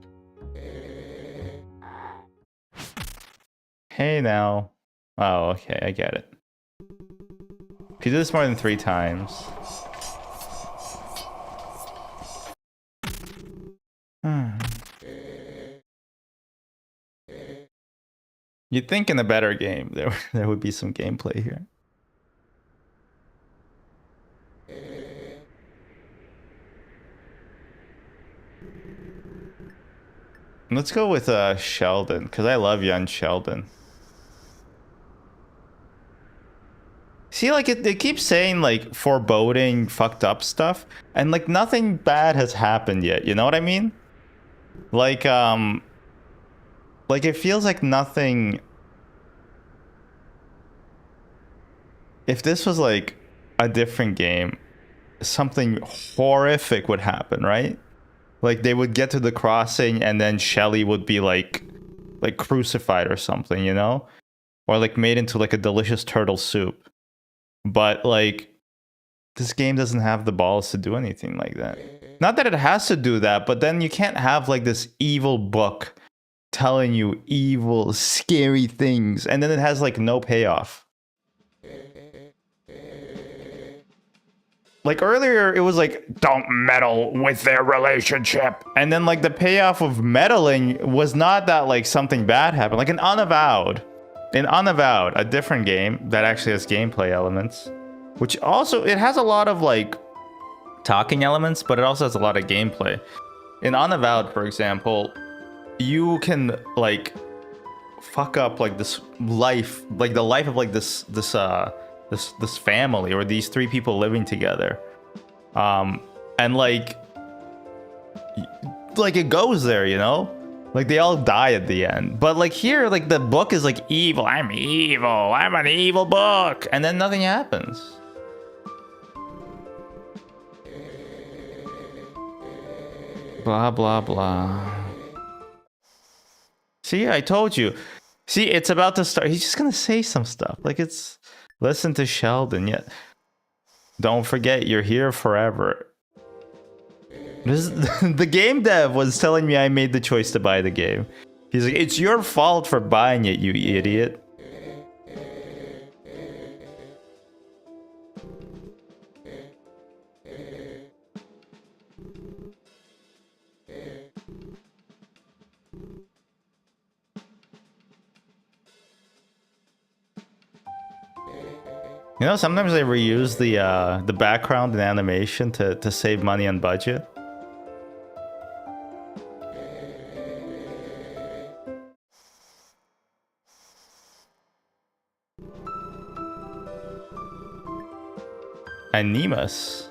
Hey now. Oh, okay, I get it. If you do this more than 3 times. You'd think in a better game there would be some gameplay here. Let's go with Sheldon, because I love young Sheldon. See, like it keeps saying like foreboding, fucked up stuff, and like nothing bad has happened yet. You know what I mean? Like it feels like nothing. If this was like a different game, something horrific would happen, right? Like they would get to the crossing and then Shelly would be like crucified or something, you know? Or like made into like a delicious turtle soup. But like this game doesn't have the balls to do anything like that. Not that it has to do that, but then you can't have like this evil book telling you evil, scary things and then it has like no payoff. Like earlier, it was like, don't meddle with their relationship. And then like the payoff of meddling was not that like something bad happened. Like in Unavowed, a different game that actually has gameplay elements, which also, it has a lot of like talking elements, but it also has a lot of gameplay. In Unavowed, for example, you can like fuck up like this life, like the life of like this family, or these three people living together, and like it goes there, you know, like they all die at the end. But like here, like the book is like evil. I'm evil. I'm an evil book, and then nothing happens. Blah blah blah. See, I told you. See, it's about to start. He's just gonna say some stuff. Like it's, listen to Sheldon. Yeah. Don't forget, you're here forever. The game dev was telling me I made the choice to buy the game. He's like, it's your fault for buying it, you idiot. You know, sometimes I reuse the background and animation to save money on budget. And Nemus.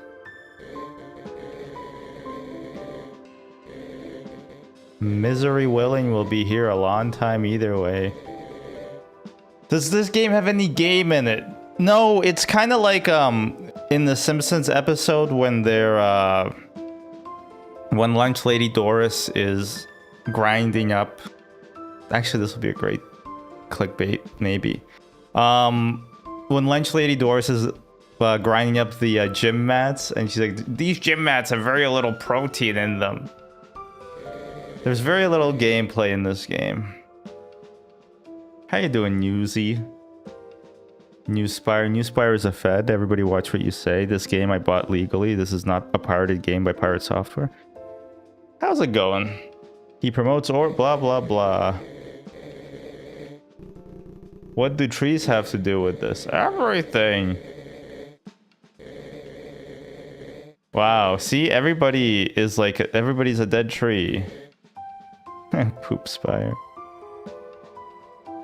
Misery Willing will be here a long time either way. Does this game have any game in it? No, it's kind of like in the Simpsons episode when they're when Lunch Lady Doris is grinding up. Actually, this will be a great clickbait, maybe. When Lunch Lady Doris is grinding up the gym mats, and she's like, "These gym mats have very little protein in them." There's very little gameplay in this game. How you doing, Newsy? Newspire is a fed. Everybody watch what you say. This game I bought legally. This is not a pirated game by Pirate Software. How's it going? He promotes or blah blah blah. What do trees have to do with this? Everything. Wow, see, everybody is like, everybody's a dead tree. Poop Spire.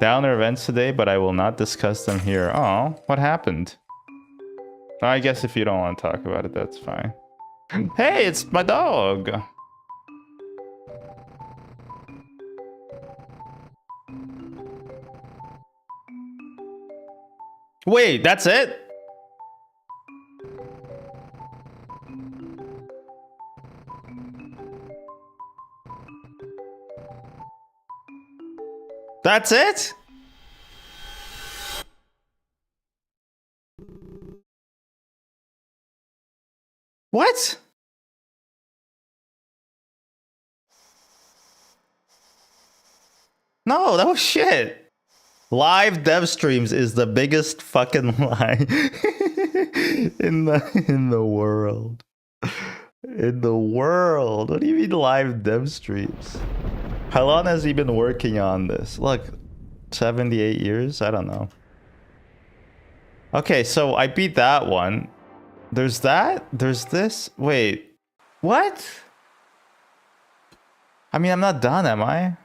Downer events today, but I will not discuss them here. Oh, what happened? I guess if you don't want to talk about it, that's fine. Hey, it's my dog. Wait, that's it? That's it? What? No, that was shit. Live dev streams is the biggest fucking lie in the world. In the world. What do you mean live dev streams? How long has he been working on this? Look, 78 years? I don't know. Okay, so I beat that one. There's that? There's this? Wait. What? I mean, I'm not done, am I?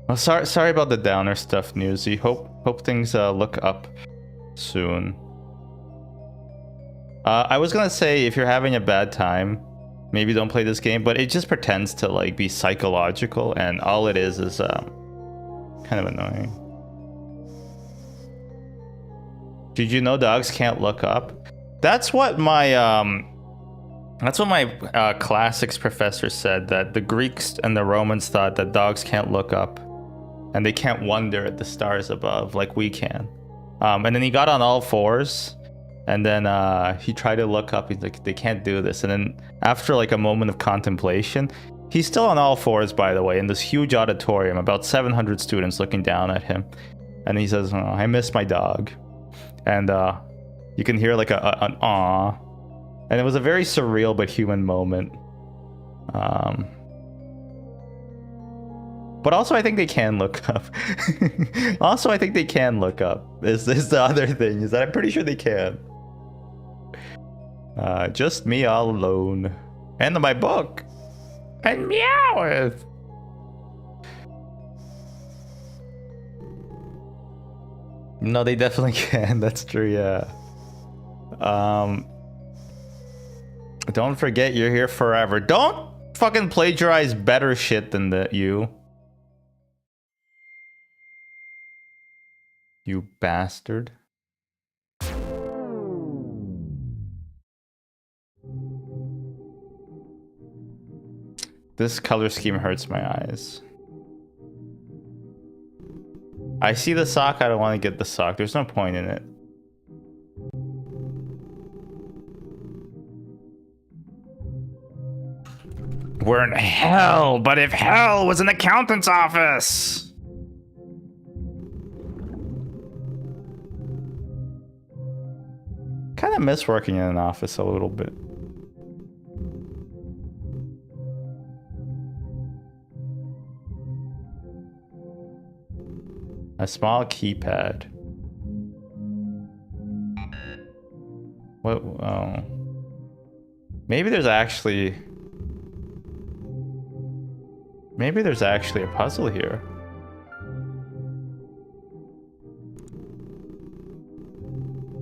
Well, sorry about the downer stuff, Newsy. Hope things look up soon. I was gonna say, if you're having a bad time, maybe don't play this game, but it just pretends to like be psychological, and all it is kind of annoying. Did you know dogs can't look up? That's what my classics professor said, that the Greeks and the Romans thought that dogs can't look up and they can't wonder at the stars above like we can. And then he got on all fours, and then he tried to look up. He's like, they can't do this. And then after like a moment of contemplation, He's still on all fours, by the way, in this huge auditorium, about 700 students looking down at him. And he says, oh, I miss my dog. And you can hear like an aw. And it was a very surreal but human moment. But also I think they can look up. Also, I think they can look up. Is the other thing, is that I'm pretty sure they can. Just me all alone. And my book. And Meowth. No, they definitely can. That's true, yeah. Don't forget you're here forever. Don't fucking plagiarize better shit than you. You bastard. This color scheme hurts my eyes. I see the sock, I don't want to get the sock. There's no point in it. We're in hell, but if hell was an accountant's office! Kind of miss working in an office a little bit. A small keypad. What? Oh. Maybe there's actually a puzzle here.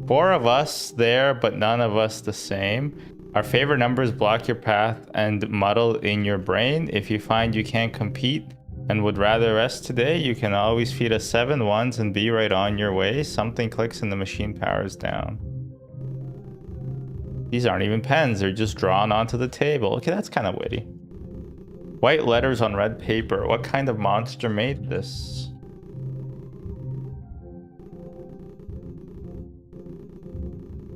Four of us there, but none of us the same. Our favorite numbers block your path and muddle in your brain. If you find you can't compete and would rather rest today, you can always feed us 7 ones and be right on your way. Something clicks and the machine powers down. These aren't even pens, they're just drawn onto the table. Okay, that's kind of witty. White letters on red paper. What kind of monster made this?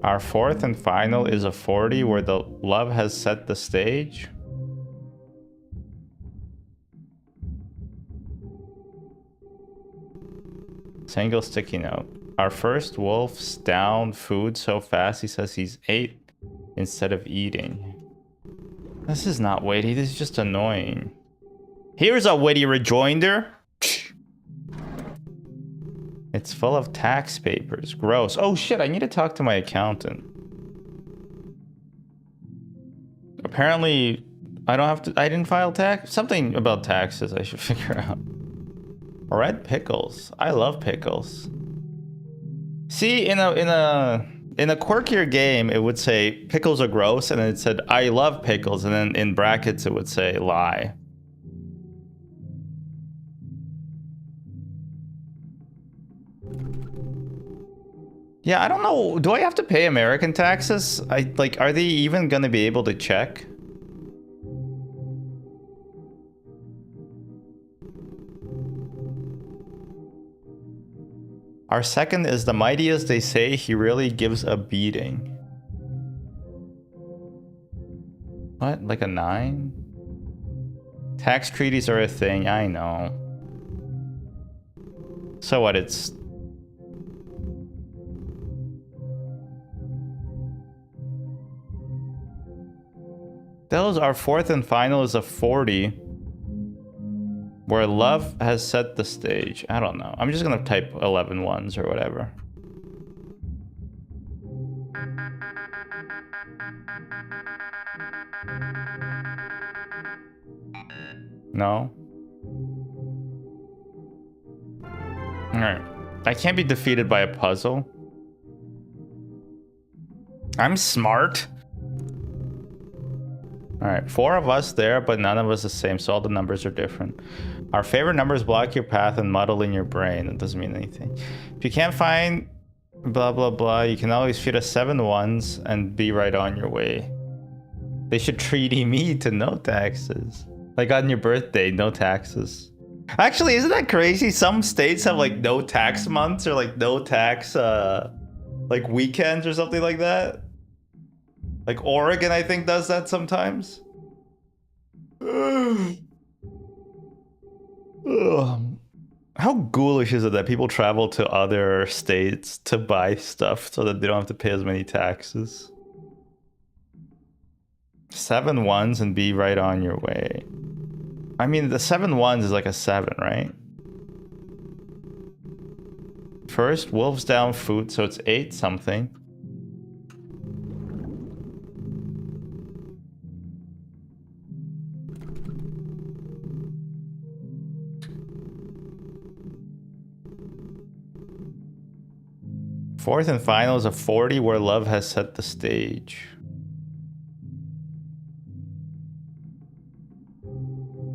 Our fourth and final is a 40 where the love has set the stage. Single sticky note. Our first wolf's down food so fast he says he's ate instead of eating. This is not witty, this is just annoying. Here's a witty rejoinder. It's full of tax papers. Gross. Oh shit, I need to talk to my accountant. Apparently, I don't have to. I didn't file tax. Something about taxes I should figure out. Red pickles. I love pickles. See, in a quirkier game, it would say pickles are gross, and then it said I love pickles, and then in brackets it would say lie. Yeah, I don't know. Do I have to pay American taxes? Are they even gonna be able to check? Our second is the mightiest they say, he really gives a beating. What? Like a 9? Tax treaties are a thing, I know. So what, it's... Those are fourth and final is a 40. Where love has set the stage. I don't know. I'm just gonna type 11 ones or whatever. No? Alright. I can't be defeated by a puzzle. I'm smart. Alright, 4 of us there, but none of us the same, so all the numbers are different. Our favorite numbers block your path and muddle in your brain. That doesn't mean anything. If you can't find blah blah blah, you can always feed us 7 ones and be right on your way. They should treaty me to no taxes. Like on your birthday, no taxes. Actually, isn't that crazy? Some states have like no tax months or like no tax like weekends or something like that. Like Oregon, I think, does that sometimes. Ugh. How ghoulish is it that people travel to other states to buy stuff so that they don't have to pay as many taxes? 7 ones and be right on your way. I mean, the 7 ones is like a 7, right? First, wolves down food, so it's 8 something. Fourth and final is a 40 where love has set the stage.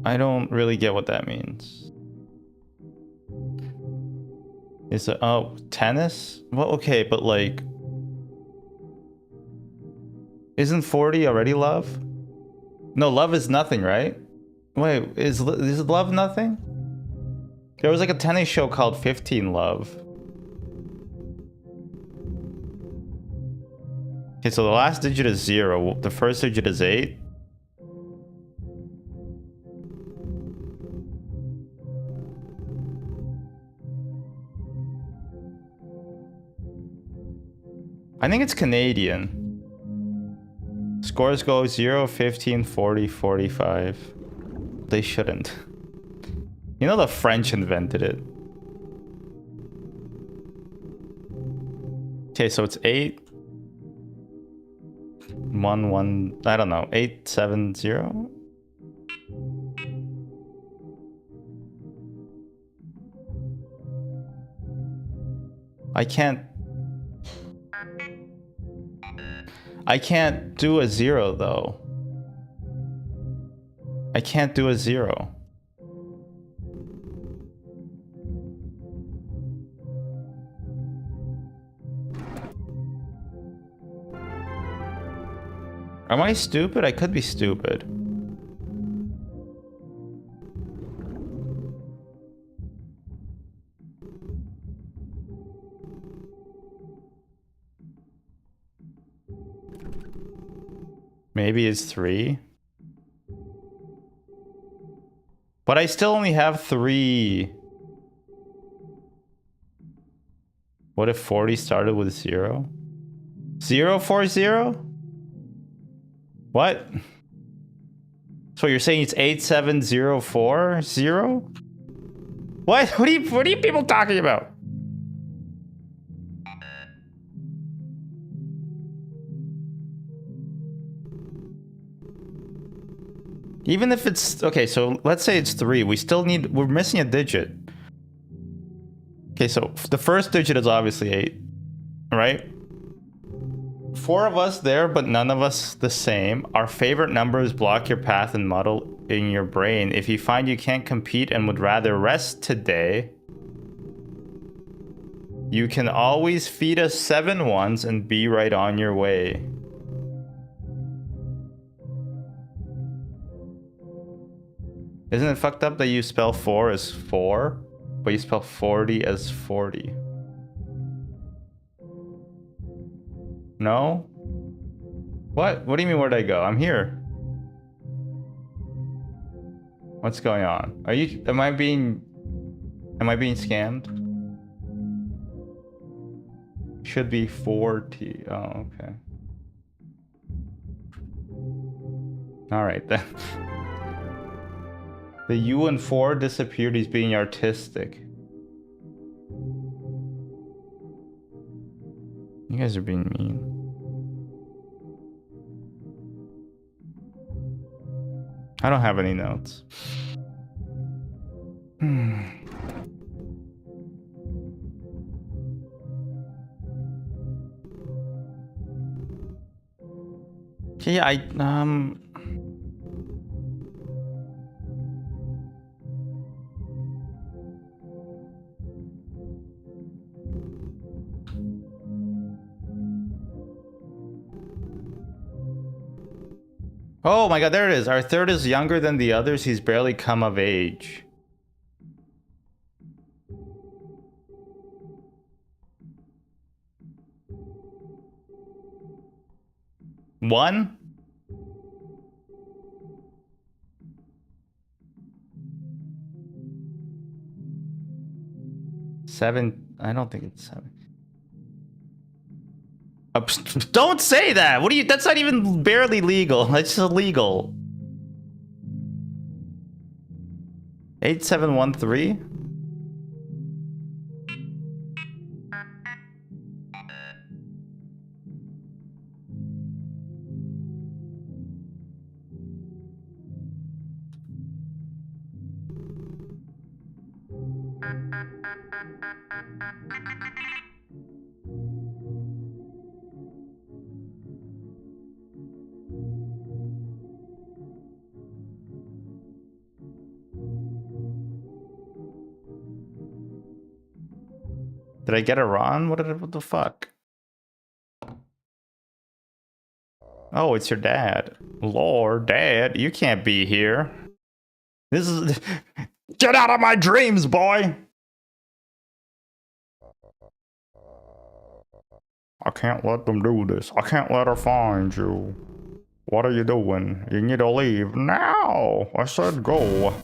I don't really get what that means. Is it, oh, tennis? Well, okay, but like, isn't 40 already love? No, love is nothing, right? Wait, is love nothing? There was like a tennis show called 15 Love. Okay, so the last digit is 0. The first digit is 8. I think it's Canadian. Scores go 0, 15, 40, 45. They shouldn't. You know the French invented it. Okay, so it's 8. 1 1, I don't know, 8 7 0. I can't do a 0 though. I can't do a 0. Am I stupid? I could be stupid. Maybe it's 3. But I still only have 3. What if 40 started with 0? 0 4 0? What? So you're saying it's 8 7 0 4 0? What? What are you people talking about? Even if it's okay, so let's say it's 3. We're missing a digit. Okay, so the first digit is obviously 8, right? 4 of us there, but none of us the same. Our favorite numbers block your path and muddle in your brain. If you find you can't compete and would rather rest today, you can always feed us 7 ones and be right on your way. Isn't it fucked up that you spell 4 as 4, but you spell 40 as 40? No? What? What do you mean, where'd I go? I'm here. What's going on? Am I being scammed? Should be 40. Oh, okay. All right then. The U and 4 disappeared. He's being artistic. You guys are being mean. I don't have any notes. Yeah, oh my god, there it is. Our third is younger than the others. He's barely come of age. One? 7. I don't think it's 7. Don't say that. What do you? That's not even barely legal. That's just illegal. 8713. Did I get it wrong? What the fuck? Oh, it's your dad. Lord, Dad, you can't be here. This is... Get out of my dreams, boy! I can't let them do this. I can't let her find you. What are you doing? You need to leave now. I said go.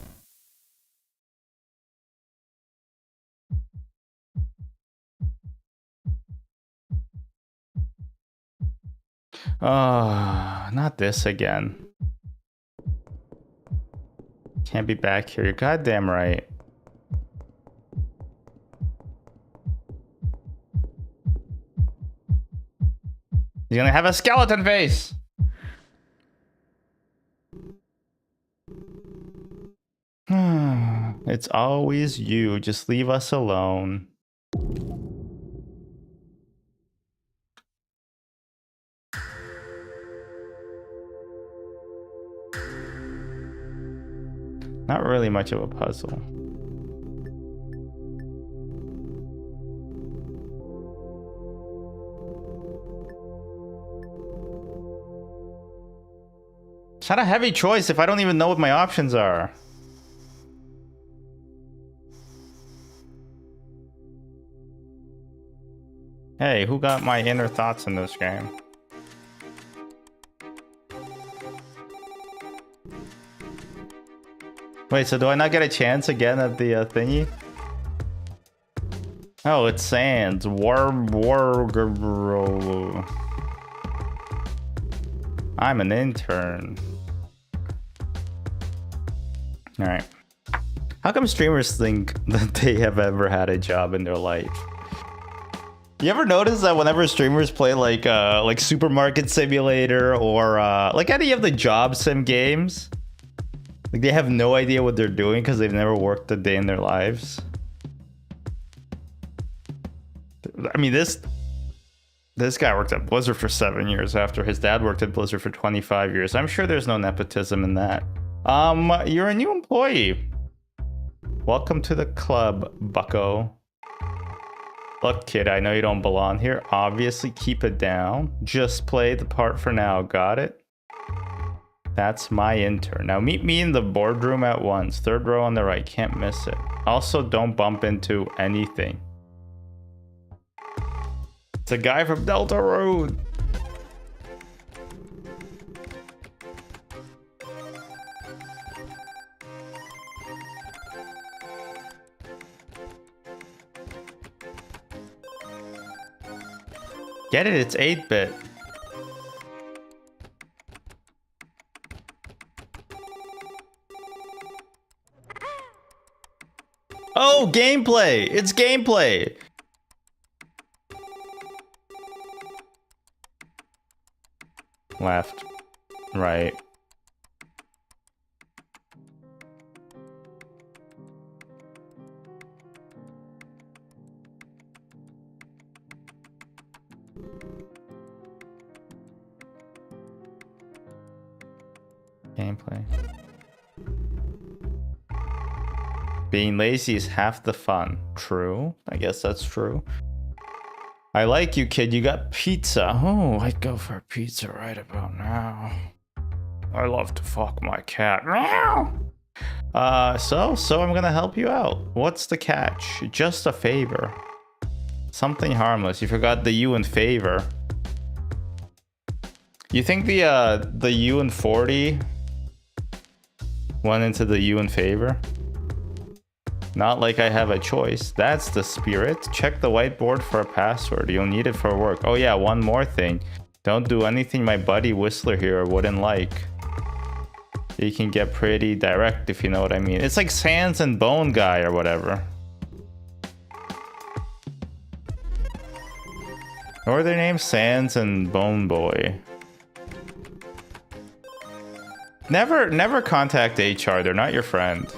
Not this again. Can't be back here. You're goddamn right. He's gonna have a skeleton face. It's always you. Just leave us alone. Not really much of a puzzle. It's not a heavy choice if I don't even know what my options are. Hey, who got my inner thoughts in this game? Wait, so do I not get a chance again at the thingy? Oh, it's Sans. I'm an intern. Alright. How come streamers think that they have ever had a job in their life? You ever notice that whenever streamers play like Supermarket Simulator or like any of the job sim games, like they have no idea what they're doing because they've never worked a day in their lives? I mean, this guy worked at Blizzard for 7 years after his dad worked at Blizzard for 25 years. I'm sure there's no nepotism in that. You're a new employee. Welcome to the club, bucko. Look, kid, I know you don't belong here. Obviously, keep it down. Just play the part for now. Got it? That's my intern. Now meet me in the boardroom at once. 3rd row on the right. Can't miss it. Also, don't bump into anything. It's a guy from Delta Road. Get it? It's 8-bit. Oh, gameplay! It's gameplay! Left. Right. Gameplay. Being lazy is half the fun. True. I guess that's true. I like you, kid. You got pizza. Oh, I'd go for a pizza right about now. I love to fuck my cat. So I'm gonna help you out. What's the catch? Just a favor. Something harmless. You forgot the U in favor. You think the U in 40 went into the U in favor? Not like I have a choice. That's the spirit. Check the whiteboard for a password. You'll need it for work. Oh yeah, one more thing. Don't do anything my buddy Whistler here wouldn't like. He can get pretty direct, if you know what I mean. It's like Sands and Bone Guy or whatever. Or their names Sands and Bone Boy. Never contact HR. They're not your friend.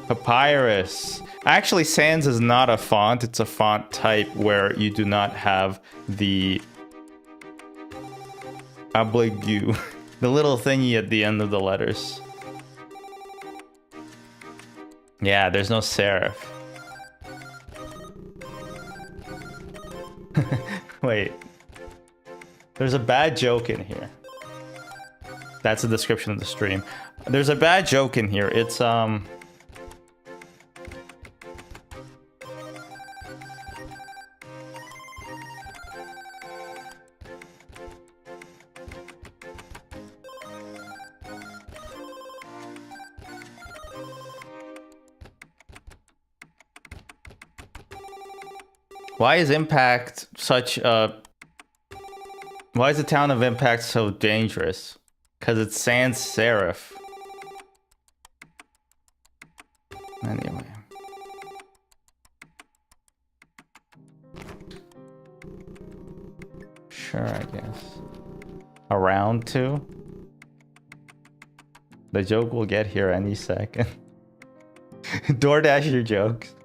Papyrus. Actually, Sans is not a font. It's a font type where you do not have the oblique, the little thingy at the end of the letters. Yeah, there's no serif. Wait. There's a bad joke in here. That's the description of the stream. There's a bad joke in here. It's why is Impact such a... Why is the town of Impact so dangerous? Because it's sans serif. Anyway. Sure, I guess. Around two? The joke will get here any second. DoorDash your jokes.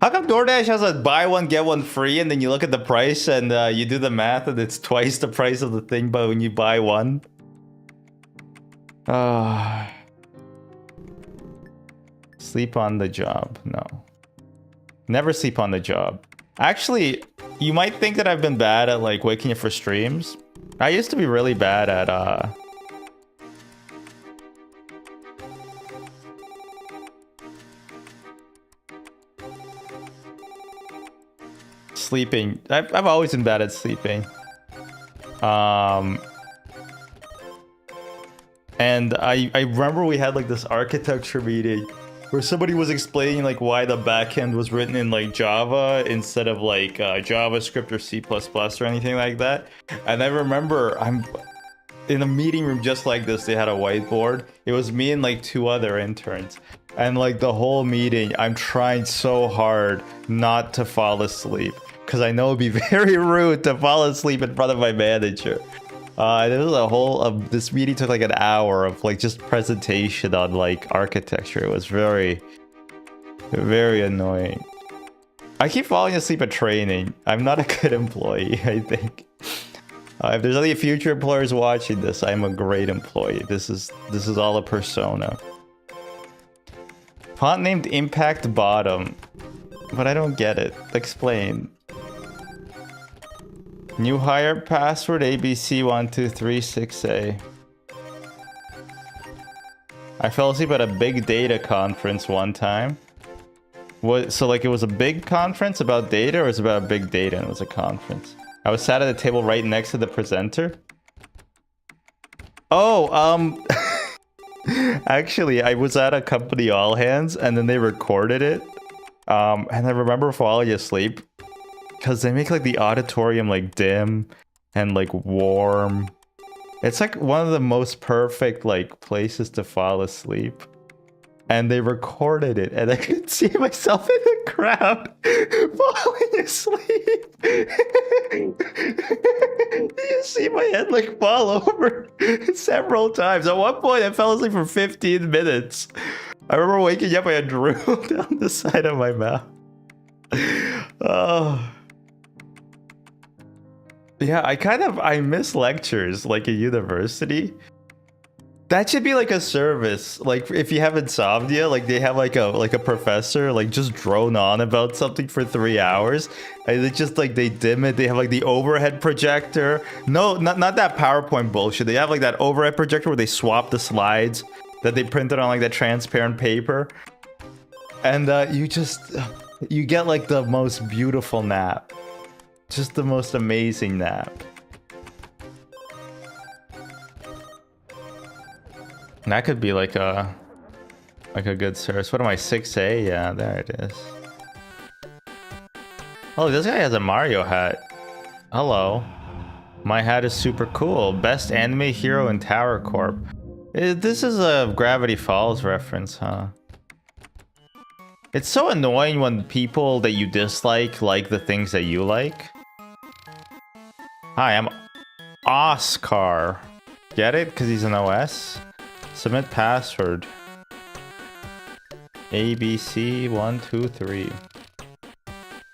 How come DoorDash has a buy one get one free, and then you look at the price and you do the math and it's twice the price of the thing, but when you buy one? Sleep on the job. No. Never sleep on the job. Actually, you might think that I've been bad at like waking up for streams. I used to be really bad at sleeping. I've always been bad at sleeping. And I remember we had like this architecture meeting where somebody was explaining like why the backend was written in like Java instead of like JavaScript or C++ or anything like that. And I remember I'm in a meeting room just like this. They had a whiteboard. It was me and like two other interns. And like the whole meeting, I'm trying so hard not to fall asleep because I know it'd be very rude to fall asleep in front of my manager. There was a whole this meeting took like an hour of like just presentation on like architecture. It was very, very annoying. I keep falling asleep at training. I'm not a good employee, I think. If there's any future employers watching this, I'm a great employee. This is all a persona. Font named Impact Bottom, but I don't get it. Explain. New hire password ABC1236A. I fell asleep at a big data conference one time. What? So like it was a big conference about data, or it was about big data and it was a conference? I was sat at a table right next to the presenter. Oh, actually, I was at a company all hands and then they recorded it. And I remember falling asleep because they make like the auditorium like dim and like warm. It's like one of the most perfect like places to fall asleep. And they recorded it and I could see myself in the crowd falling asleep. You see my head like fall over several times. At one point I fell asleep for 15 minutes. I remember waking up, I had drool down the side of my mouth. Oh. Yeah, I miss lectures like at university. That should be like a service. Like if you have insomnia, like they have like a professor like just drone on about something for 3 hours. And it's just like they dim it. They have like the overhead projector. No, not that PowerPoint bullshit. They have like that overhead projector where they swap the slides that they printed on like that transparent paper. And you get like the most beautiful nap. Just the most amazing nap. That could be like a good source. What am I, 6A? Yeah, there it is. Oh, this guy has a Mario hat. Hello. My hat is super cool. Best anime hero in Tower Corp. This is a Gravity Falls reference, huh? It's so annoying when people that you dislike the things that you like. Hi, I'm Oscar. Get it? Because he's an OS? Submit password. ABC123.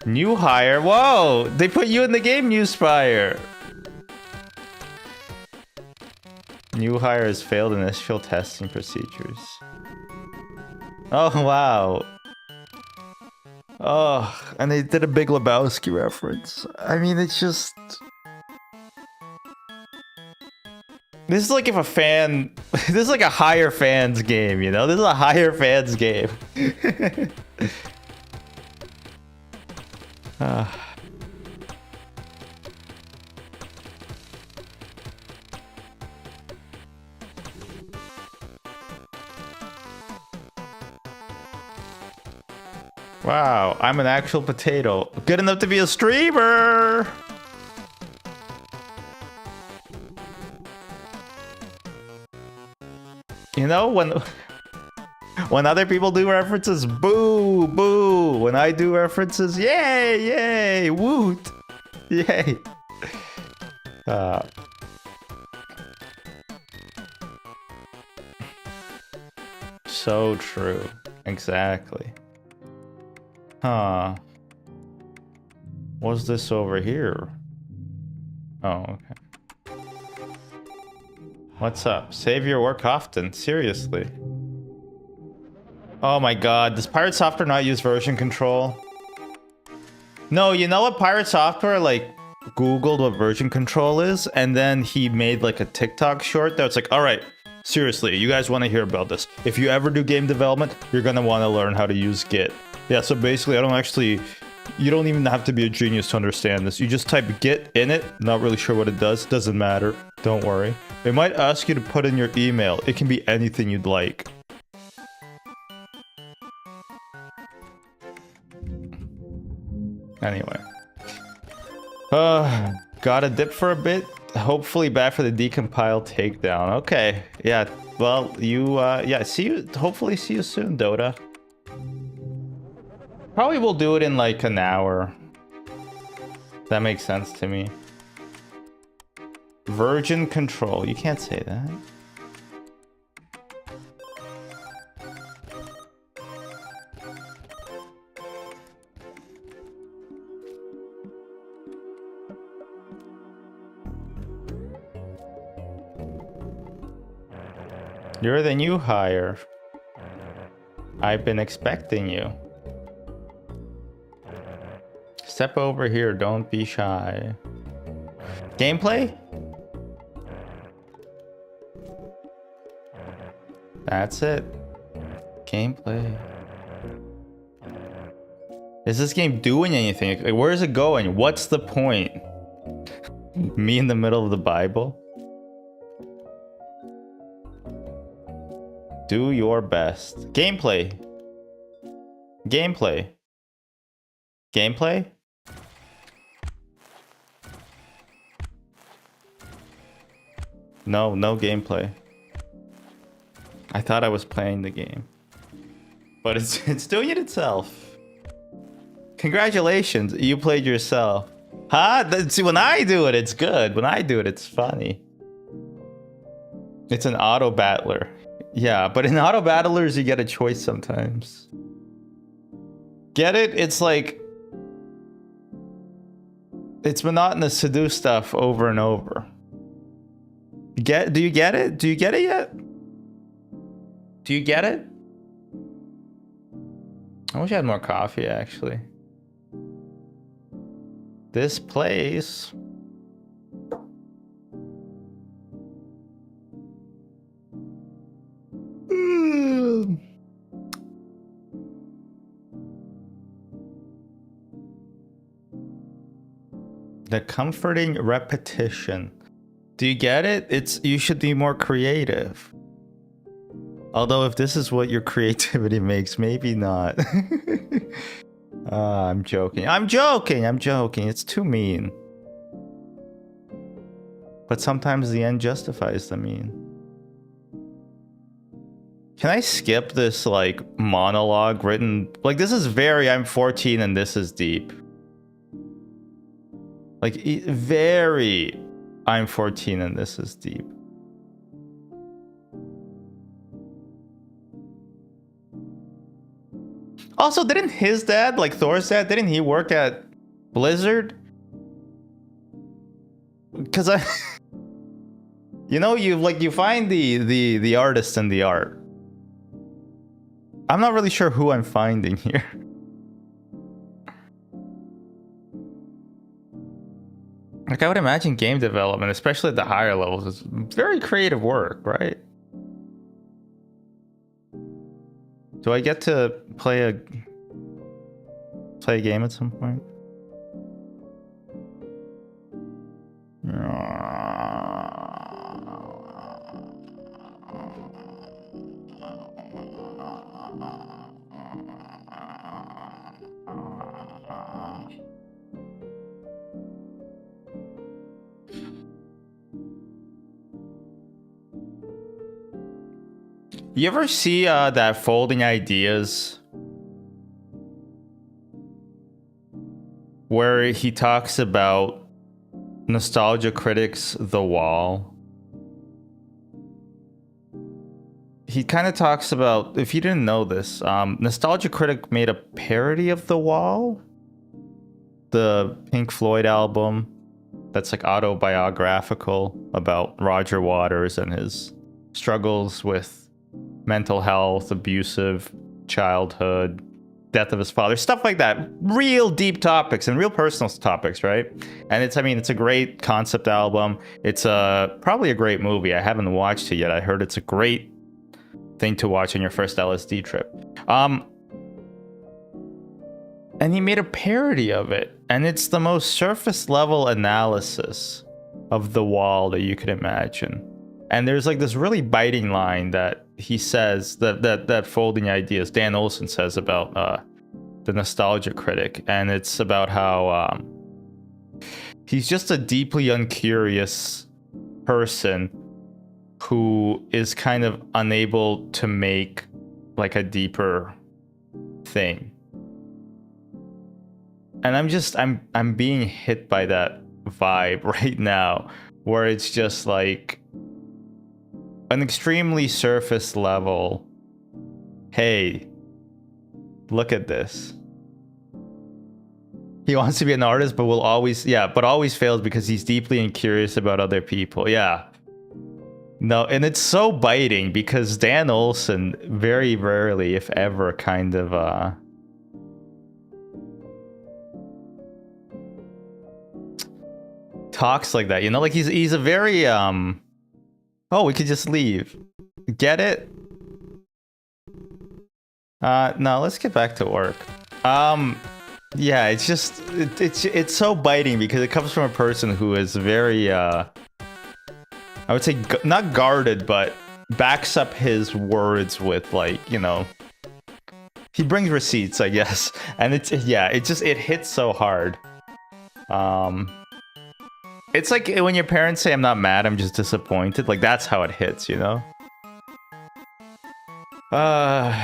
New hire. Whoa! They put you in the game, New Spire. New hire has failed initial testing procedures. Oh, wow. Oh, and they did a Big Lebowski reference. I mean, it's just... This is like if a fan... This is like a higher fans game, you know? This is a higher fans game. Wow, I'm an actual potato. Good enough to be a streamer! You know, when other people do references, boo, boo. When I do references, yay, yay, woot, yay. So true. Exactly. Huh. What's this over here? Oh, okay. What's up? Save your work often. Seriously. Oh my god, does Pirate Software not use version control? No, you know what? Pirate Software, like, Googled what version control is, and then he made, like, a TikTok short that's like, alright, seriously, you guys want to hear about this. If you ever do game development, you're gonna want to learn how to use Git. Yeah, so basically, you don't even have to be a genius to understand this. You just type Git in it, not really sure what it does, doesn't matter, don't worry. It might ask you to put in your email. It can be anything you'd like. Anyway. Gotta dip for a bit. Hopefully back for the decompile takedown. Okay, yeah, well, yeah, hopefully see you soon, Dota. Probably we'll do it in like an hour. That makes sense to me. Version control. You can't say that. You're the new hire. I've been expecting you. Step over here, don't be shy. Gameplay? That's it. Gameplay. Is this game doing anything? Like, where is it going? What's the point? Me in the middle of the Bible? Do your best. Gameplay. Gameplay. Gameplay? No, no gameplay. I thought I was playing the game. But it's doing it itself. Congratulations, you played yourself. Huh? See, when I do it, it's good. When I do it, it's funny. It's an auto battler. Yeah, but in auto battlers, you get a choice sometimes. Get it? It's like... It's monotonous to do stuff over and over. Do you get it? Do you get it yet? Do you get it? I wish I had more coffee, actually. This place... The comforting repetition. Do you get it? You should be more creative. Although if this is what your creativity makes, maybe not. I'm joking. I'm joking. I'm joking. It's too mean. But sometimes the end justifies the mean. Can I skip this like monologue written? Like this is very I'm 14 and this is deep. Like very I'm 14 and this is deep. Also, didn't his dad, like Thor's dad, didn't he work at Blizzard? Because I, you know, you find the artist in the art. I'm not really sure who I'm finding here. Like I would imagine game development, especially at the higher levels, is very creative work, right? Do I get to play a game at some point? You ever see that Folding Ideas where he talks about Nostalgia Critic's The Wall? He kind of talks about, if you didn't know this, Nostalgia Critic made a parody of The Wall, the Pink Floyd album that's like autobiographical about Roger Waters and his struggles with mental health, abusive childhood, death of his father, stuff like that. Real deep topics and real personal topics, right? And it's a great concept album. It's probably a great movie. I haven't watched it yet. I heard it's a great thing to watch on your first LSD trip. And he made a parody of it, and it's the most surface level analysis of The Wall that you could imagine. And there's like this really biting line that he says that Folding Ideas, Dan Olsen says about the Nostalgia Critic, and it's about how he's just a deeply uncurious person who is kind of unable to make like a deeper thing. And I'm being hit by that vibe right now, where it's just like an extremely surface level, hey, look at this. He wants to be an artist, but always fails because he's deeply incurious about other people. Yeah. No, and it's so biting because Dan Olsen very rarely, if ever, kind of talks like that, you know, like he's a very oh, we could just leave. Get it? No, let's get back to work. Yeah, it's just it's so biting because it comes from a person who is very I would say not guarded, but backs up his words with, like, you know, he brings receipts, I guess. And it hits so hard. It's like when your parents say, I'm not mad, I'm just disappointed. Like, that's how it hits, you know? Alright.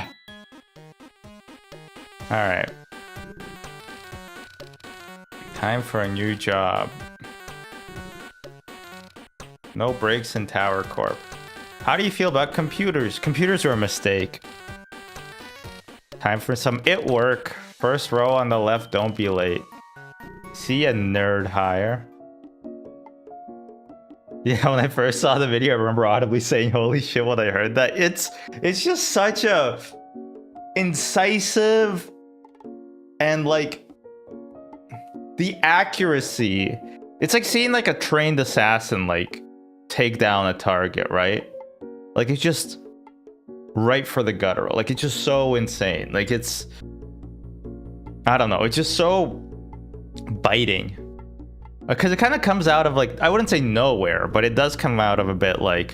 Time for a new job. No breaks in Tower Corp. How do you feel about computers? Computers are a mistake. Time for some IT work. First row on the left, don't be late. See a nerd hire. Yeah, when I first saw the video, I remember audibly saying, holy shit, when I heard that. It's just such a incisive and, like, the accuracy. It's like seeing, like, a trained assassin, like, take down a target, right? Like, it's just right for the guttural. Like, it's just so insane. Like, it's, I don't know, it's just so biting. Because it kind of comes out of, like, I wouldn't say nowhere, but it does come out of a bit like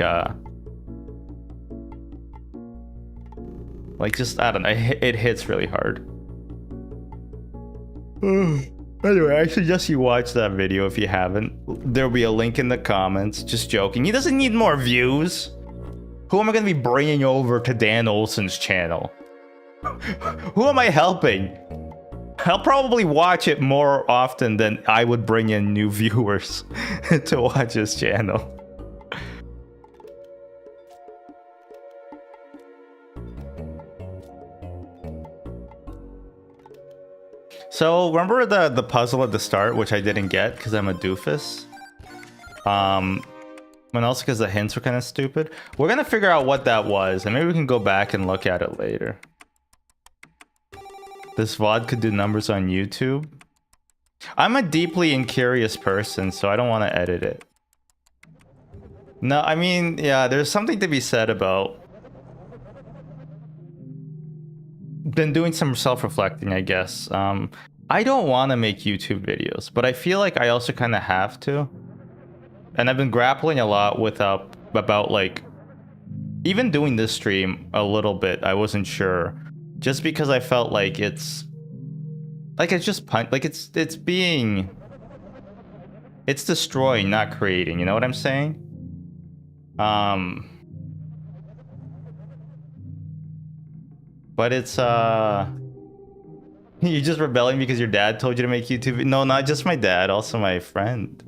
Like, just, I don't know, it hits really hard. Anyway, I suggest you watch that video if you haven't. There'll be a link in the comments. Just joking. He doesn't need more views. Who am I going to be bringing over to Dan Olsen's channel? Who am I helping? I'll probably watch it more often than I would bring in new viewers to watch his channel. So remember the puzzle at the start, which I didn't get because I'm a doofus? And also because the hints were kind of stupid. We're gonna figure out what that was, and maybe we can go back and look at it later. This VOD could do numbers on YouTube. I'm a deeply incurious person, so I don't want to edit it. No, I mean, yeah, there's something to be said about been doing some self-reflecting, I guess. I don't want to make YouTube videos, but I feel like I also kind of have to. And I've been grappling a lot with about like even doing this stream a little bit. I wasn't sure, just because I felt like it's just like it's destroying, not creating. You know what I'm saying? But it's you're just rebelling because your dad told you to make YouTube. No, not just my dad, also my friend.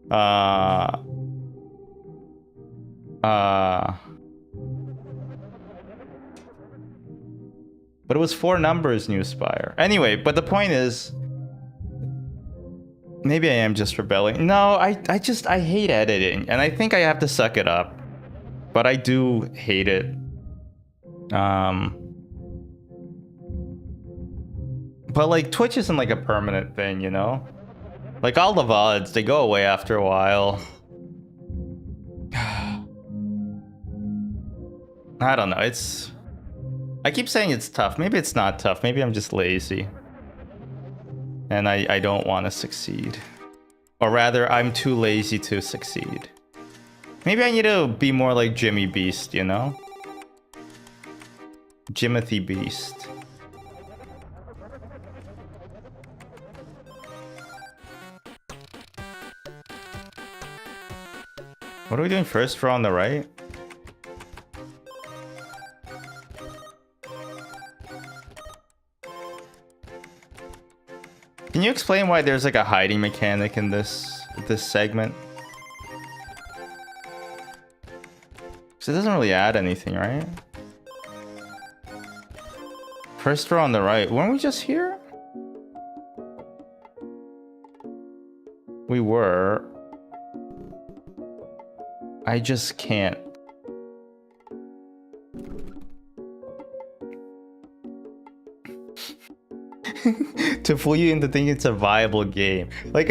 But it was 4 numbers, New Spire. Anyway, but the point is, maybe I am just rebelling. No, I hate editing, and I think I have to suck it up. But I do hate it. But like Twitch isn't like a permanent thing, you know? Like all the VODs, they go away after a while. I don't know, I keep saying it's tough. Maybe it's not tough. Maybe I'm just lazy. And I don't want to succeed. Or rather, I'm too lazy to succeed. Maybe I need to be more like Jimmy Beast, you know? Jimothy Beast. What are we doing first? We're on the right? Can you explain why there's like a hiding mechanic in this segment? Because it doesn't really add anything, right? First row on the right. Weren't we just here? We were. I just can't. To fool you into thinking it's a viable game. Like,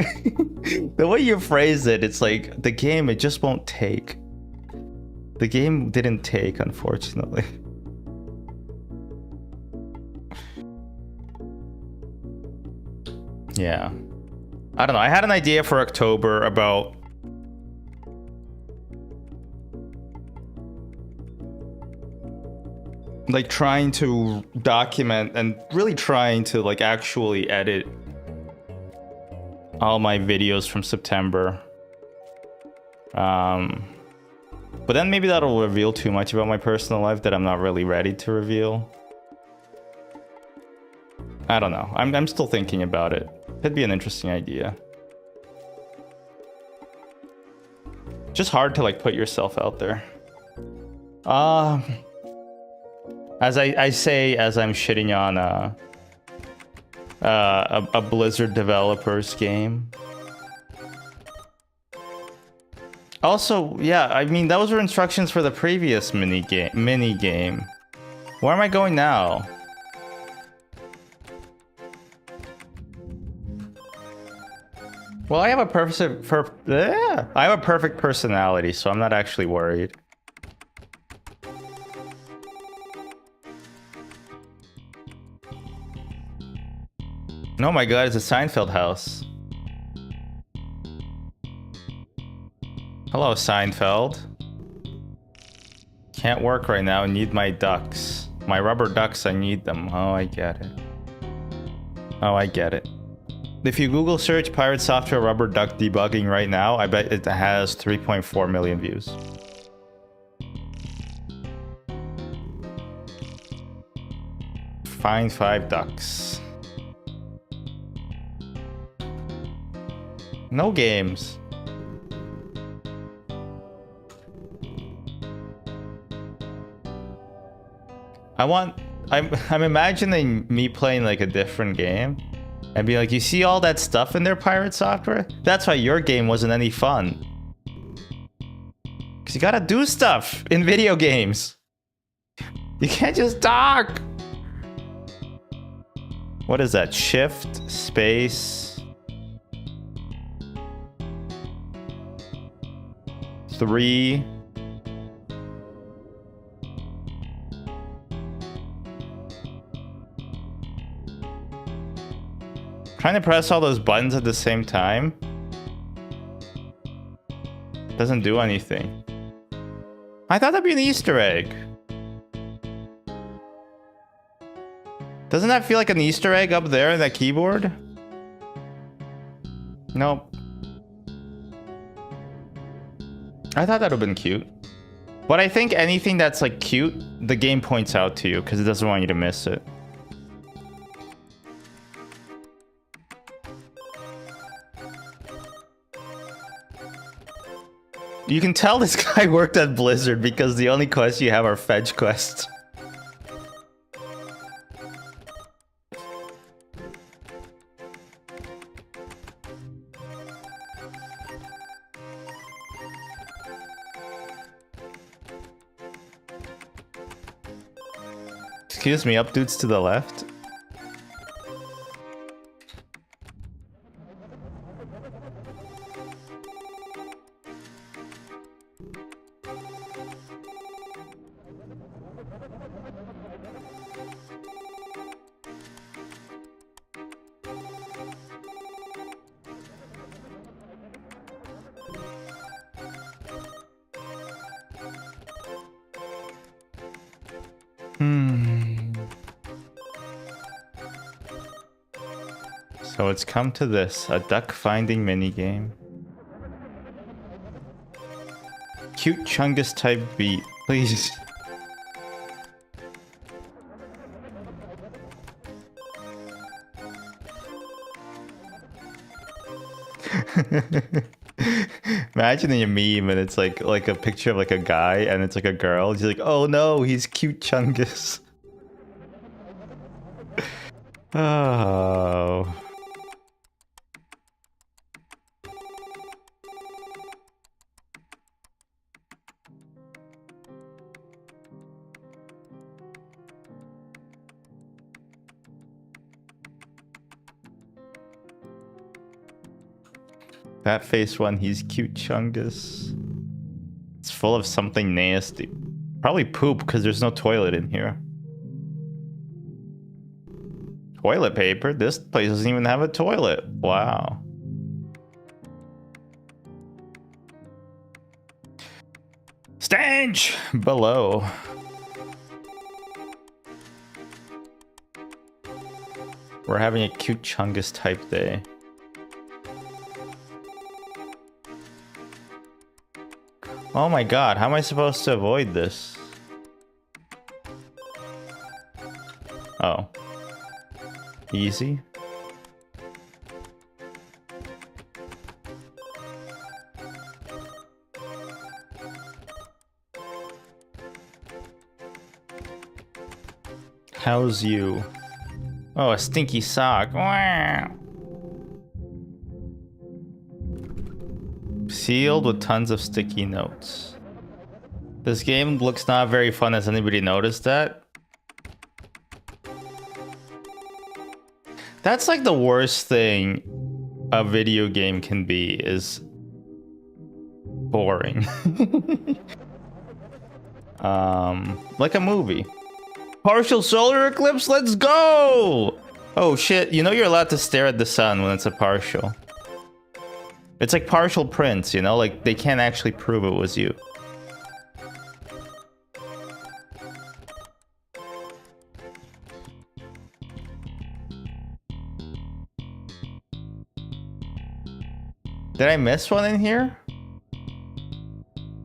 the way you phrase it, it's like, the game, it just won't take. The game didn't take, unfortunately. Yeah. I don't know. I had an idea for October about like trying to document and really trying to like actually edit all my videos from September. But then maybe that'll reveal too much about my personal life that I'm not really ready to reveal. I don't know. I'm still thinking about it. Could be an interesting idea. Just hard to like put yourself out there. As I say, as I'm shitting on a Blizzard developer's game. Also, yeah, I mean those were instructions for the previous mini game. Where am I going now? Well, I have a perfect personality, so I'm not actually worried. Oh my god, it's a Seinfeld house. Hello, Seinfeld. Can't work right now, need my ducks. My rubber ducks, I need them. Oh, I get it. Oh, I get it. If you Google search pirate software rubber duck debugging right now, I bet it has 3.4 million views. Find 5 ducks. No games. I'm imagining me playing like a different game and be like, you see all that stuff in their pirate software? That's why your game wasn't any fun. Cause you gotta do stuff in video games. You can't just talk. What is that? Shift, space, 3. Trying to press all those buttons at the same time doesn't do anything. I thought that'd be an Easter egg. Doesn't that feel like an Easter egg up there in that keyboard? Nope. I thought that would have been cute. But I think anything that's like cute, the game points out to you because it doesn't want you to miss it. You can tell this guy worked at Blizzard because the only quests you have are fetch quests. Excuse me, up dudes to the left. So it's come to this, a duck finding minigame. Cute Chungus type beat, please. Imagining a meme and it's like a picture of like a guy and it's like a girl. She's like, oh no, he's cute Chungus. Oh. That face one, he's cute Chungus. It's full of something nasty. Probably poop because there's no toilet in here. Toilet paper? This place doesn't even have a toilet. Wow. Stench! Below. We're having a cute Chungus type day. Oh my god, how am I supposed to avoid this? Oh. Easy. How's you? Oh, a stinky sock. Wow. Sealed with tons of sticky notes. This game looks not very fun. Has anybody noticed that? That's like the worst thing a video game can be, is boring. Like a movie. Partial solar eclipse, let's go! Oh shit, you know you're allowed to stare at the sun when it's a partial. It's like partial prints, you know? Like, they can't actually prove it was you. Did I miss one in here?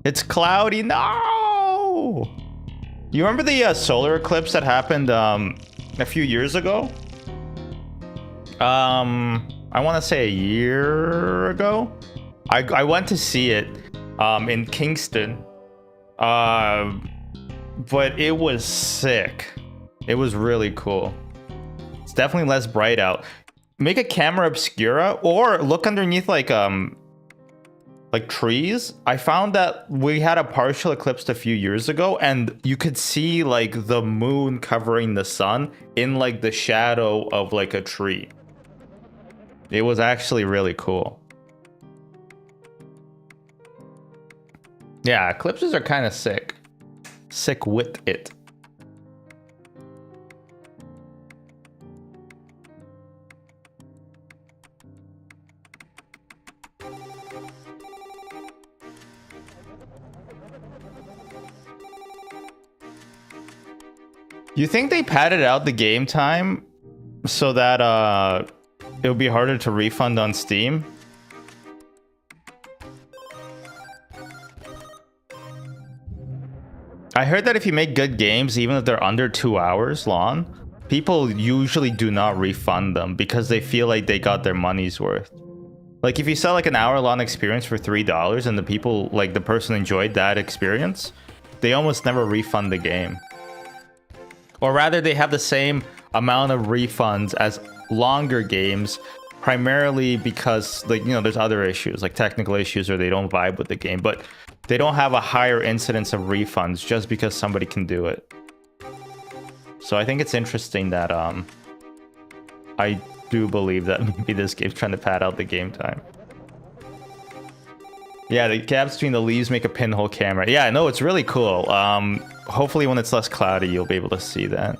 It's cloudy. No! You remember the solar eclipse that happened a few years ago? I want to say a year ago. I went to see it in Kingston. But it was sick. It was really cool. It's definitely less bright out. Make a camera obscura or look underneath like trees. I found that we had a partial eclipse a few years ago and you could see like the moon covering the sun in like the shadow of like a tree. It was actually really cool. Yeah, eclipses are kind of sick. Sick with it. You think they padded out the game time so that it would be harder to refund on Steam? I heard that if you make good games, even if they're under 2 hours long, people usually do not refund them because they feel like they got their money's worth. Like if you sell like an hour-long experience for $3 and the person enjoyed that experience, they almost never refund the game. Or rather, they have the same amount of refunds as longer games, primarily because there's other issues like technical issues or they don't vibe with the game, but they don't have a higher incidence of refunds just because somebody can do it. So I think it's interesting that I do believe that maybe this game's trying to pad out the game time. Yeah, the gaps between the leaves make a pinhole camera. Yeah, no, it's really cool. Hopefully when it's less cloudy, you'll be able to see that.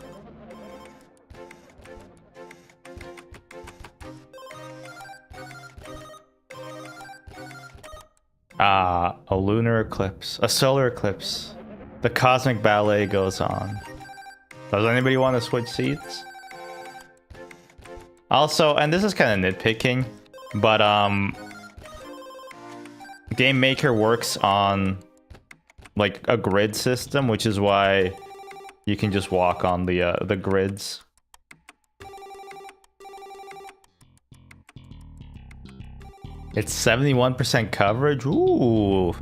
A lunar eclipse. A solar eclipse. The cosmic ballet goes on. Does anybody want to switch seats? Also, and this is kind of nitpicking, but Game Maker works on like a grid system, which is why you can just walk on the grids. It's 71% coverage. Ooh.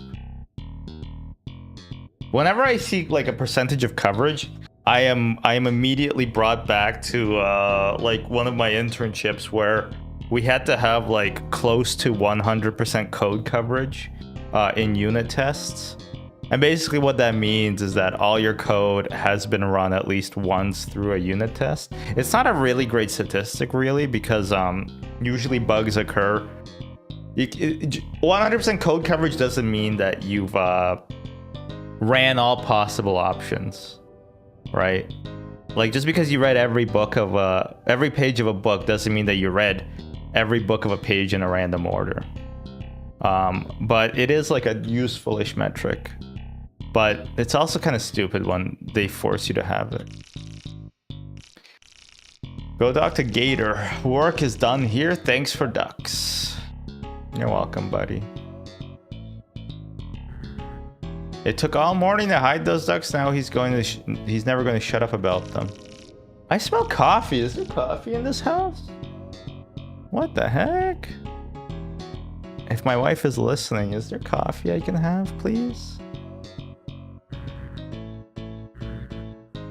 Whenever I see like a percentage of coverage, I am immediately brought back to like one of my internships where we had to have like close to 100% code coverage in unit tests. And basically what that means is that all your code has been run at least once through a unit test. It's not a really great statistic really because usually bugs occur. 100% code coverage doesn't mean that you've ran all possible options, right? Like just because you read every page of a book doesn't mean that you read every book of a page in a random order. But it is like a useful-ish metric. But it's also kind of stupid when they force you to have it. Go talk to Gator. Work is done here. Thanks for ducks. You're welcome, buddy. It took all morning to hide those ducks. Now he's never going to shut up about them. I smell coffee. Is there coffee in this house? What the heck? If my wife is listening, is there coffee I can have, please?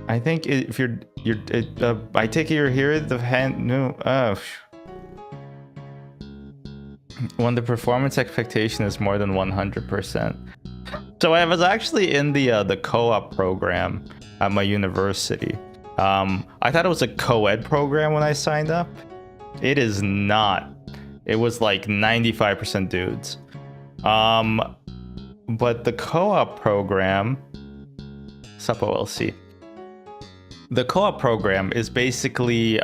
I think if I take it you're here. The hand. No. Oh. When the performance expectation is more than 100%. So I was actually in the co-op program at my university. I thought it was a co-ed program when I signed up. It is not. It was like 95% dudes. But the co-op program, sup OLC. The co-op program is basically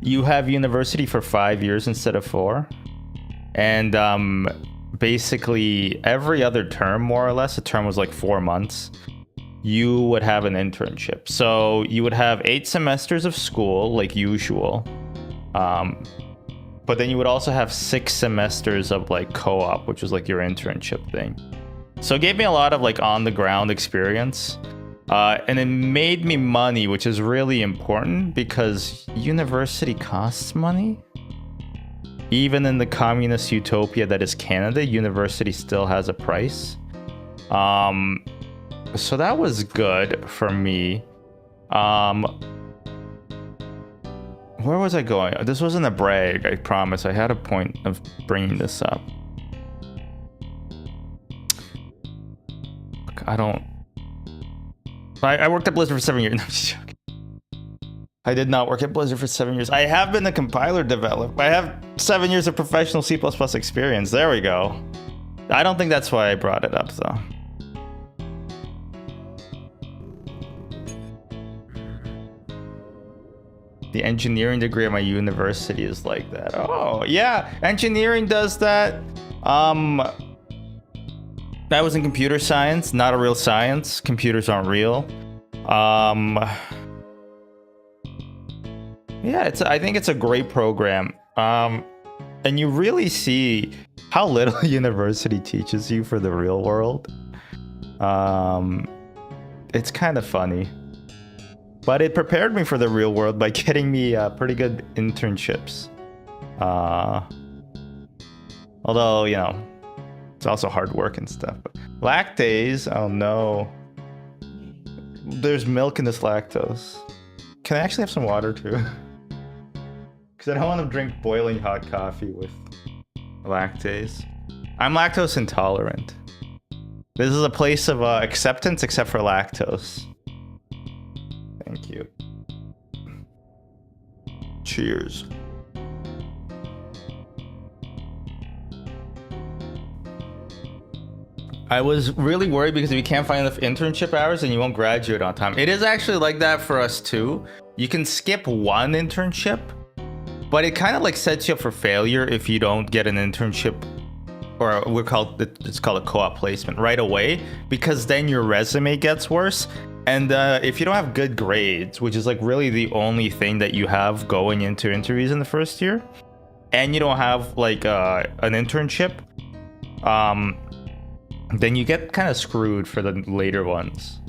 you have university for 5 years instead of 4. And basically every other term, more or less, a term was like 4 months, you would have an internship. So you would have 8 semesters of school, like usual. but then you would also have 6 semesters of like co-op, which was like your internship thing. So it gave me a lot of like on the ground experience. And it made me money, which is really important because university costs money. Even in the communist utopia that is Canada, university still has a price. So that was good for me. Where was I going? This wasn't a brag, I promise. I had a point of bringing this up. I worked at Blizzard for 7 years. No, I'm just joking. I did not work at Blizzard for 7 years. I have been a compiler developer. I have 7 years of professional C++ experience. There we go. I don't think that's why I brought it up, though. The engineering degree at my university is like that. Oh, yeah. Engineering does that. I was in computer science, not a real science. Computers aren't real. Yeah, I think it's a great program. And you really see how little university teaches you for the real world. It's kind of funny. But it prepared me for the real world by getting me pretty good internships. Although, you know, it's also hard work and stuff. Lactase, oh no. There's milk in this lactose. Can I actually have some water too? Because I don't want to drink boiling hot coffee with lactase. I'm lactose intolerant. This is a place of acceptance except for lactose. Thank you. Cheers. I was really worried because if you can't find enough internship hours, then you won't graduate on time. It is actually like that for us too. You can skip one internship, but it kind of like sets you up for failure if you don't get an internship, or it's called a co-op placement right away, because then your resume gets worse. And if you don't have good grades, which is like really the only thing that you have going into interviews in the first year, and you don't have like an internship, then you get kind of screwed for the later ones.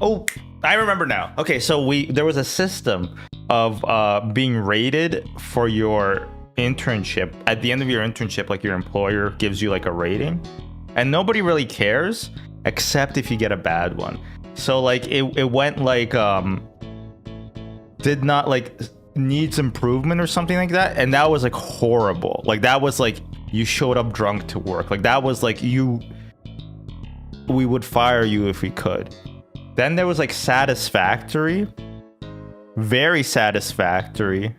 Oh, I remember now. Okay, so there was a system of being rated for your internship. At the end of your internship, like your employer gives you like a rating, and nobody really cares except if you get a bad one. So like it went like did not like needs improvement or something like that, and that was like horrible. Like that was like you showed up drunk to work. Like that was like we would fire you if we could. Then there was like satisfactory, very satisfactory,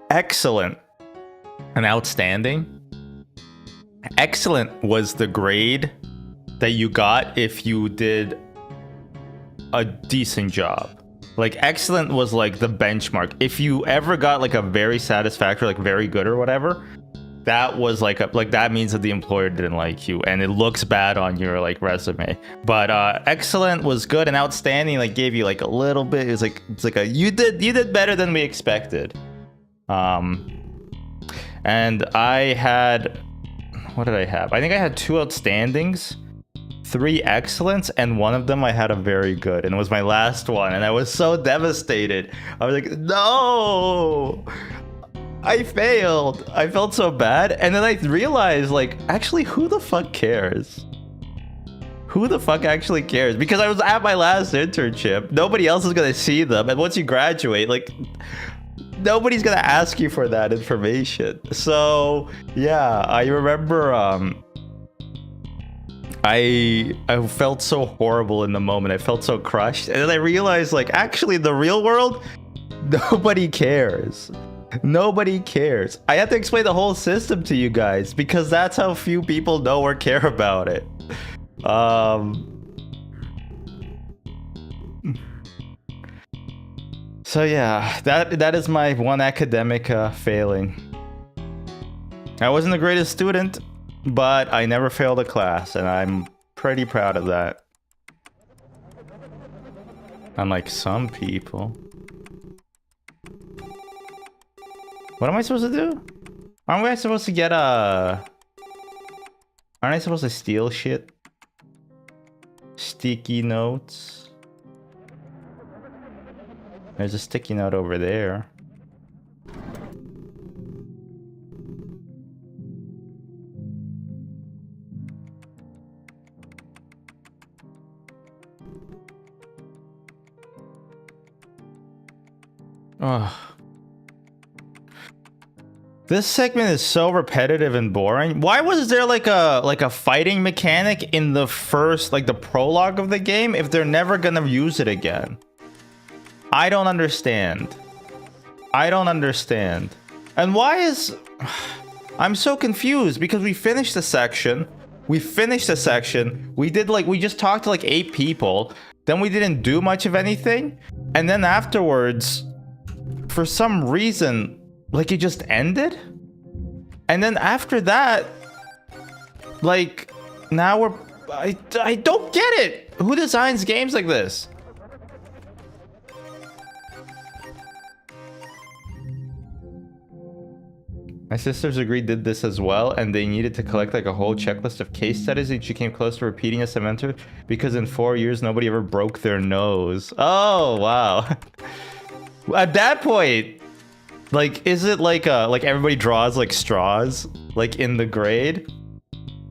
excellent, and outstanding. Excellent was the grade that you got if you did a decent job. Like excellent was like the benchmark. If you ever got like a very satisfactory, like very good or whatever, that was like that means that the employer didn't like you, and it looks bad on your like resume. But excellent was good, and outstanding like gave you like a little bit. It's like a you did better than we expected. And I had, what did I have? I think I had 2 outstandings, 3 excellents, and one of them I had a very good, and it was my last one, and I was so devastated. I was like, no, I failed. I felt so bad. And then I realized, like, actually, who the fuck cares? Who the fuck actually cares? Because I was at my last internship. Nobody else is gonna see them, and once you graduate, like, nobody's gonna ask you for that information. So yeah, I remember I felt so horrible in the moment. I felt so crushed, and then I realized, like, actually in the real world, nobody cares. Nobody cares. I had to explain the whole system to you guys because that's how few people know or care about it. So yeah, that is my one academic failing. I wasn't the greatest student, but I never failed a class, and I'm pretty proud of that. Unlike some people. What am I supposed to do? Aren't I supposed to get a... Aren't I supposed to steal shit? Sticky notes. There's a sticky note over there. Ugh. This segment is so repetitive and boring. Why was there like a fighting mechanic in the first, like the prologue of the game, if they're never gonna use it again? I don't understand. I don't understand. And why is... I'm so confused because we finished the section. We finished the section. We did like, we just talked to like 8 people. Then we didn't do much of anything. And then afterwards, for some reason, like it just ended. And then after that, like now we're... I don't get it. Who designs games like this? My sisters agreed did this as well, and they needed to collect like a whole checklist of case studies, and she came close to repeating as a mentor because in 4 years nobody ever broke their nose. Oh wow. At that point, like, is it like everybody draws like straws like in the grade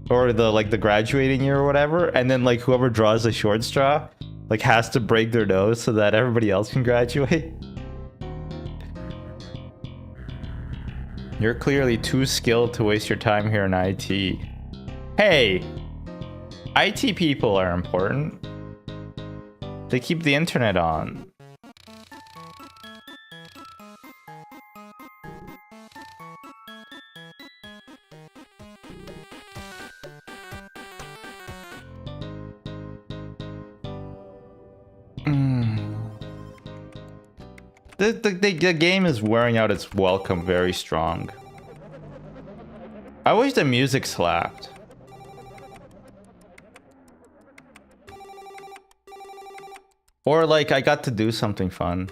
or the like the graduating year or whatever, and then like whoever draws a short straw like has to break their nose so that everybody else can graduate? You're clearly too skilled to waste your time here in IT. Hey, IT people are important. They keep the internet on. The game is wearing out its welcome very strong. I wish the music slapped. Or like I got to do something fun.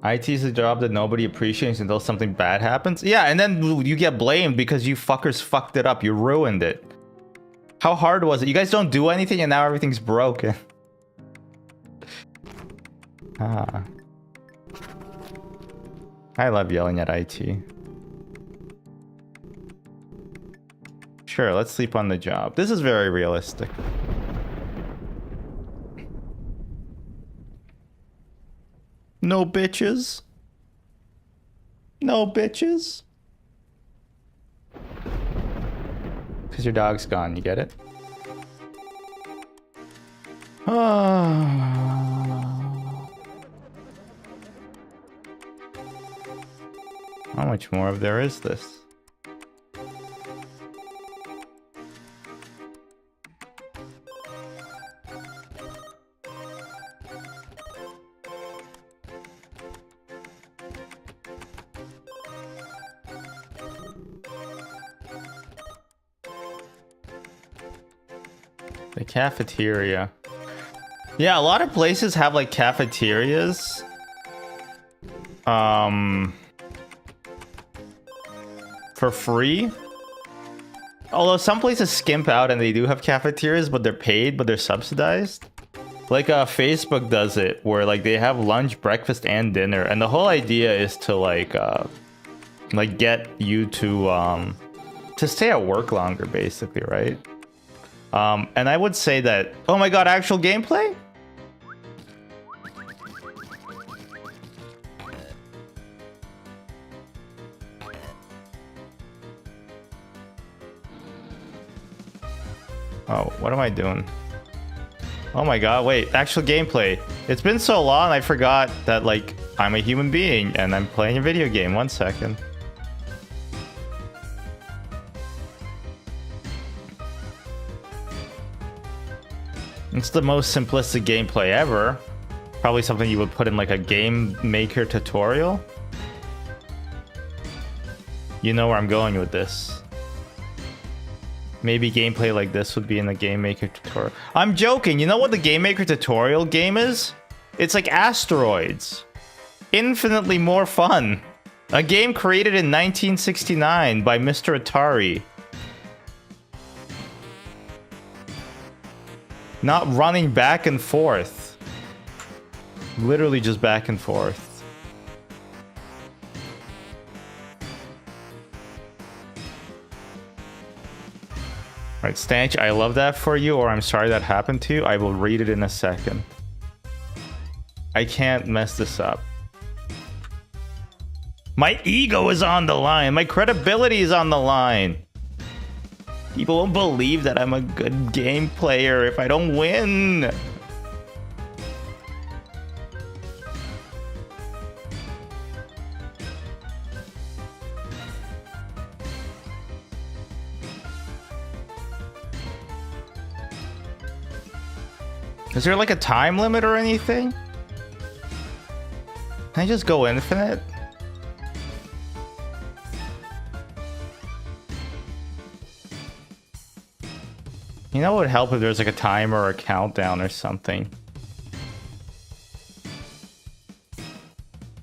IT is a job that nobody appreciates until something bad happens. Yeah, and then you get blamed because you fuckers fucked it up. You ruined it. How hard was it? You guys don't do anything and now everything's broken. Ah. I love yelling at IT. Sure, let's sleep on the job. This is very realistic. No bitches. No bitches. Because your dog's gone, you get it? How much more of there is this? The cafeteria. Yeah, a lot of places have like cafeterias. For free. Although some places skimp out and they do have cafeterias, but they're paid, but they're subsidized. Like Facebook does it, where like they have lunch, breakfast, and dinner, and the whole idea is to like get you to stay at work longer, basically, right? And I would say that, oh my god, actual gameplay? Oh, what am I doing? Oh my god, wait, actual gameplay. It's been so long, I forgot that, like, I'm a human being and I'm playing a video game. 1 second. It's the most simplistic gameplay ever. Probably something you would put in like a game maker tutorial. You know where I'm going with this. Maybe gameplay like this would be in the game maker tutorial. I'm joking. You know what the game maker tutorial game is? It's like asteroids. Infinitely more fun. A game created in 1969 by Mr. Atari. Not running back and forth. Literally just back and forth. Right, Stanch, I love that for you, or I'm sorry that happened to you. I will read it in a second. I can't mess this up. My ego is on the line. My credibility is on the line. People won't believe that I'm a good game player if I don't win. Is there like a time limit or anything? Can I just go infinite? You know what would help if there's like a timer or a countdown or something.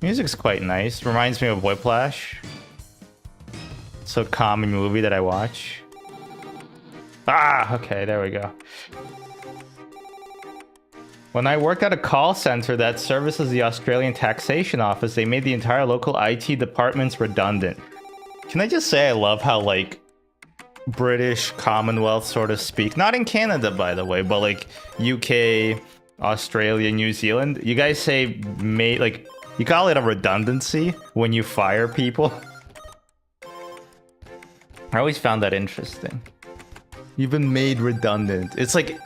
Music's quite nice. Reminds me of Whiplash. It's a common movie that I watch. Ah, okay, there we go. When I worked at a call center that services the Australian Taxation Office, they made the entire local IT departments redundant. Can I just say I love how, like, British Commonwealth sort of speak? Not in Canada, by the way, but, like, UK, Australia, New Zealand. You guys say, like, you call it a redundancy when you fire people. I always found that interesting. You've been made redundant. It's like,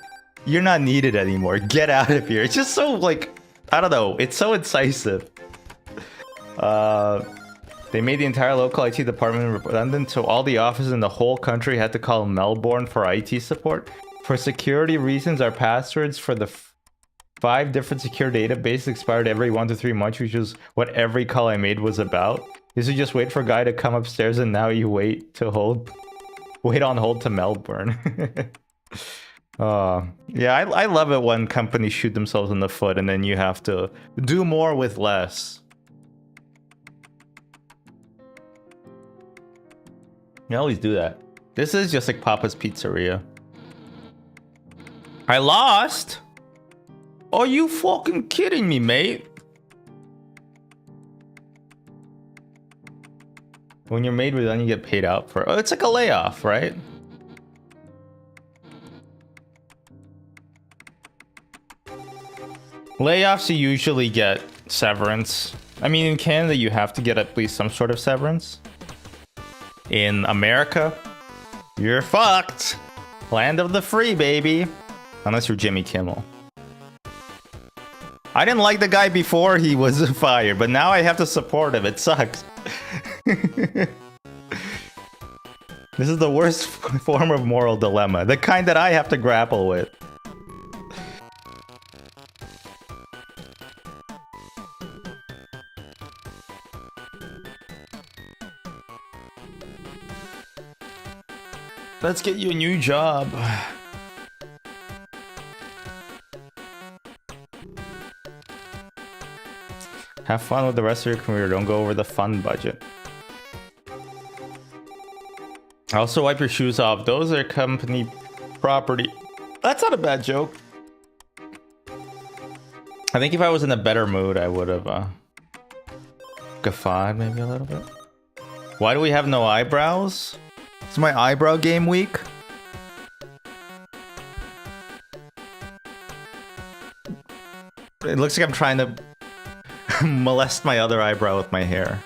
you're not needed anymore. Get out of here. It's just so, like, I don't know. It's so incisive. They made the entire local IT department redundant, so all the offices in the whole country had to call Melbourne for IT support. For security reasons, our passwords for the 5 different secure databases expired every 1 to 3 months, which is what every call I made was about. Is you just wait for a guy to come upstairs and now you wait on hold to Melbourne. Yeah, I love it when companies shoot themselves in the foot and then you have to do more with less. You always do that. This is just like Papa's Pizzeria. I lost? Are you fucking kidding me, mate? When you're made redundant, you get paid out for... Oh, it's like a layoff, right? Layoffs, you usually get severance. I mean, in Canada, you have to get at least some sort of severance. In America, you're fucked. Land of the free, baby. Unless you're Jimmy Kimmel. I didn't like the guy before he was fired, but now I have to support him. It sucks. This is the worst form of moral dilemma. The kind that I have to grapple with. Let's get you a new job. Have fun with the rest of your career. Don't go over the fun budget. Also, wipe your shoes off. Those are company property. That's not a bad joke. I think if I was in a better mood, I would have guffawed maybe a little bit. Why do we have no eyebrows? Is my eyebrow game weak? It looks like I'm trying to molest my other eyebrow with my hair.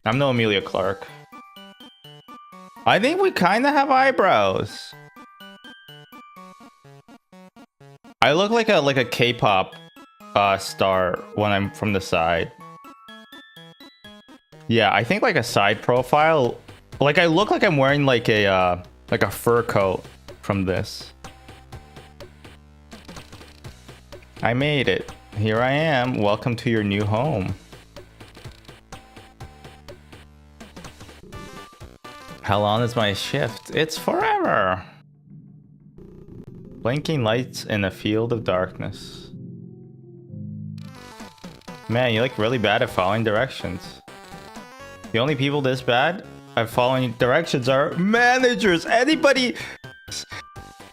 I'm no Amelia Clark. I think we kind of have eyebrows. I look like a K-pop star when I'm from the side. Yeah, I think like a side profile. Like I look like I'm wearing like a fur coat from this. I made it. Here I am. Welcome to your new home. How long is my shift? It's forever. Blinking lights in a field of darkness. Man, you're like really bad at following directions. The only people this bad at following directions are managers. Anybody...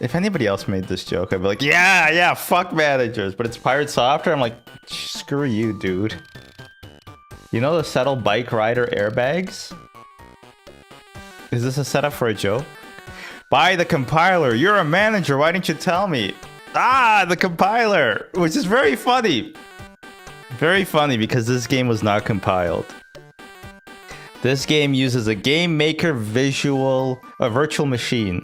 If anybody else made this joke, I'd be like, yeah, fuck managers. But it's Pirate Software. I'm like, screw you, dude. You know the settle bike rider airbags? Is this a setup for a joke? Buy the compiler. You're a manager. Why didn't you tell me? Ah, the compiler, which is very funny. Very funny because this game was not compiled. This game uses a game maker virtual machine.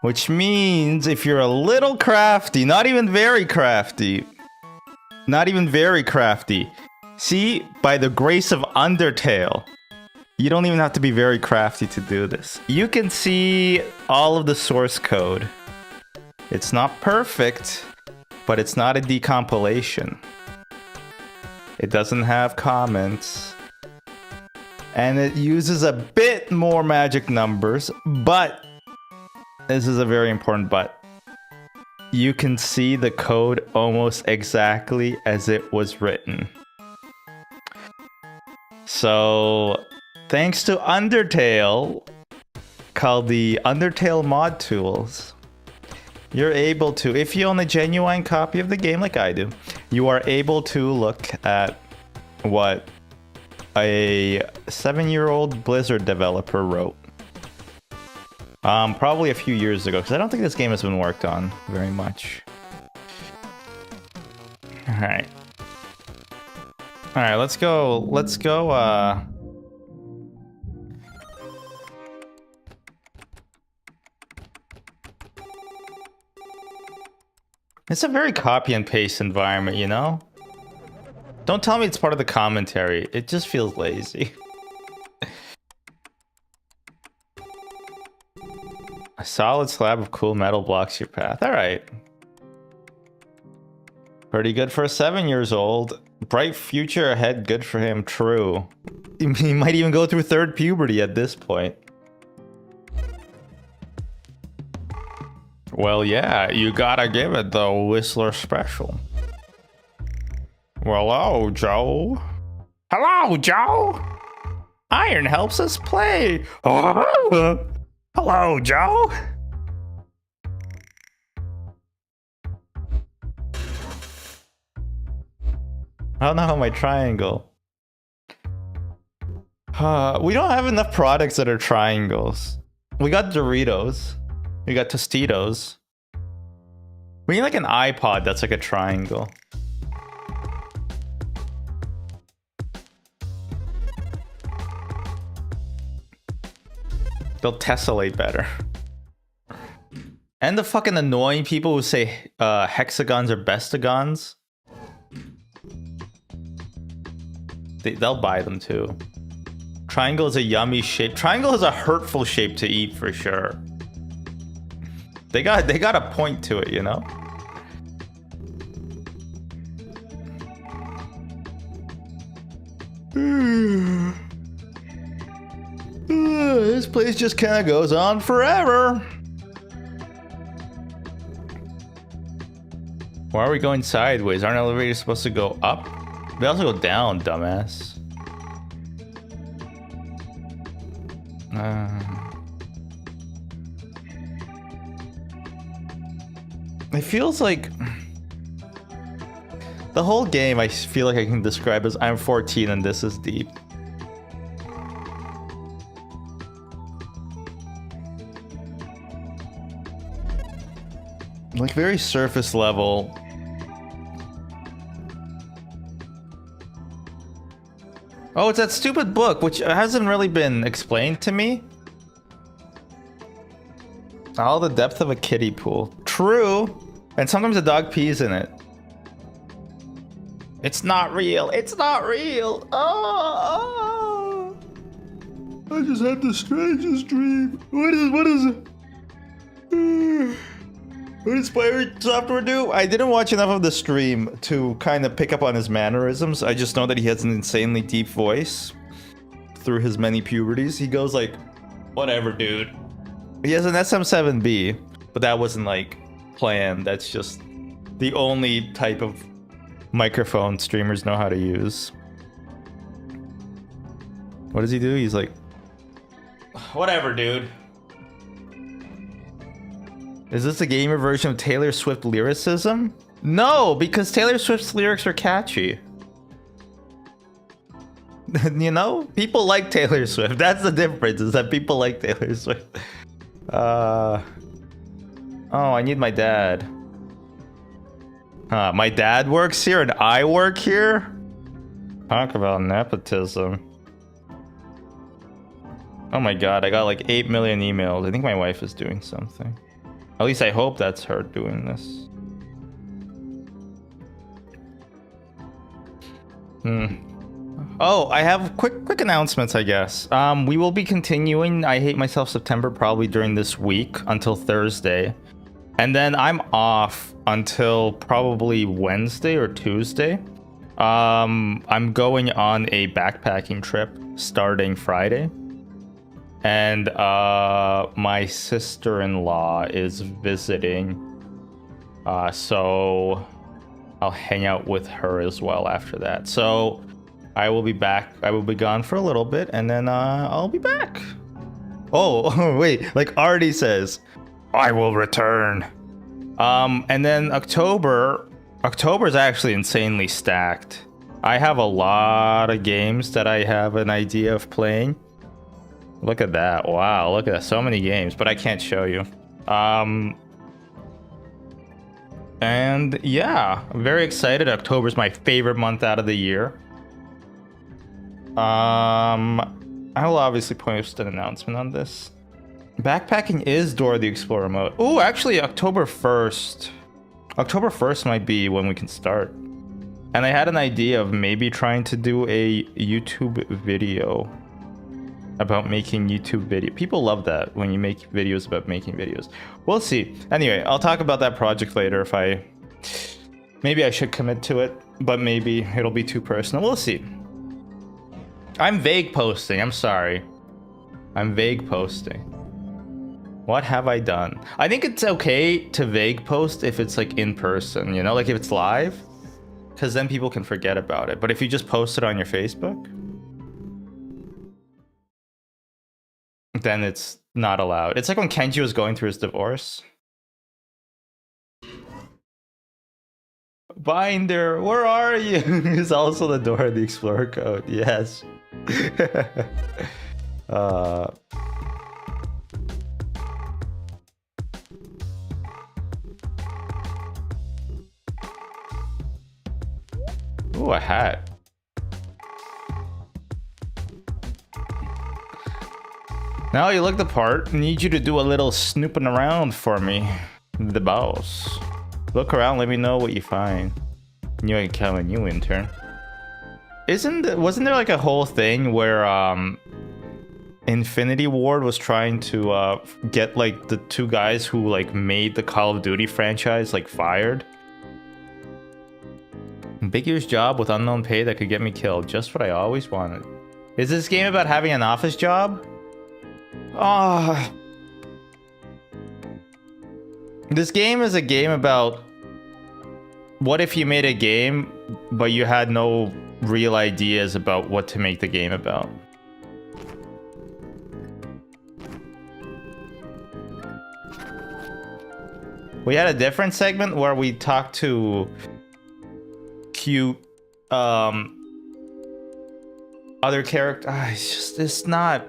Which means if you're a little crafty, not even very crafty, see, by the grace of Undertale, you don't even have to be very crafty to do this. You can see all of the source code. It's not perfect, but it's not a decompilation. It doesn't have comments. And it uses a bit more magic numbers, but this is a very important but. You can see the code almost exactly as it was written. So, thanks to Undertale, called the Undertale mod tools, you're able to, if you own a genuine copy of the game like I do, you are able to look at what a 7-year-old Blizzard developer wrote. Probably a few years ago, because I don't think this game has been worked on very much. Alright. Alright, let's go, It's a very copy and paste environment, you know? Don't tell me it's part of the commentary. It just feels lazy. A solid slab of cool metal blocks your path. Alright. Pretty good for a 7 years old. Bright future ahead, good for him. True. He might even go through third puberty at this point. Well, yeah, you gotta give it the Whistler special. Well, hello, Joe. Hello, Joe. Iron helps us play. Oh. Hello, Joe. I don't know how my triangle. We don't have enough products that are triangles. We got Doritos. We got Tostitos. We need like an iPod that's like a triangle. They'll tessellate better. And the fucking annoying people who say hexagons are bestagons. They'll buy them too. Triangle is a yummy shape. Triangle is a hurtful shape to eat for sure. They got a point to it, you know? This place just kind of goes on forever. Why are we going sideways? Aren't elevators supposed to go up? They also go down, dumbass. It feels like the whole game I feel like I can describe as I'm 14 and this is deep. Like very surface level. Oh, it's that stupid book, which hasn't really been explained to me. All the depth of a kiddie pool. True. And sometimes a dog pees in it. It's not real. It's not real. Oh. I just had the strangest dream. What is it? What does Pirate Software do? I didn't watch enough of the stream to kind of pick up on his mannerisms. I just know that he has an insanely deep voice through his many puberties. He goes like, whatever, dude. He has an SM7B. but that wasn't like planned. That's just the only type of microphone streamers know how to use. What does he do? He's like, whatever, dude. Is this a gamer version of Taylor Swift lyricism? No, because Taylor Swift's lyrics are catchy. You know, people like Taylor Swift. That's the difference, is that people like Taylor Swift. Oh, I need my dad. My dad works here and I work here? Talk about nepotism. Oh my god, I got like 8 million emails. I think my wife is doing something. At least I hope that's her doing this. Oh, I have quick announcements, I guess. We will be continuing I Hate Myself September probably during this week until Thursday. And then I'm off until probably Wednesday or Tuesday. I'm going on a backpacking trip starting Friday. And my sister-in-law is visiting. So I'll hang out with her as well after that. So I will be back. I will be gone for a little bit, and then I'll be back. Oh, wait, like Artie says, I will return. And then October's actually insanely stacked. I have a lot of games that I have an idea of playing. Look at that. Wow, look at that. So many games, but I can't show you. And yeah, I'm very excited. October's my favorite month out of the year. I will obviously post an announcement on this. Backpacking is Dora the Explorer mode. Oh, actually October 1st. October 1st might be when we can start. And I had an idea of maybe trying to do a YouTube video about making YouTube video. People love that when you make videos about making videos. We'll see. Anyway, I'll talk about that project later if maybe I should commit to it, but maybe it'll be too personal. We'll see. I'm vague posting. I'm sorry. I'm vague posting. What have I done? I think it's okay to vague post if it's like in person, you know, like if it's live, because then people can forget about it. But if you just post it on your Facebook, then it's not allowed. It's like when Kenji was going through his divorce. Binder, where are you? Is also the Dora the Explorer code. Yes. Ooh, a hat. Now you look the part. Need you to do a little snooping around for me. The boss. Look around, let me know what you find. New account, a new intern. Wasn't there like a whole thing where Infinity Ward was trying to get like the two guys who like made the Call of Duty franchise like fired? Big Ear's job with unknown pay that could get me killed. Just what I always wanted. Is this game about having an office job? Ah. This game is a game about what if you made a game, but you had no real ideas about what to make the game about. We had a different segment where we talked to cute other character. It's not,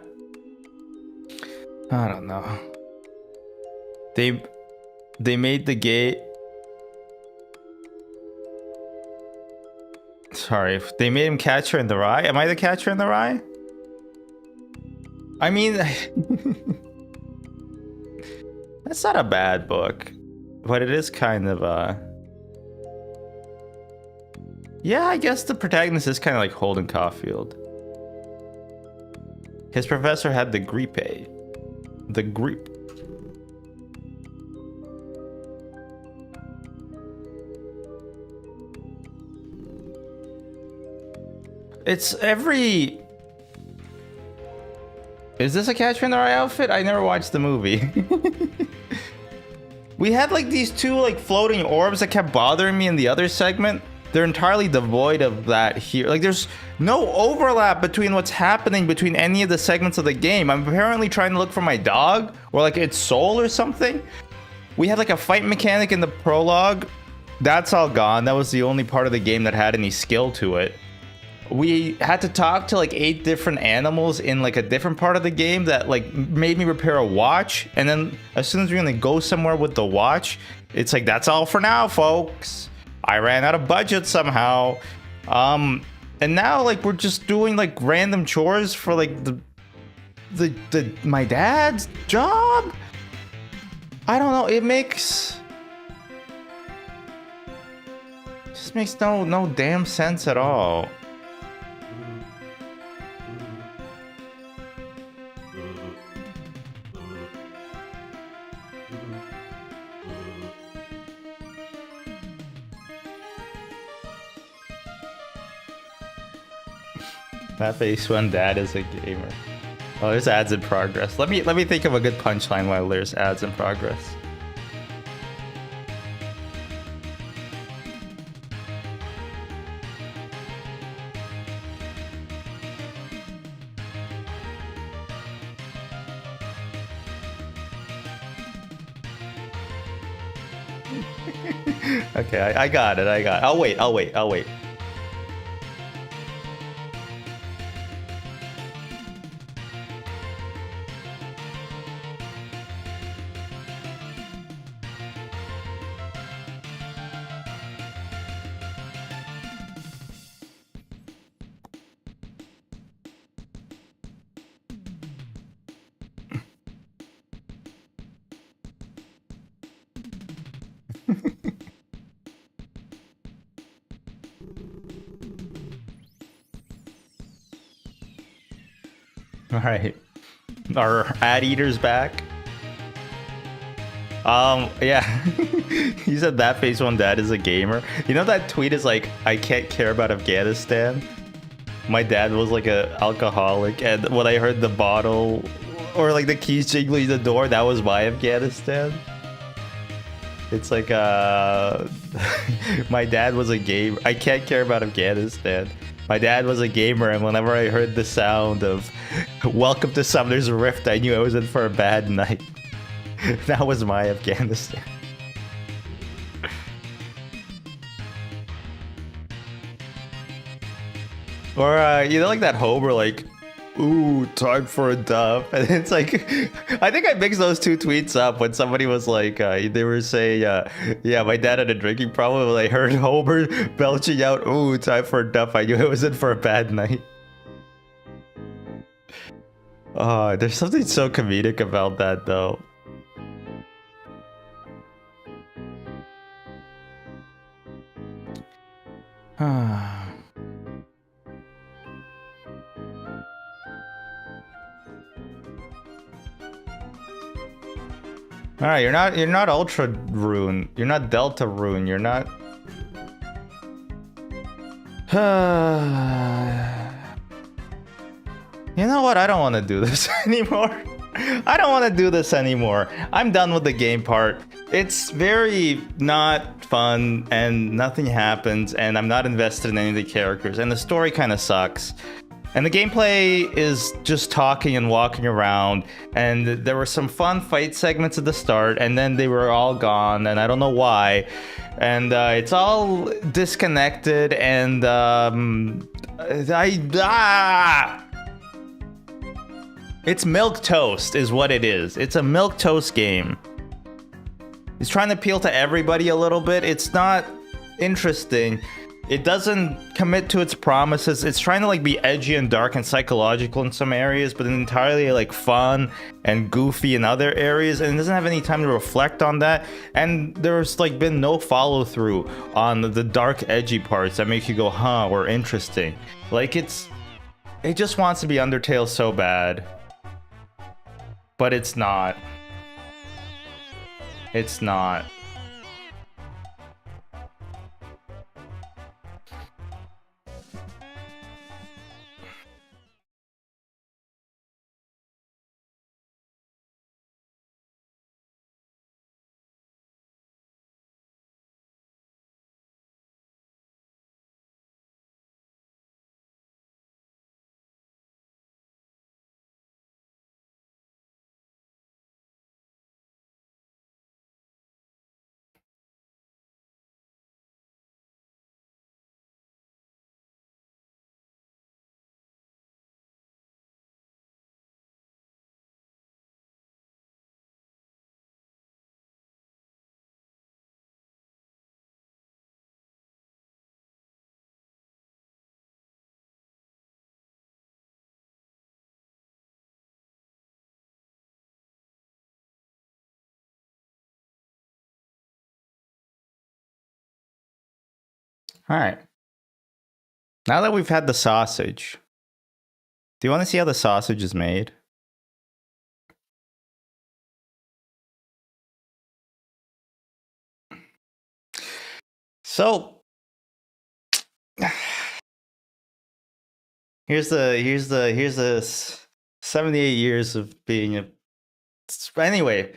I don't know. They made the game. Sorry, they made him Catcher in the Rye. Am I the Catcher in the Rye? I mean, that's not a bad book, but it is kind of yeah, I guess the protagonist is kind of like Holden Caulfield. His professor had the grippe. The grippe. It's every... Is this a Catcher in the Rye outfit? I never watched the movie. We had like these two like floating orbs that kept bothering me in the other segment. They're entirely devoid of that here. Like there's no overlap between what's happening between any of the segments of the game. I'm apparently trying to look for my dog or like its soul or something. We had like a fight mechanic in the prologue. That's all gone. That was the only part of the game that had any skill to it. We had to talk to like 8 different animals in like a different part of the game that like made me repair a watch. And then as soon as we're gonna go somewhere with the watch, it's like, that's all for now, folks. I ran out of budget somehow. And now like we're just doing like random chores for like the my dad's job. I don't know. It just makes no damn sense at all. That face when dad is a gamer. Oh, there's ads in progress. Let me think of a good punchline while there's ads in progress. Okay, I got it. I'll wait. All right, our ad eater's back. Yeah. He said that face one dad is a gamer. You know that tweet is like, I can't care about Afghanistan. My dad was like a alcoholic, and when I heard the bottle or like the keys jingling the door, that was my Afghanistan. It's like my dad was a gamer. I can't care about Afghanistan. My dad was a gamer, and whenever I heard the sound of "Welcome to Sumner's Rift," I knew I was in for a bad night. That was my Afghanistan. Or you know, like that Homer, like, "Ooh, time for a duff," and it's like, I think I mixed those two tweets up when somebody was like, they were saying, yeah, my dad had a drinking problem, and I heard Homer belching out, "Ooh, time for a duff." I knew I was in for a bad night. Oh, there's something so comedic about that, though. All right, you're not Ultra Rune. You're not Delta Rune. You're not. You know what? I don't want to do this anymore. I don't want to do this anymore. I'm done with the game part. It's very not fun, and nothing happens, and I'm not invested in any of the characters, and the story kind of sucks. And the gameplay is just talking and walking around, and there were some fun fight segments at the start, and then they were all gone, and I don't know why. And it's all disconnected, and it's milquetoast is what it is. It's a milquetoast game. It's trying to appeal to everybody a little bit. It's not interesting. It doesn't commit to its promises. It's trying to like be edgy and dark and psychological in some areas, but entirely like fun and goofy in other areas, and it doesn't have any time to reflect on that. And there's like been no follow through on the dark edgy parts that make you go, huh, or interesting. Like it just wants to be Undertale so bad, but it's not. It's not. All right. Now that we've had the sausage, do you want to see how the sausage is made? So here's the 78 years of being a. Anyway,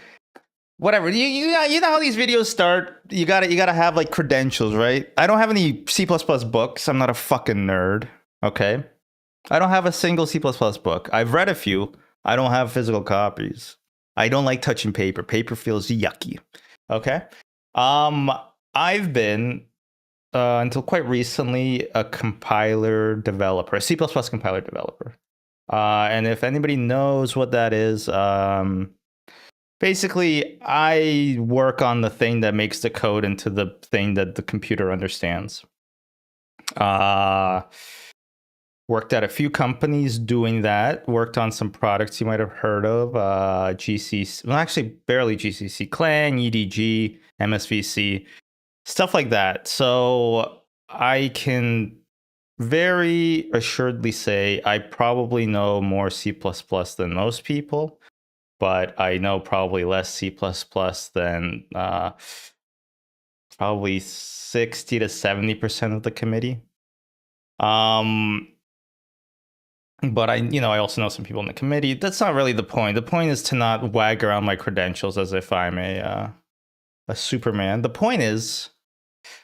whatever. You know how these videos start. You gotta have like credentials, right? I don't have any C++ books. I'm not a fucking nerd. Okay. I don't have a single C++ book. I've read a few. I don't have physical copies. I don't like touching paper. Paper feels yucky. Okay. I've been until quite recently a compiler developer, a C++ compiler developer. And if anybody knows what that is, basically I work on the thing that makes the code into the thing that the computer understands. Worked at a few companies doing that. Worked on some products you might have heard of. GCC, well, actually, barely GCC, Clang, EDG, MSVC, stuff like that. So I can very assuredly say I probably know more C++ than most people, but I know probably less C++ than probably 60 to 70% of the committee. But I also know some people in the committee. That's not really the point. The point is to not wag around my credentials as if I'm a Superman. The point is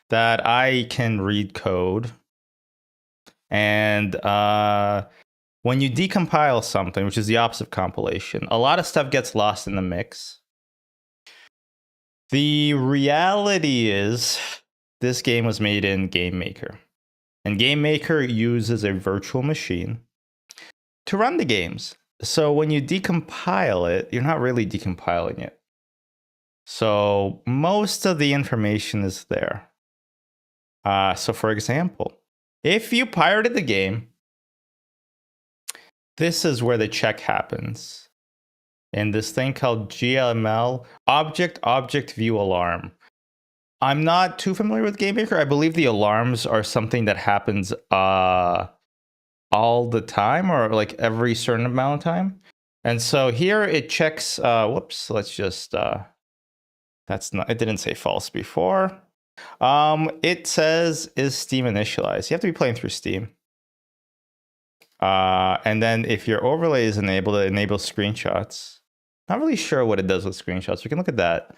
that I can read code, and when you decompile something, which is the opposite of compilation, a lot of stuff gets lost in the mix. The reality is, this game was made in Game Maker, and Game Maker uses a virtual machine to run the games. So when you decompile it, you're not really decompiling it. So most of the information is there. So for example, if you pirated the game, this is where the check happens in this thing called GML, Object View Alarm. I'm not too familiar with Game Maker. I believe the alarms are something that happens all the time, or like every certain amount of time. And so here it checks, let's just, it didn't say false before. It says, is Steam initialized? You have to be playing through Steam. And then if your overlay is enabled, it enables screenshots. Not really sure what it does with screenshots. We can look at that.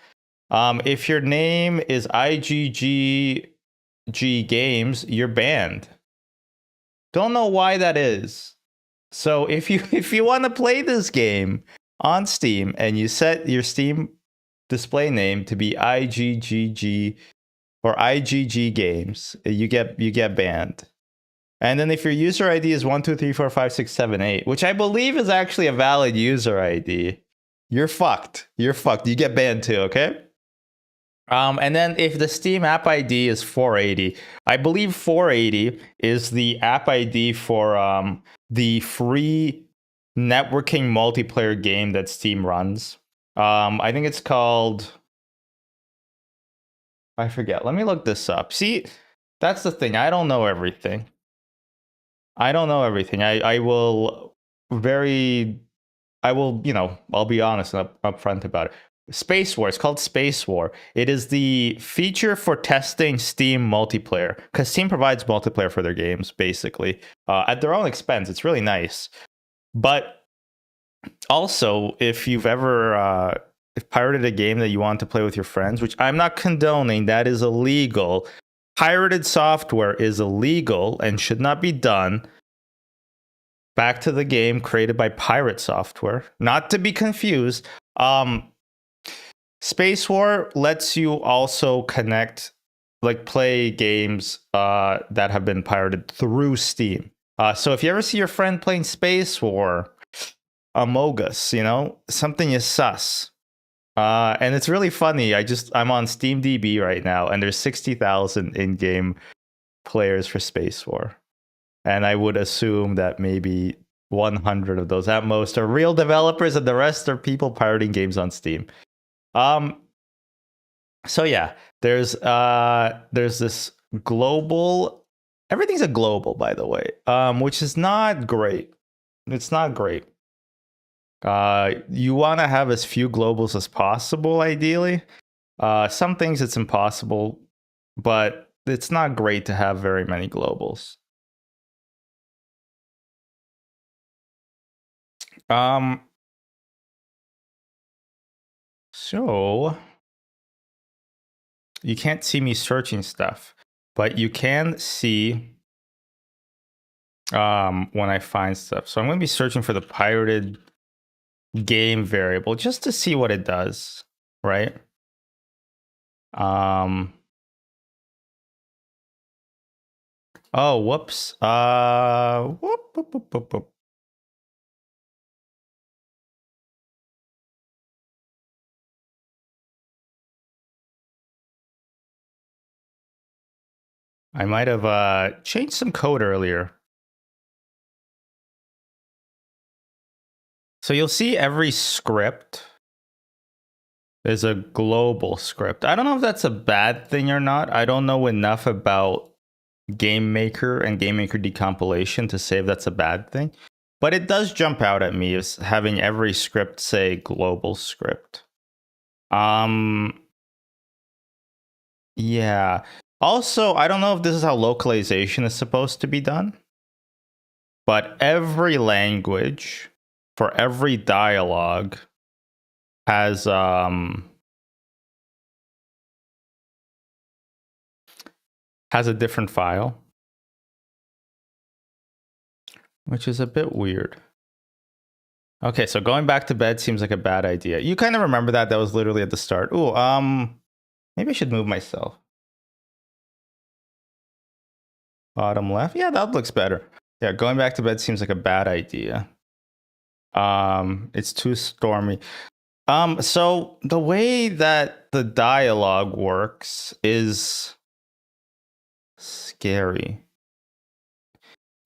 If your name is IGGG Games, you're banned. Don't know why that is. So if you want to play this game on Steam and you set your Steam display name to be IGGG or IGG Games, you get banned. And then if your user ID is 1234567 which I believe is actually a valid user ID, you're fucked. You're fucked. You get banned too, okay? And then if the Steam app ID is 480, I believe 480 is the app ID for the free networking multiplayer game that Steam runs. I think it's called, I forget. Let me look this up. See, that's the thing. I don't know everything. I'll be honest and upfront about it. Space War. It's called Space War. It is the feature for testing Steam multiplayer, because Steam provides multiplayer for their games, basically, at their own expense. It's really nice. But also, if you've ever pirated a game that you want to play with your friends, which I'm not condoning, that is illegal. Pirated software is illegal and should not be done. Back to the game created by Pirate Software, not to be confused. Space War lets you also connect, like play games that have been pirated through Steam. So if you ever see your friend playing Space War, Among Us, something is sus. And it's really funny. I'm on SteamDB right now, and there's 60,000 in-game players for Space War. And I would assume that maybe 100 of those at most are real developers, and the rest are people pirating games on Steam. So yeah, there's this global. Everything's a global, by the way, which is not great. It's not great. You want to have as few globals as possible, ideally. Some things it's impossible, but it's not great to have very many globals. So you can't see me searching stuff, but you can see when I find stuff. So I'm going to be searching for the pirated game variable just to see what it does, right? Oh, whoops. Whoop. I might have changed some code earlier. So you'll see every script is a global script. I don't know if that's a bad thing or not. I don't know enough about Game Maker and Game Maker decompilation to say if that's a bad thing. But it does jump out at me as having every script say global script. Yeah. Also, I don't know if this is how localization is supposed to be done, but every language for every dialogue has a different file, which is a bit weird. Okay, so going back to bed seems like a bad idea. You kind of remember that? That was literally at the start. Ooh, maybe I should move myself. Bottom left. Yeah, that looks better. Yeah, going back to bed seems like a bad idea. It's too stormy. So the way that the dialogue works is scary.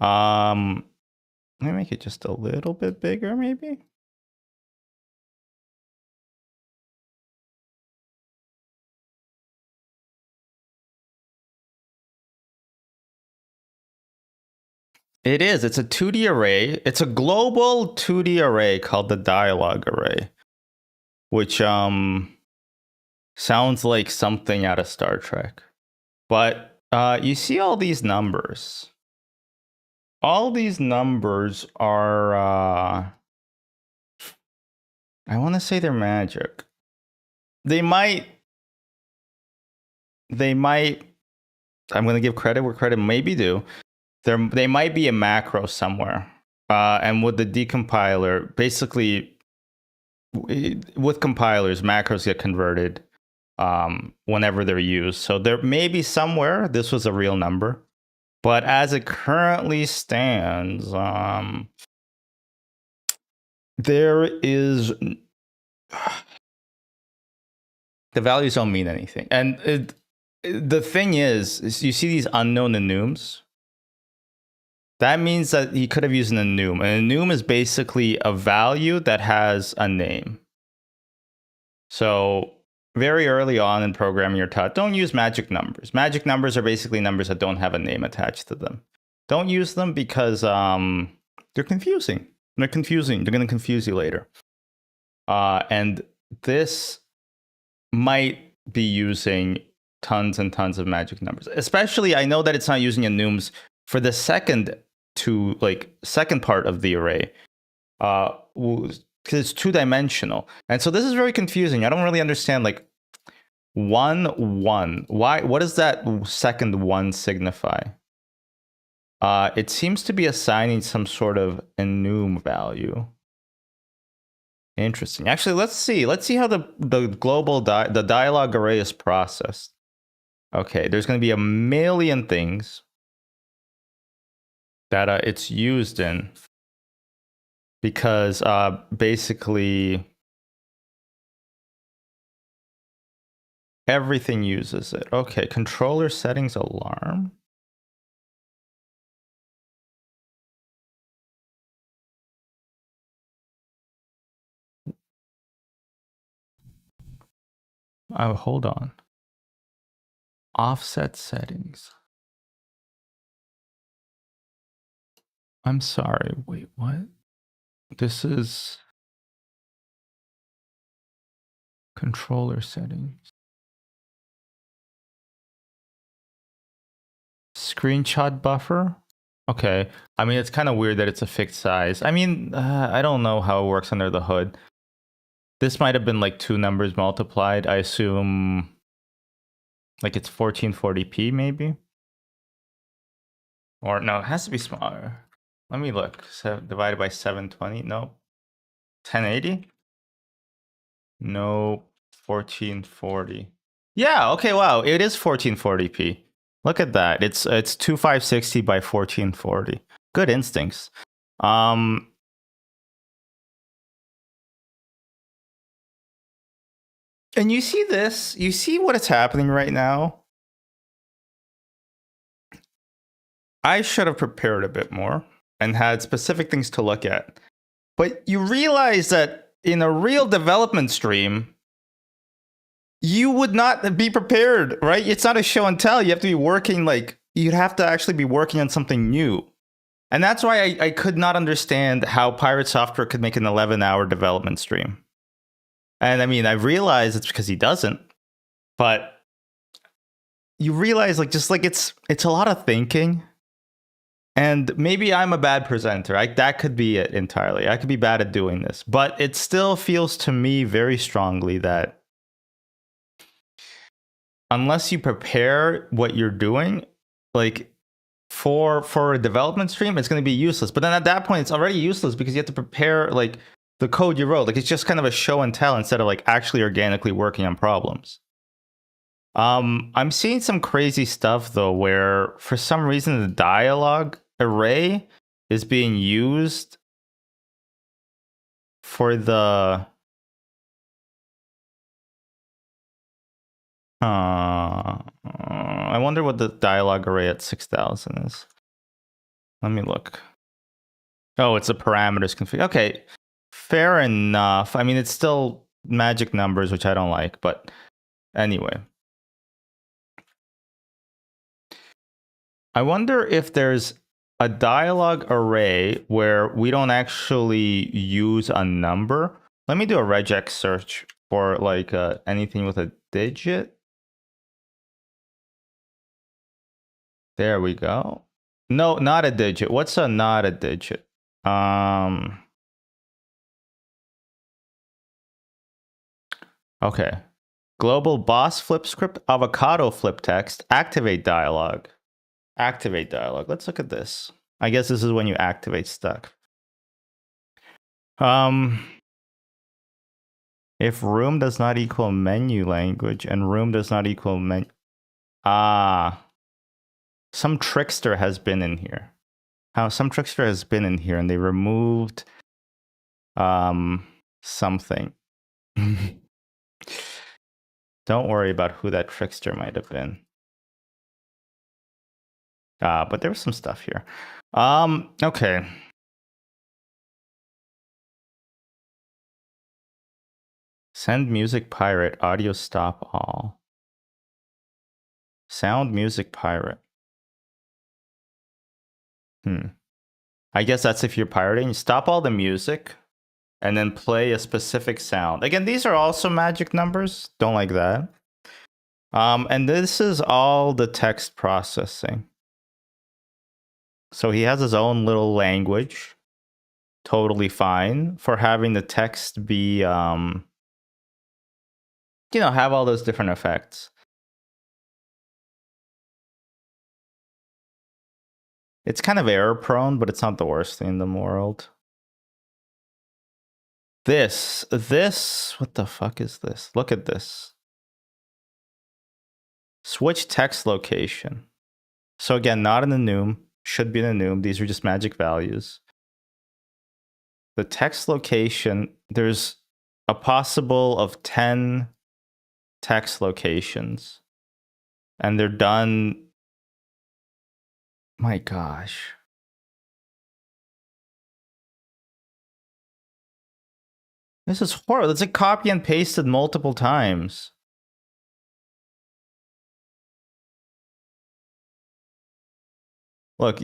Let me make it just a little bit bigger, maybe. It is. It's a 2D array. It's a global 2D array called the dialogue array, which sounds like something out of Star Trek. But you see all these numbers. All these numbers are I want to say they're magic. They might I'm going to give credit where credit may be due. They might be a macro somewhere. And with the decompiler, basically with compilers, macros get converted whenever they're used. So there may be somewhere this was a real number, but as it currently stands, there is the values don't mean anything. And the thing is you see these unknown enums. That means that he could have used an enum. An enum is basically a value that has a name. So very early on in programming, you're taught, don't use magic numbers. Magic numbers are basically numbers that don't have a name attached to them. Don't use them because they're confusing. They're confusing. They're going to confuse you later. And this might be using tons and tons of magic numbers. Especially, I know that it's not using enums for the second part of the array. Because it's two-dimensional. And so this is very confusing. I don't really understand, like, 1, 1. Why? What does that second 1 signify? It seems to be assigning some sort of enum value. Interesting. Actually, let's see. Let's see how the global the dialogue array is processed. Okay, there's going to be a million things that it's used in. Because basically everything uses it. Okay, controller settings alarm. Oh, hold on. Offset settings. I'm sorry. Wait, what? This is controller settings. Screenshot buffer. Okay. I mean, it's kind of weird that it's a fixed size. I mean, I don't know how it works under the hood. This might have been like 2 numbers multiplied. I assume like it's 1440p maybe. Or no, it has to be smaller. Let me look. Divided by 720. No. 1080? No. 1440. Yeah, okay, wow. It is 1440p. Look at that. It's 2560 by 1440. Good instincts. And you see this? You see what is happening right now? I should have prepared a bit more and had specific things to look at. But you realize that in a real development stream, you would not be prepared, right? It's not a show and tell. You have to be working like, you'd have to actually be working on something new. And that's why I could not understand how Pirate Software could make an 11-hour development stream. And I mean, I realize it's because he doesn't. But you realize like just like it's a lot of thinking. And maybe I'm a bad presenter. That could be it entirely. I could be bad at doing this. But it still feels to me very strongly that unless you prepare what you're doing, like for a development stream, it's going to be useless. But then at that point, it's already useless because you have to prepare like the code you wrote. Like it's just kind of a show and tell instead of like actually organically working on problems. I'm seeing some crazy stuff though, where for some reason the dialogue array is being used for the I wonder what the dialogue array at 6000 is. Let me look. Oh, it's a parameters config. Okay, fair enough. I mean, it's still magic numbers, which I don't like, but anyway. I wonder if there's a dialogue array where we don't actually use a number. Let me do a regex search for like anything with a digit. There we go. No, not a digit. What's a not a digit? Okay. Global boss flip script, avocado flip text, activate dialogue. Activate dialogue. Let's look at this. I guess this is when you activate stuff. If room does not equal menu language and room does not equal menu. Some trickster has been in here. Some trickster has been in here and they removed something. Don't worry about who that trickster might have been. But there was some stuff here. Okay. Send music pirate, audio stop all. Sound music pirate. I guess that's if you're pirating. Stop all the music and then play a specific sound. Again, these are also magic numbers. Don't like that. And this is all the text processing. So he has his own little language. Totally fine for having the text be, have all those different effects. It's kind of error prone, but it's not the worst thing in the world. This, what the fuck is this? Look at this. Switch text location. So again, not in the enum, should be in the enum. These are just magic values. The text location, there's a possible of 10 text locations. And they're done. My gosh. This is horrible. It's like copy and pasted multiple times. Look,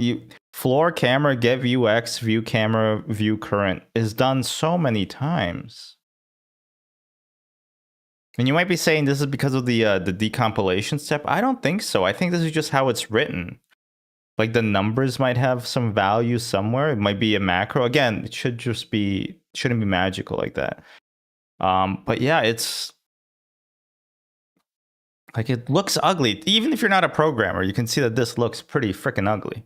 floor camera, get view X, view camera, view current is done so many times. And you might be saying this is because of the decompilation step. I don't think so. I think this is just how it's written. Like the numbers might have some value somewhere. It might be a macro. Again, it shouldn't be magical like that. But yeah, it's like it looks ugly. Even if you're not a programmer, you can see that this looks pretty freaking ugly.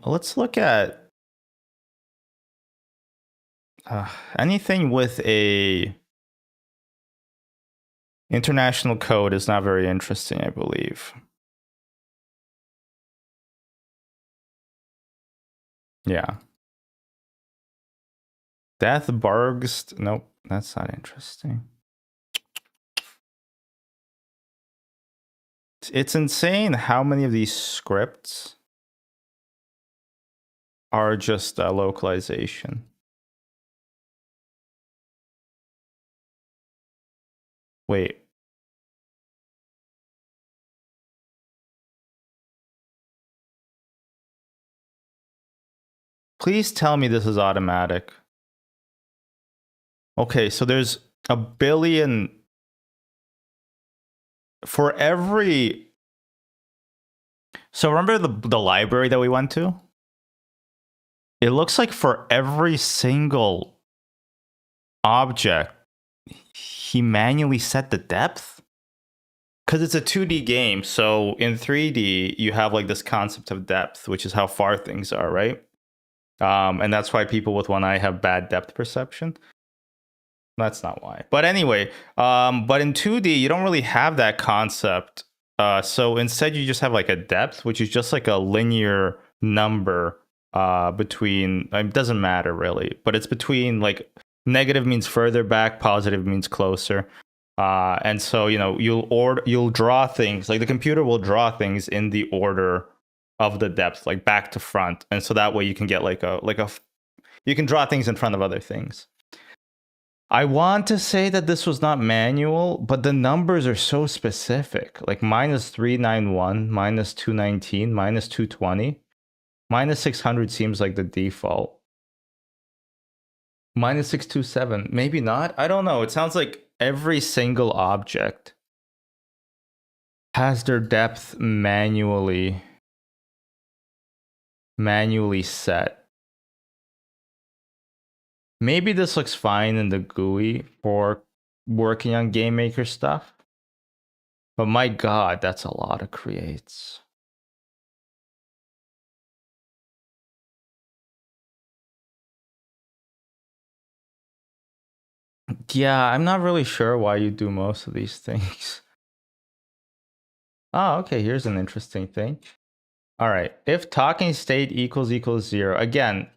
Let's look at anything with a international code is not very interesting, I believe. Yeah. Death Bargs. Nope, that's not interesting. It's insane how many of these scripts are just localization. Wait. Please tell me this is automatic. Okay, so there's a billion for every. So remember the library that we went to? It looks like for every single object, he manually set the depth. Because it's a 2D game, so in 3D, you have like this concept of depth, which is how far things are, right? And that's why people with one eye have bad depth perception. That's not why. But anyway, but in 2D, you don't really have that concept. So instead, you just have like a depth, which is just like a linear number between, it doesn't matter really, but it's between like negative means further back, positive means closer. And so, you know, you'll draw things, like the computer will draw things in the order of the depth, like back to front. And so that way you can get you can draw things in front of other things. I want to say that this was not manual, but the numbers are so specific. Like -391, -219, -220, -600 seems like the default. -627, maybe not. I don't know. It sounds like every single object has their depth manually set. Maybe this looks fine in the GUI for working on Game Maker stuff. But my god, that's a lot of creates. Yeah, I'm not really sure why you do most of these things. Oh, okay, here's an interesting thing. All right, if talking state equals 0, again,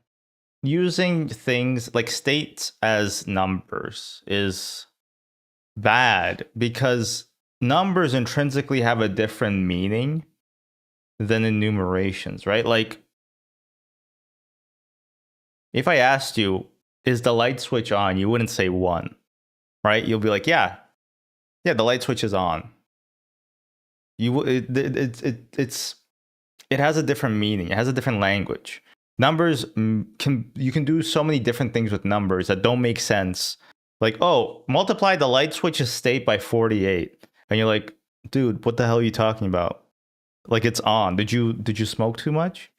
using things like states as numbers is bad because numbers intrinsically have a different meaning than enumerations, right? Like if I asked you, is the light switch on? You wouldn't say 1, right? You'll be like, yeah, the light switch is on. It has a different meaning. It has a different language. Numbers you can do so many different things with numbers that don't make sense. Like, oh, multiply the light switch's state by 48, and you're like, dude, what the hell are you talking about? Like, it's on. Did you smoke too much?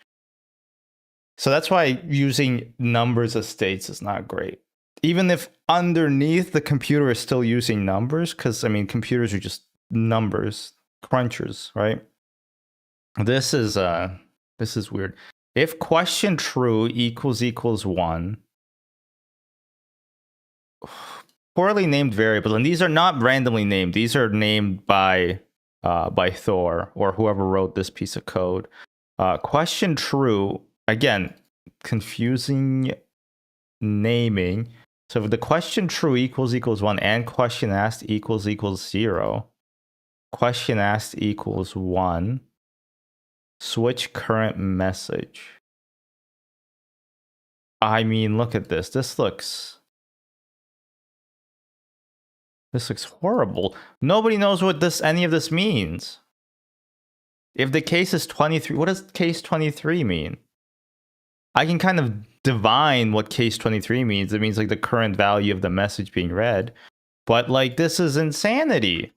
So that's why using numbers as states is not great. Even if underneath the computer is still using numbers, because I mean, computers are just numbers, crunchers, right? This is weird. If question true equals 1, poorly named variables, and these are not randomly named. These are named by Thor or whoever wrote this piece of code. Question true, again, confusing naming. So if the question true equals 1 and question asked equals 0, question asked equals 1. Switch current message. I mean, look at this. This looks horrible. Nobody knows what any of this means. If the case is 23, what does case 23 mean? I can kind of divine what case 23 means. It means like the current value of the message being read. But like, this is insanity.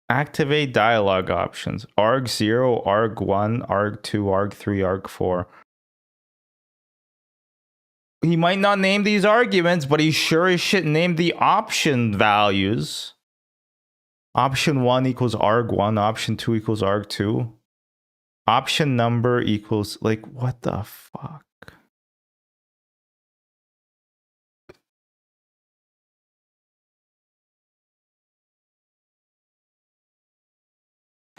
Activate dialogue options. arg0, arg1, arg2, arg3, arg4. He might not name these arguments, but he sure as shit named the option values. Option 1 equals arg1, option 2 equals arg2. Option number equals, like, what the fuck?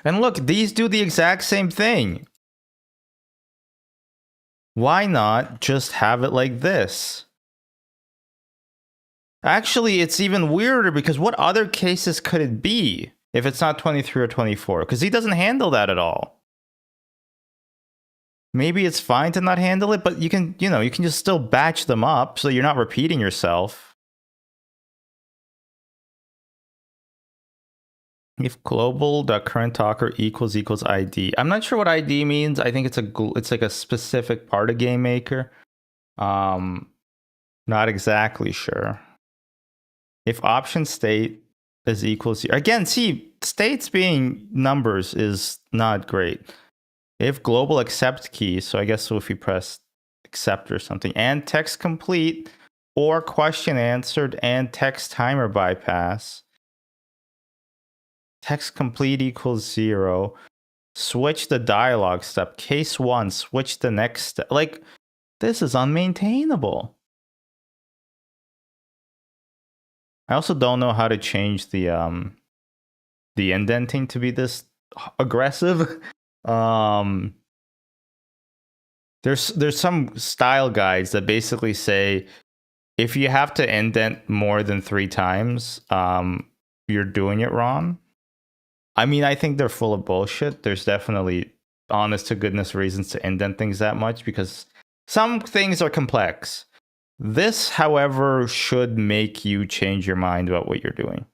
And look, these do the exact same thing. Why not just have it like this? Actually, it's even weirder because what other cases could it be if it's not 23 or 24? Because he doesn't handle that at all. Maybe it's fine to not handle it, but you can just still batch them up so you're not repeating yourself. If global.current talker equals ID. I'm not sure what ID means. I think it's like a specific part of game maker. Not exactly sure. If option state is equals, again, see, states being numbers is not great. If global accept key, so I guess so if you press accept or something, and text complete or question answered and text timer bypass. Text complete equals 0. Switch the dialogue step. Case 1, switch the next step. Like, this is unmaintainable. I also don't know how to change the indenting to be this aggressive. There's some style guides that basically say if you have to indent more than 3 times, you're doing it wrong. I mean, I think they're full of bullshit. There's definitely honest to goodness reasons to indent things that much because some things are complex. This, however, should make you change your mind about what you're doing.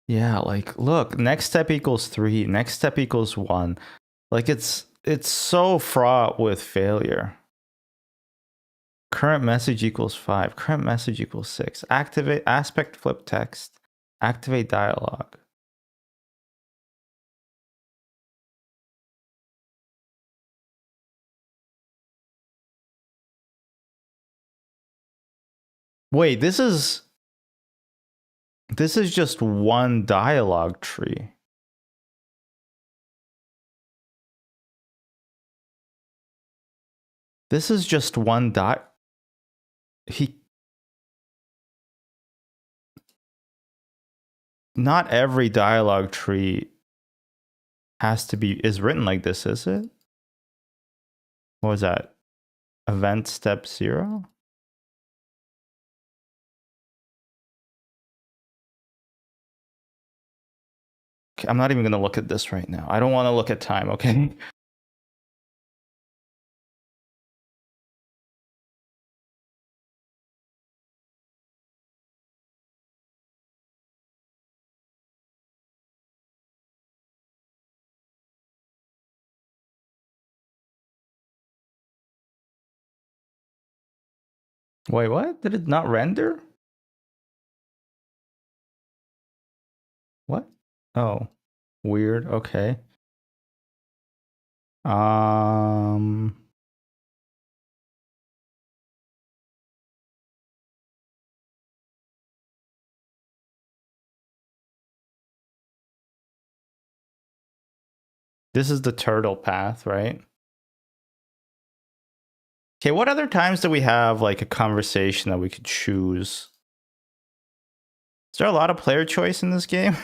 Yeah, like, look, next step equals 3, next step equals 1. Like, it's so fraught with failure. Current message equals 5, current message equals 6. Activate aspect flip text, activate dialogue. Wait, this is just one dialogue tree. This is just one not every dialogue tree is written like this, is it? What was that? Event step 0? Okay, I'm not even going to look at this right now. I don't want to look at time, okay? Wait, what? Did it not render? What? Oh, weird. Okay. This is the turtle path, right? Okay, what other times do we have like a conversation that we could choose? Is there a lot of player choice in this game?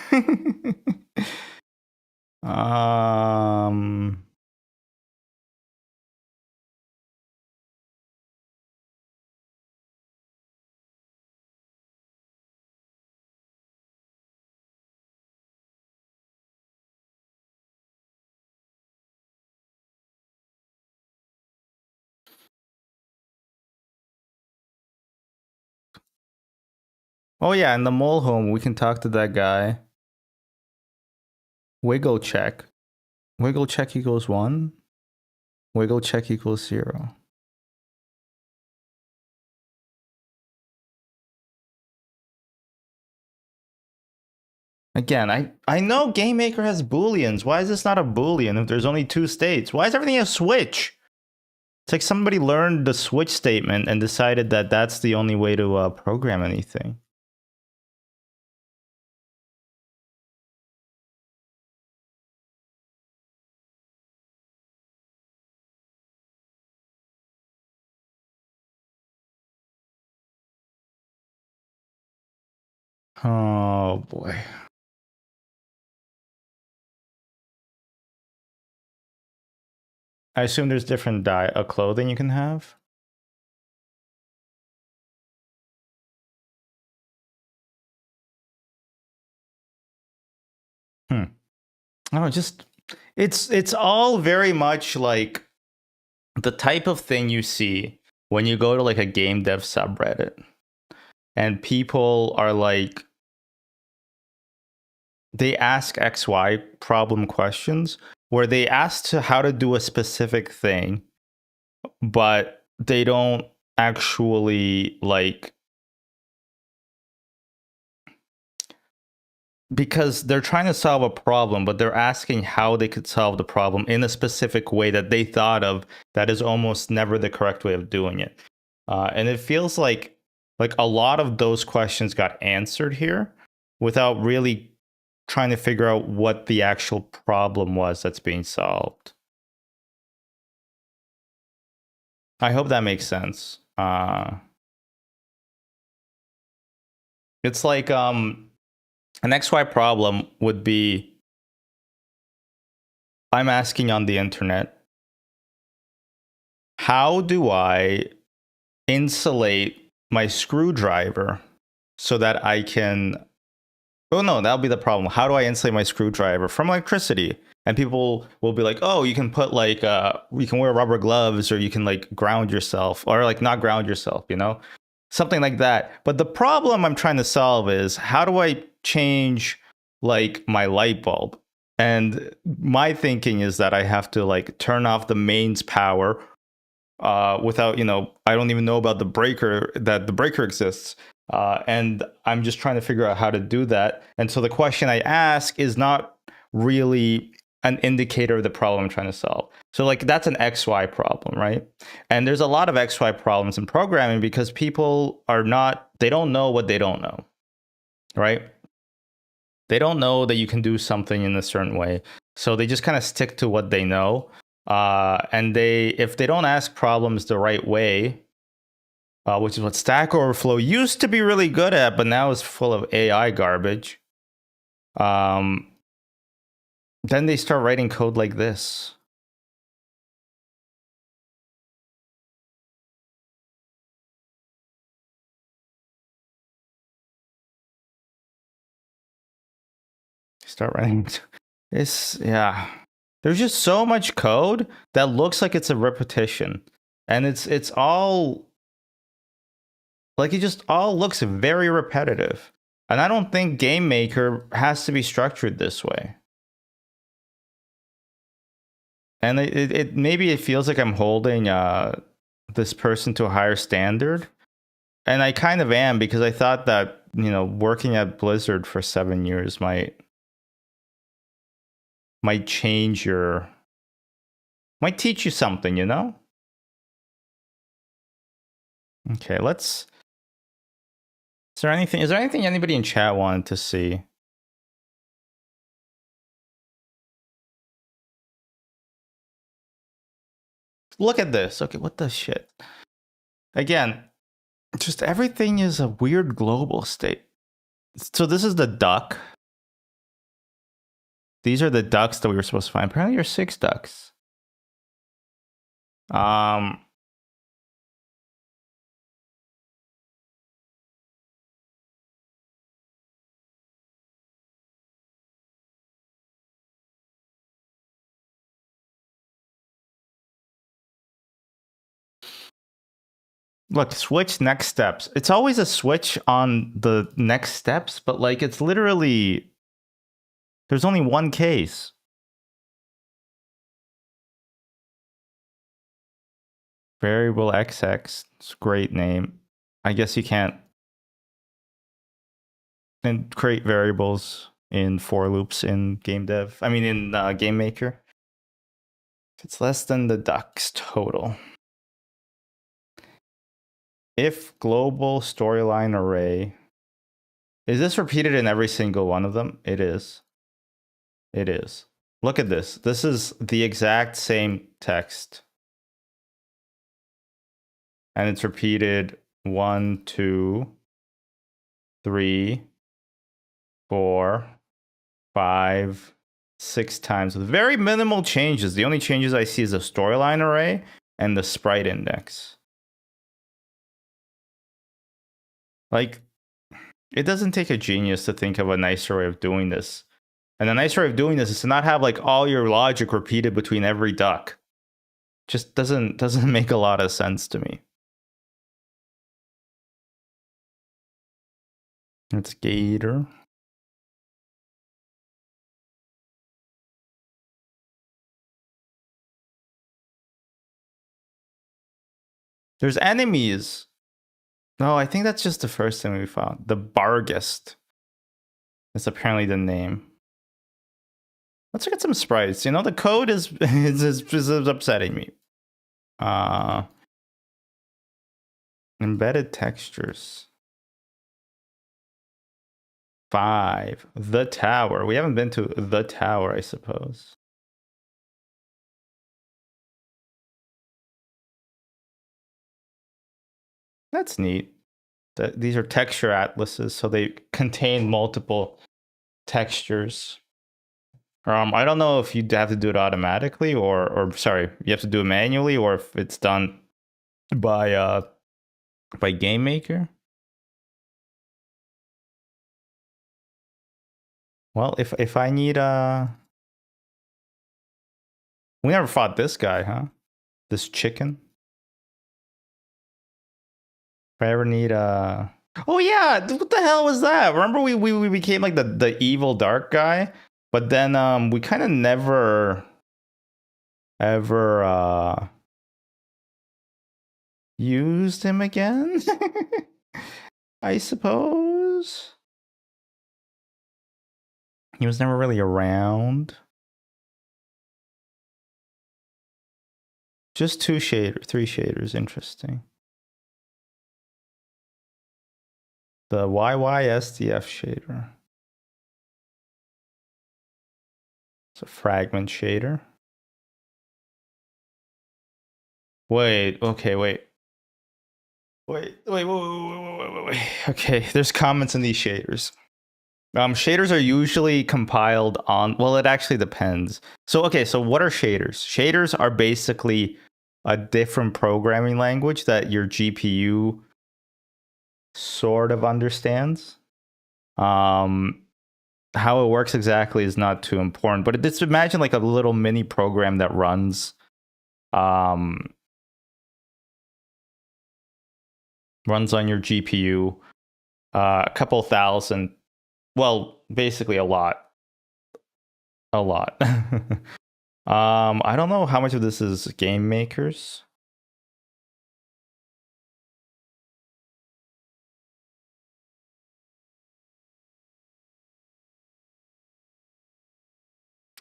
Oh yeah, in the mole home, we can talk to that guy. Wiggle check. Wiggle check equals 1. Wiggle check equals 0. Again, I know Game Maker has booleans. Why is this not a boolean if there's only 2 states? Why is everything a switch? It's like somebody learned the switch statement and decided that that's the only way to program anything. Oh boy. I assume there's different clothing you can have. Oh, it's all very much like the type of thing you see when you go to like a game dev subreddit and people are like, they ask XY problem questions where they ask to how to do a specific thing, but they don't actually like, because they're trying to solve a problem, but they're asking how they could solve the problem in a specific way that they thought of that is almost never the correct way of doing it. And it feels like a lot of those questions got answered here without really trying to figure out what the actual problem was that's being solved. I hope that makes sense. It's like an XY problem would be, I'm asking on the internet, how do I insulate my screwdriver so that I can... Oh no, that'll be the problem. How do I insulate my screwdriver from electricity? And people will be like, oh, you can put like, you can wear rubber gloves, or you can like ground yourself, or like not ground yourself, you know? Something like that. But the problem I'm trying to solve is, how do I change like my light bulb? And my thinking is that I have to like turn off the mains power without, you know, I don't even know about the breaker, that the breaker exists. And I'm just trying to figure out how to do that. And so the question I ask is not really an indicator of the problem I'm trying to solve. So like that's an XY problem, right? And there's a lot of XY problems in programming because people are not, they don't know what they don't know, right? They don't know that you can do something in a certain way. So they just kind of stick to what they know. And if they don't ask problems the right way, which is what Stack Overflow used to be really good at, but now is full of AI garbage. Then they start writing code like this. Start writing. Yeah. There's just so much code that looks like it's a repetition, and it's all like, it just all looks very repetitive. And I don't think Game Maker has to be structured this way. And maybe it feels like I'm holding this person to a higher standard, and I kind of am, because I thought that, you know, working at Blizzard for 7 years might change your, might teach you something, you know? Okay, let's... Is there anything anybody in chat wanted to see? Look at this. Okay, what the shit? Again, just everything is a weird global state. So this is the duck. These are the ducks that we were supposed to find. Apparently there's 6 ducks. Look, switch next steps. It's always a switch on the next steps, but like it's literally there's only one case. Variable XX. It's a great name. I guess you can't and create variables in for loops in game dev. I mean in game maker. If it's less than the ducks total. If global storyline array. Is this repeated in every single one of them? It is. It is. Look at this. This is the exact same text. And it's repeated 1, 2, 3, 4, 5, 6 times with very minimal changes. The only changes I see is the storyline array and the sprite index. Like, it doesn't take a genius to think of a nicer way of doing this. And the nicer way of doing this is to not have like all your logic repeated between every duck. Just doesn't make a lot of sense to me. It's Gator. There's enemies. No, I think that's just the first thing we found. The Bargist. That's apparently the name. Let's look at some sprites. You know, the code is upsetting me. Embedded textures. 5. The tower. We haven't been to the tower, I suppose. That's neat. These are texture atlases, so they contain multiple textures. I don't know if you have to do it automatically or sorry, you have to do it manually, or if it's done by Game Maker. Well, if I need we never fought this guy, huh? This chicken. If I ever need oh yeah, what the hell was that? Remember we became like the evil dark guy, but then we kind of never ever used him again. I suppose. He was never really around. Just 3 shaders, interesting. The YYSDF shader. It's a fragment shader. Wait, okay, wait. Wait. Okay, there's comments in these shaders. Shaders are usually compiled on, well, it actually depends. So, okay, so what are shaders? Shaders are basically a different programming language that your GPU sort of understands. How it works exactly is not too important, but just imagine like a little mini program that runs on your GPU, a couple thousand. Well, basically a lot. I don't know how much of this is game makers.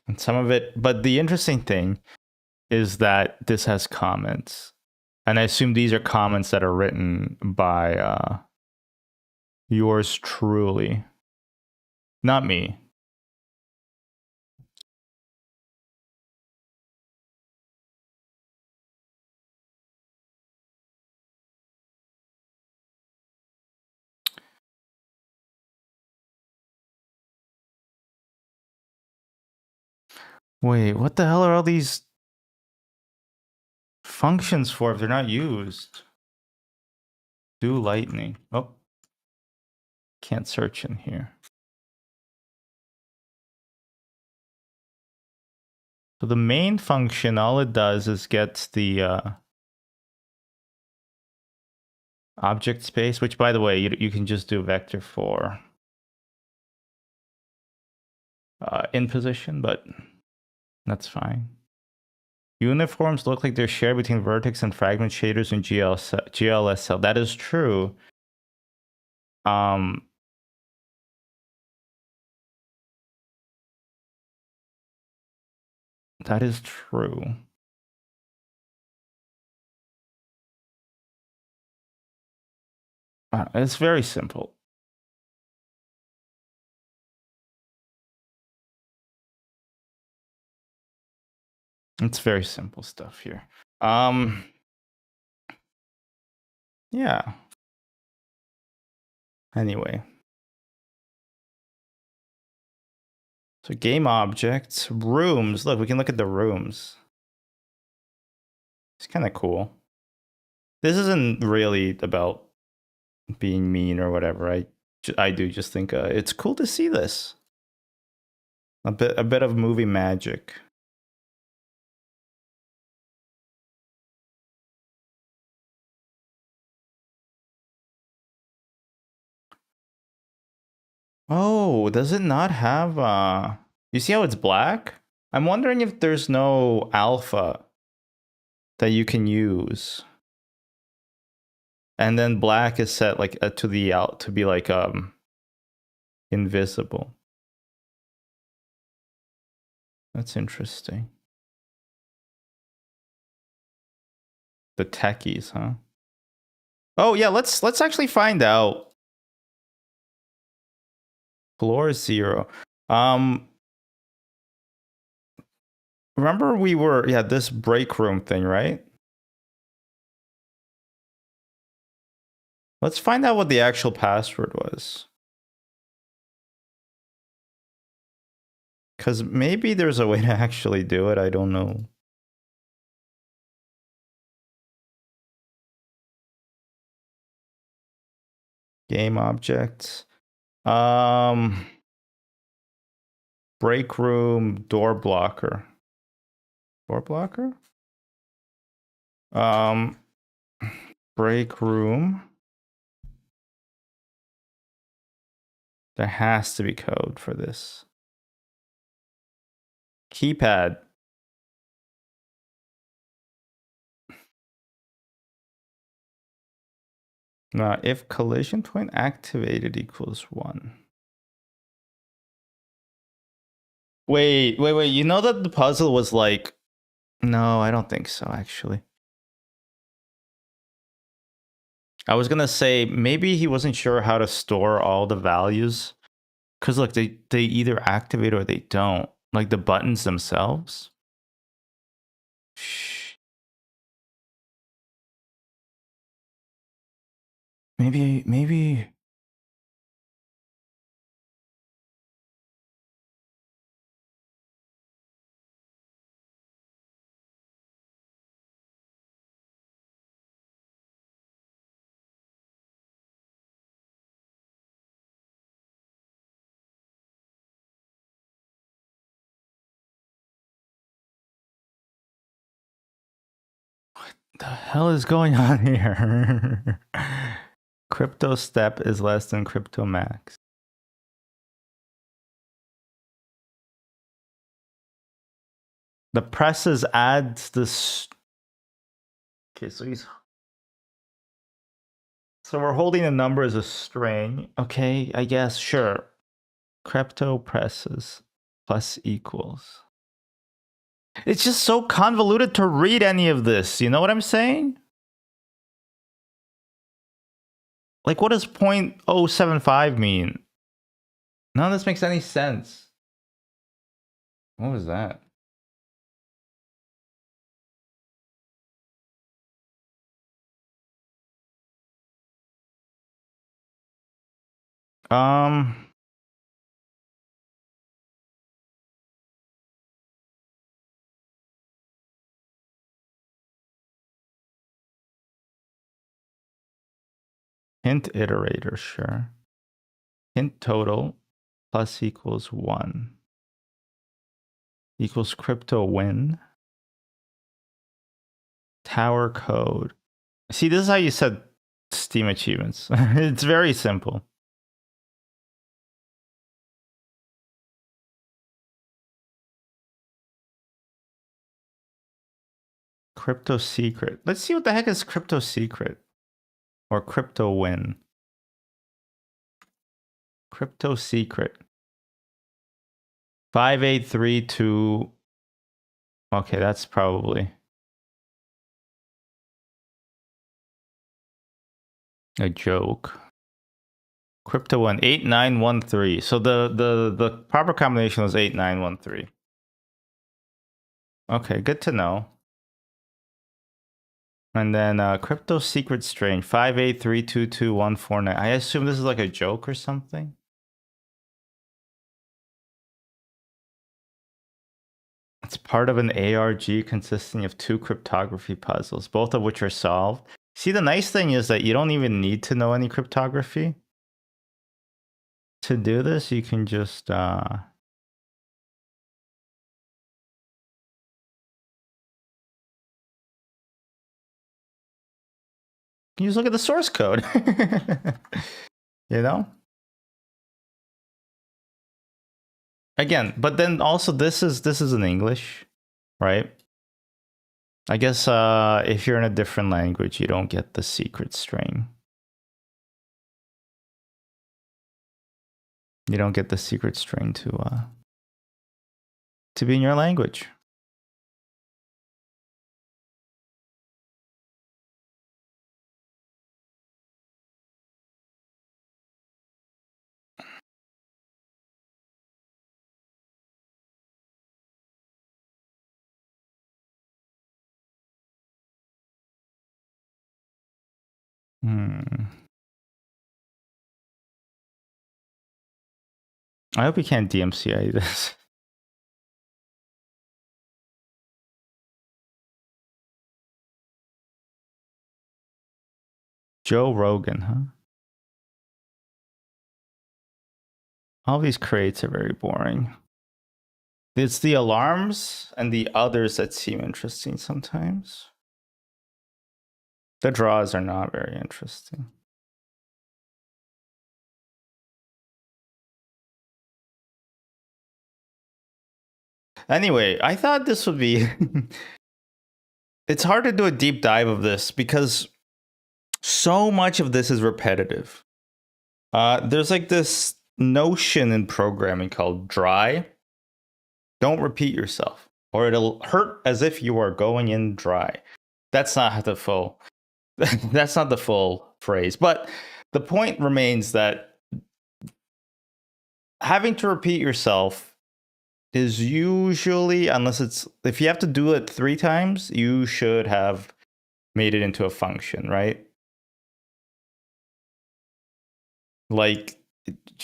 And some of it, but the interesting thing is that this has comments. And I assume these are comments that are written by yours truly. Not me. Wait, what the hell are all these functions for if they're not used? Do lightning. Oh. Can't search in here. So the main function, all it does is gets the Object space, which by the way, you can just do vector for in position, but that's fine. Uniforms look like they're shared between vertex and fragment shaders in GLSL. That is true. That is true. It's very simple. It's very simple stuff here. Yeah. Anyway. So game objects, rooms. Look, we can look at the rooms. It's kind of cool. This isn't really about being mean or whatever. I do just think it's cool to see this. A bit of movie magic. Oh, does it not have you see how it's black? I'm wondering if there's no alpha that you can use. And then black is set like to the out to be like invisible. That's interesting. The techies, huh? Oh yeah, let's actually find out. Floor 0. Remember we were this break room thing, right? Let's find out what the actual password was. Because maybe there's a way to actually do it. I don't know. Game objects. Break room, door blocker. Door blocker? Break room. There has to be code for this. Keypad. If collision point activated equals 1. Wait. You know that the puzzle was like... No, I don't think so, actually. I was gonna say, maybe he wasn't sure how to store all the values. Because look, they either activate or they don't. Like the buttons themselves. Shh. Maybe... the hell is going on here? Crypto step is less than crypto max. The presses adds this. Okay, so we're holding a number as a string. Okay, I guess, sure. Crypto presses plus equals. It's just so convoluted to read any of this. You know what I'm saying? Like, what does 0.075 mean? None of this makes any sense. What was that? Hint iterator, sure. Hint total plus equals 1 equals crypto win. Tower code. See, this is how you said Steam achievements. It's very simple. Crypto secret. Let's see what the heck is crypto secret or crypto win. Crypto secret. 5832. Okay, that's probably a joke. Crypto win 8913. So the proper combination was 8913. Okay, good to know. And then crypto secret strain 58322149. I assume this is like a joke or something. It's part of an ARG consisting of 2 cryptography puzzles, both of which are solved. See, the nice thing is that you don't even need to know any cryptography. To do this, you can just you just look at the source code. You know? Again, but then also this is in English, right? I guess if you're in a different language, you don't get the secret string. You don't get the secret string to be in your language. I hope you can't DMCA this. Joe Rogan, huh? All these crates are very boring. It's the alarms and the others that seem interesting sometimes. The draws are not very interesting. Anyway, I thought this would be... It's hard to do a deep dive of this because so much of this is repetitive. There's like this notion in programming called dry. Don't repeat yourself, or it'll hurt as if you are going in dry. That's not the full... That's not the full phrase. But the point remains that having to repeat yourself is usually, if you have to do it 3 times, you should have made it into a function, right? Like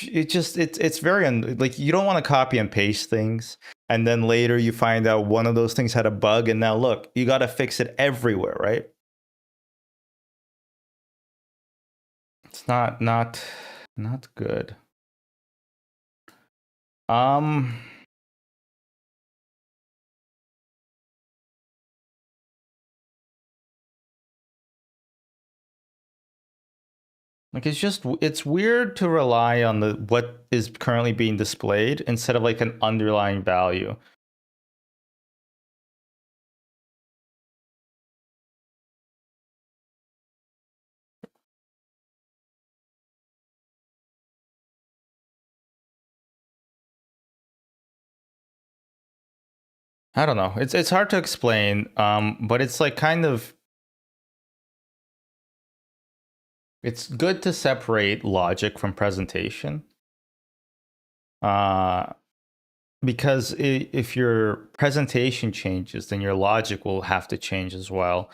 it's very like you don't want to copy and paste things and then later you find out one of those things had a bug and now look, you got to fix it everywhere, right? It's not good. Like it's weird to rely on what is currently being displayed instead of like an underlying value. I don't know. It's hard to explain, but it's like kind of... It's good to separate logic from presentation. Because if your presentation changes, then your logic will have to change as well.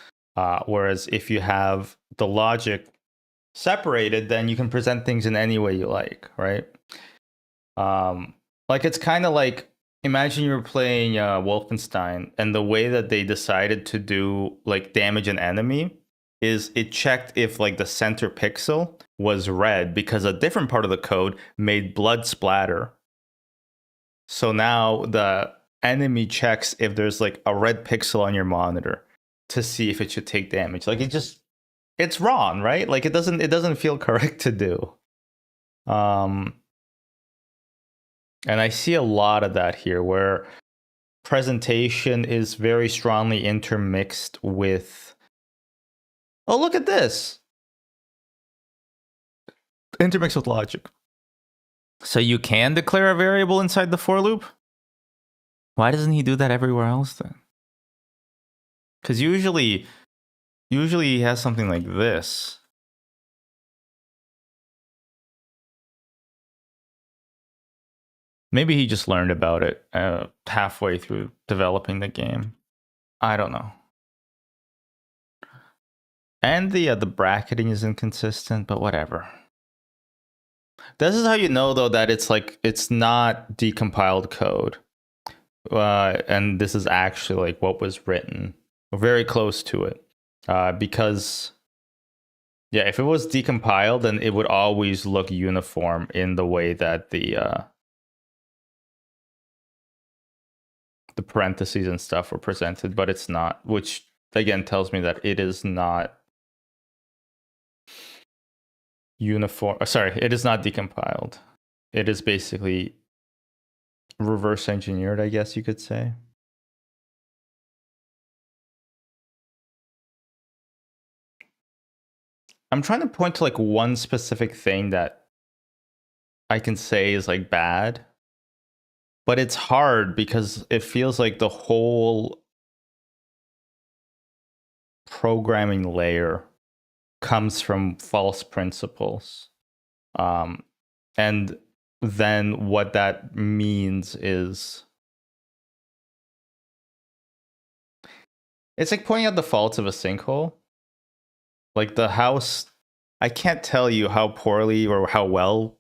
Whereas if you have the logic separated, then you can present things in any way you like, right? Like it's kind of like, imagine you were playing Wolfenstein, and the way that they decided to do like damage an enemy is it checked if like the center pixel was red because a different part of the code made blood splatter. So now the enemy checks if there's like a red pixel on your monitor to see if it should take damage. Like it's it's wrong, right? Like it doesn't feel correct to do. And I see a lot of that here where presentation is very strongly intermixed with, oh, look at this. Intermixed with logic. So you can declare a variable inside the for loop? Why doesn't he do that everywhere else then? Because usually he has something like this. Maybe he just learned about it halfway through developing the game. I don't know. And the bracketing is inconsistent, but whatever. This is how you know though that it's not decompiled code, and this is actually like what was written, very close to it, because yeah, if it was decompiled, then it would always look uniform in the way that the parentheses and stuff were presented, but it's not, which again tells me that it is not uniform. Sorry, it is not decompiled. It is basically reverse engineered, I guess you could say. I'm trying to point to like one specific thing that I can say is like bad, but it's hard because it feels like the whole programming layer comes from false principles. And then what that means is it's like pointing out the faults of a sinkhole. Like the house, I can't tell you how poorly or how well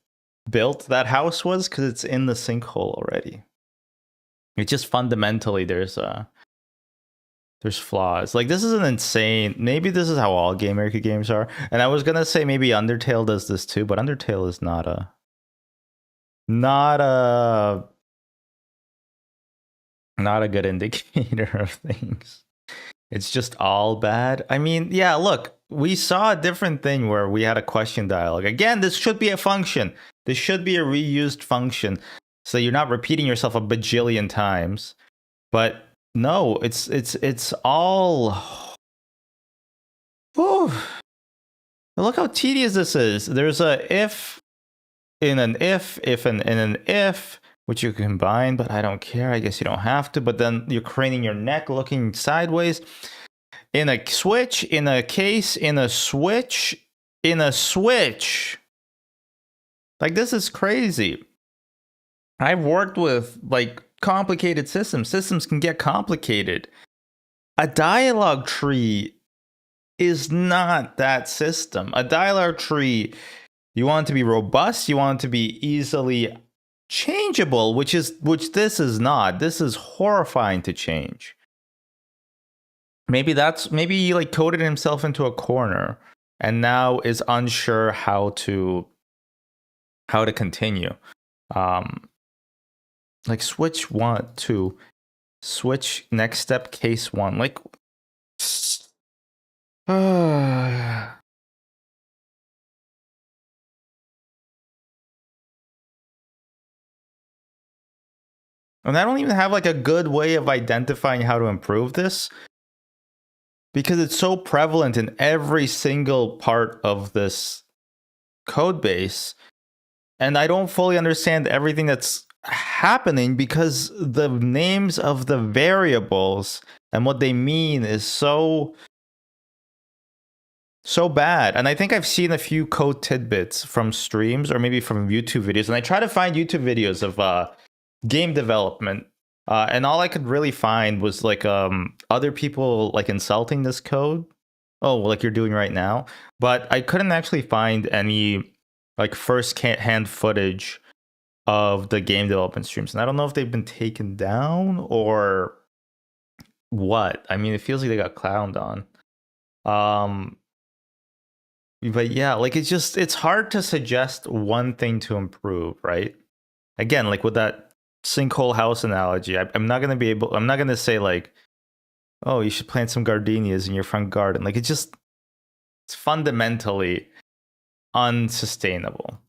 built that house was because it's in the sinkhole already. It's just fundamentally there's flaws. Like this is an insane. Maybe this is how all Game Maker games are. And I was gonna say maybe Undertale does this too, but Undertale is not a good indicator of things. It's just all bad. I mean, yeah, look, we saw a different thing where we had a question dialogue. Again, this should be a function. This should be a reused function. So you're not repeating yourself a bajillion times. But no, it's all. Whew. Look how tedious this is. There's a if in an if in an if, which you can combine, but I don't care. I guess you don't have to. But then you're craning your neck, looking sideways. In a switch, in a case, in a switch, in a switch. Like, this is crazy. I've worked with, like, complicated systems. Systems can get complicated. A dialogue tree is not that system. A dialogue tree, you want it to be robust, you want it to be easily changeable, which this is not. This is horrifying to change. Maybe he like coded himself into a corner and now is unsure how to continue. Like switch 1 to switch next step case 1. Like and I don't even have like a good way of identifying how to improve this because it's so prevalent in every single part of this code base. And I don't fully understand everything that's happening because the names of the variables and what they mean is so bad. And I think I've seen a few code tidbits from streams or maybe from YouTube videos. And I try to find YouTube videos of game development. And all I could really find was like other people like insulting this code. Oh, like you're doing right now. But I couldn't actually find any like first-hand footage of the game development streams. And I don't know if they've been taken down or what. I mean, it feels like they got clowned on. But yeah, like it's hard to suggest one thing to improve, right? Again, like with that sinkhole house analogy, I'm not gonna say like, oh, you should plant some gardenias in your front garden. Like It's fundamentally unsustainable.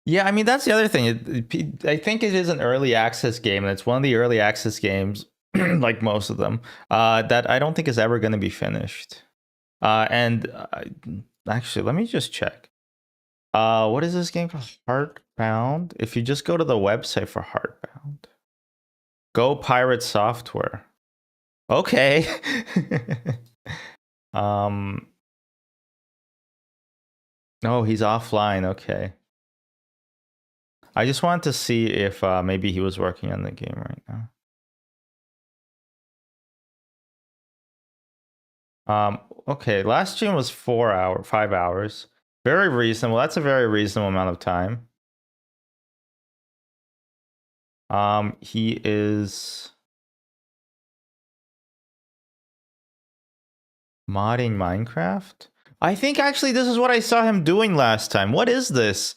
Yeah, I mean that's the other thing. I think it is an early access game, and it's one of the early access games, like most of them, that I don't think is ever going to be finished. And actually, let me just check. What is this game called? Heartbound. If you just go to the website for Heartbound, Go Pirate Software. Okay. Oh, he's offline. Okay. I just wanted to see if maybe he was working on the game right now. Okay, last stream was 5 hours. Very reasonable. That's a very reasonable amount of time. He is modding Minecraft. I think actually this is what I saw him doing last time. What is this?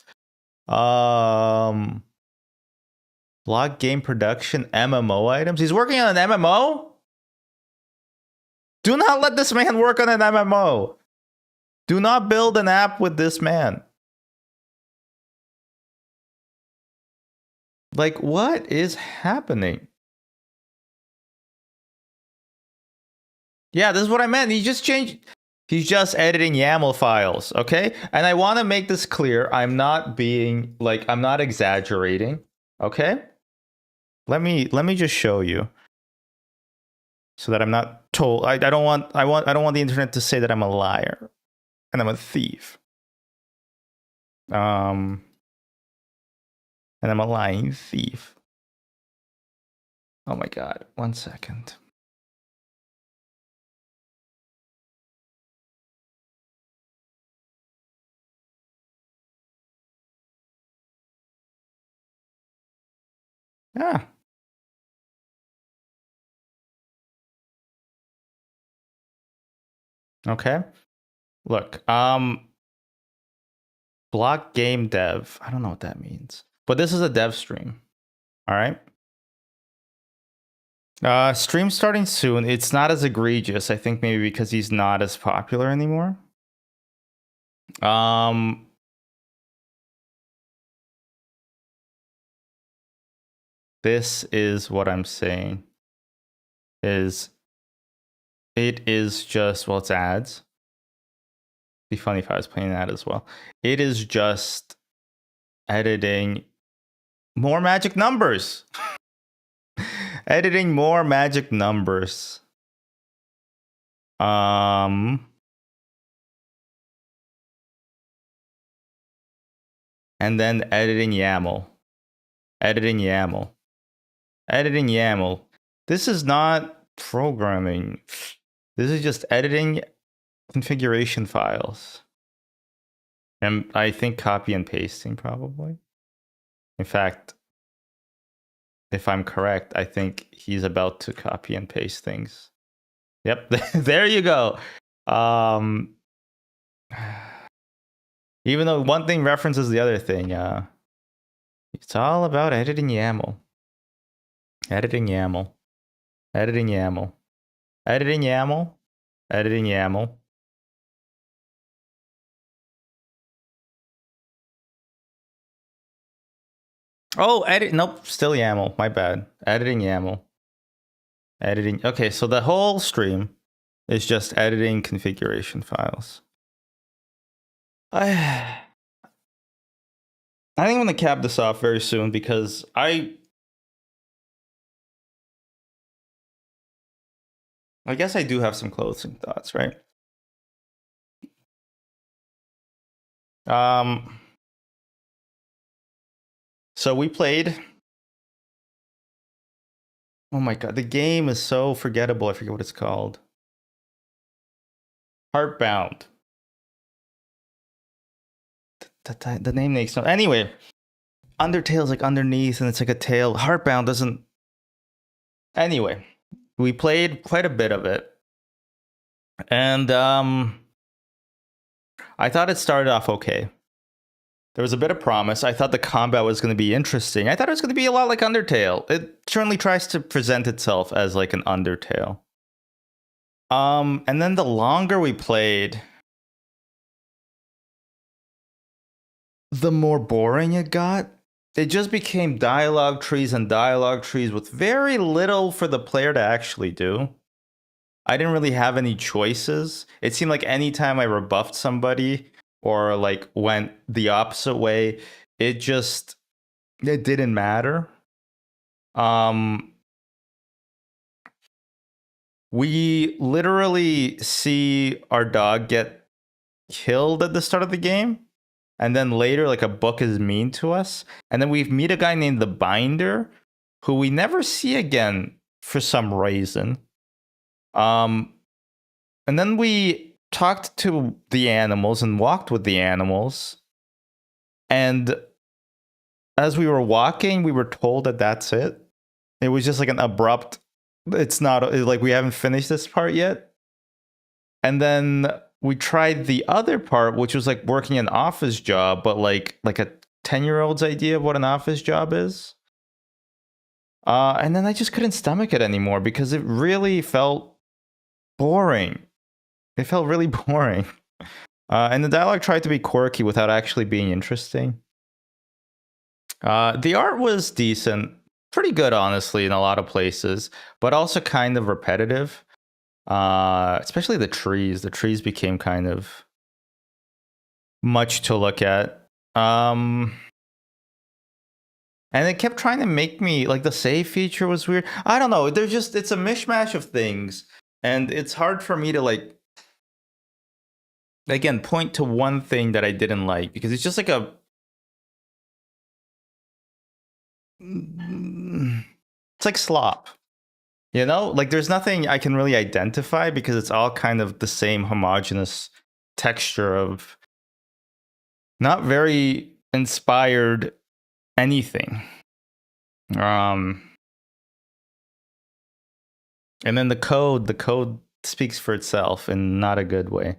Block game production, MMO items. He's working on an MMO? Do not let this man work on an MMO. Do not build an app with this man. Like, what is happening? Yeah, this is what I meant. He just changed. He's just editing YAML files, okay? And I want to make this clear. I'm not being like, I'm not exaggerating, okay? Let me just show you, so that I'm not told. I don't want the internet to say that I'm a liar and I'm a thief. And I'm a lying thief. Oh my god! 1 second. Yeah. Okay. Look, block game dev. I don't know what that means, but this is a dev stream. All right. Stream starting soon. It's not as egregious. I think maybe because he's not as popular anymore. This is what I'm saying. It is just, well, it's ads. It'd be funny if I was playing that as well. It is just editing more magic numbers. Editing more magic numbers. And then editing YAML. Editing YAML. Editing YAML. This is not programming. This is just editing configuration files. And I think copy and pasting probably. In fact, if I'm correct, I think he's about to copy and paste things. Yep, there you go. Even though one thing references the other thing, it's all about editing YAML. Editing YAML. Editing YAML. Editing YAML. Editing YAML. Oh, edit. Nope, still YAML. My bad. Editing YAML. Editing. Okay, so the whole stream is just editing configuration files. I think I'm gonna cap this off very soon because I guess I do have some closing thoughts, right? So we played. Oh my god, the game is so forgettable. I forget what it's called. Heartbound. The name makes no. Anyway, Undertale's like underneath, and it's like a tail. Heartbound doesn't. Anyway, we played quite a bit of it, and I thought it started off okay. There was a bit of promise. I thought the combat was going to be interesting. I thought it was going to be a lot like Undertale. It certainly tries to present itself as like an Undertale. And then the longer we played, the more boring it got. It just became dialogue trees and dialogue trees with very little for the player to actually do. I didn't really have any choices. It seemed like anytime I rebuffed somebody or like went the opposite way, it didn't matter. We literally see our dog get killed at the start of the game. And then later, like, a book is mean to us. And then we meet a guy named the Binder, who we never see again for some reason. And then we talked to the animals and walked with the animals. And as we were walking, we were told that that's it. It was just like an abrupt, it's not like we haven't finished this part yet. And then we tried the other part, which was like working an office job, but like a 10-year-old's idea of what an office job is. And then I just couldn't stomach it anymore because it really felt boring. It felt really boring. And the dialogue tried to be quirky without actually being interesting. The art was decent, pretty good, honestly, in a lot of places, but also kind of repetitive. Especially the trees. The trees became kind of much to look at. And it kept trying to make me like the save feature was weird. I don't know. It's a mishmash of things, and it's hard for me to like again point to one thing that I didn't like because it's just like it's like slop. You know, like there's nothing I can really identify because it's all kind of the same homogeneous texture of not very inspired anything. And then the code speaks for itself in not a good way.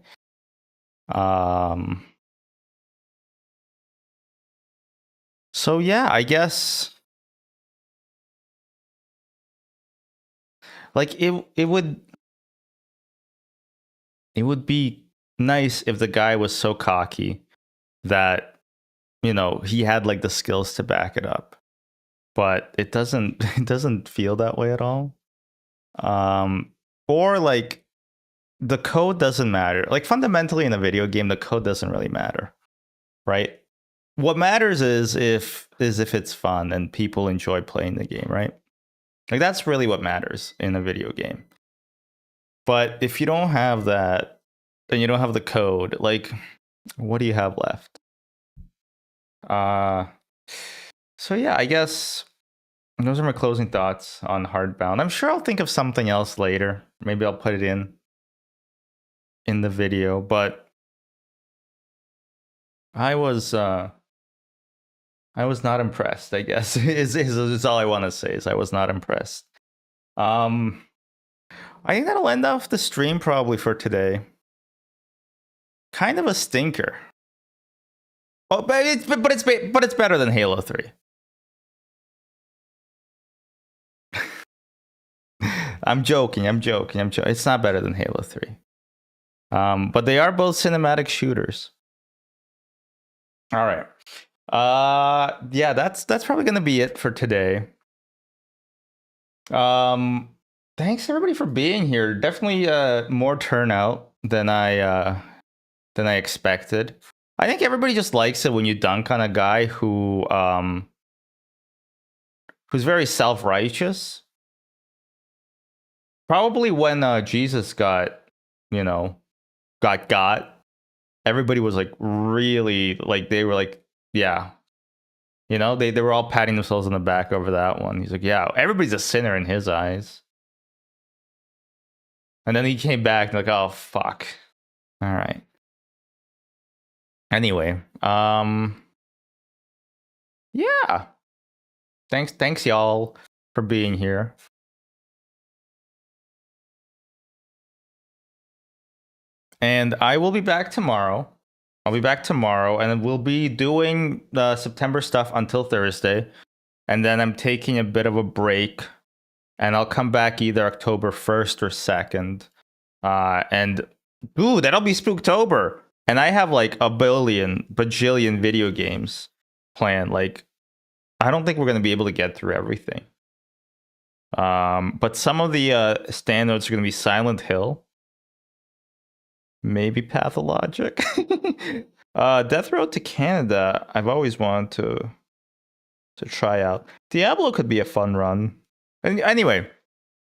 So yeah, I guess like it would be nice if the guy was so cocky that, you know, he had like the skills to back it up. But it doesn't feel that way at all. Or like the code doesn't matter. Like fundamentally in a video game, the code doesn't really matter, right? What matters is if it's fun and people enjoy playing the game, right? Like that's really what matters in a video game. But if you don't have that, and you don't have the code, like what do you have left? So yeah, I guess those are my closing thoughts on Heartbound. I'm sure I'll think of something else later. Maybe I'll put it in the video, but I was not impressed, I guess. is all I want to say is I was not impressed. I think that'll end off the stream probably for today. Kind of a stinker. Oh, but it's better than Halo 3. I'm joking. It's not better than Halo 3. But they are both cinematic shooters. All right. Yeah, that's probably gonna be it for today. Thanks everybody for being here. Definitely more turnout than I expected. I think everybody just likes it when you dunk on a guy who's very self-righteous. Probably when Jesus got everybody was like really like they were like, yeah. You know, they were all patting themselves on the back over that one. He's like, yeah, everybody's a sinner in his eyes. And then he came back and like, oh fuck. All right. Anyway, yeah. Thanks y'all for being here. And I will be back tomorrow. I'll be back tomorrow, and we'll be doing the September stuff until Thursday. And then I'm taking a bit of a break, and I'll come back either October 1st or 2nd. And ooh, that'll be Spooktober. And I have like a bajillion video games planned. Like, I don't think we're gonna be able to get through everything. But some of the standards are gonna be Silent Hill, maybe Pathologic. Death Road to Canada, I've always wanted to try out. Diablo could be a fun run. Anyway,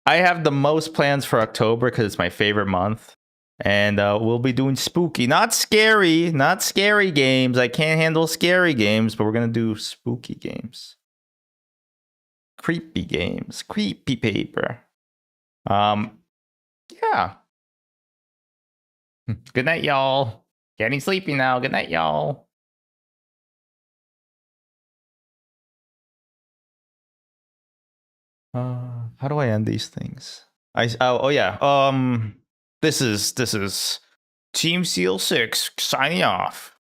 I have the most plans for October because it's my favorite month. And we'll be doing spooky, not scary games. I can't handle scary games, but we're going to do spooky games. Creepy games, creepy paper. Yeah. Good night, y'all. Getting sleepy now. Good night, y'all. How do I end these things? Oh yeah. This is Team Seal 6 signing off.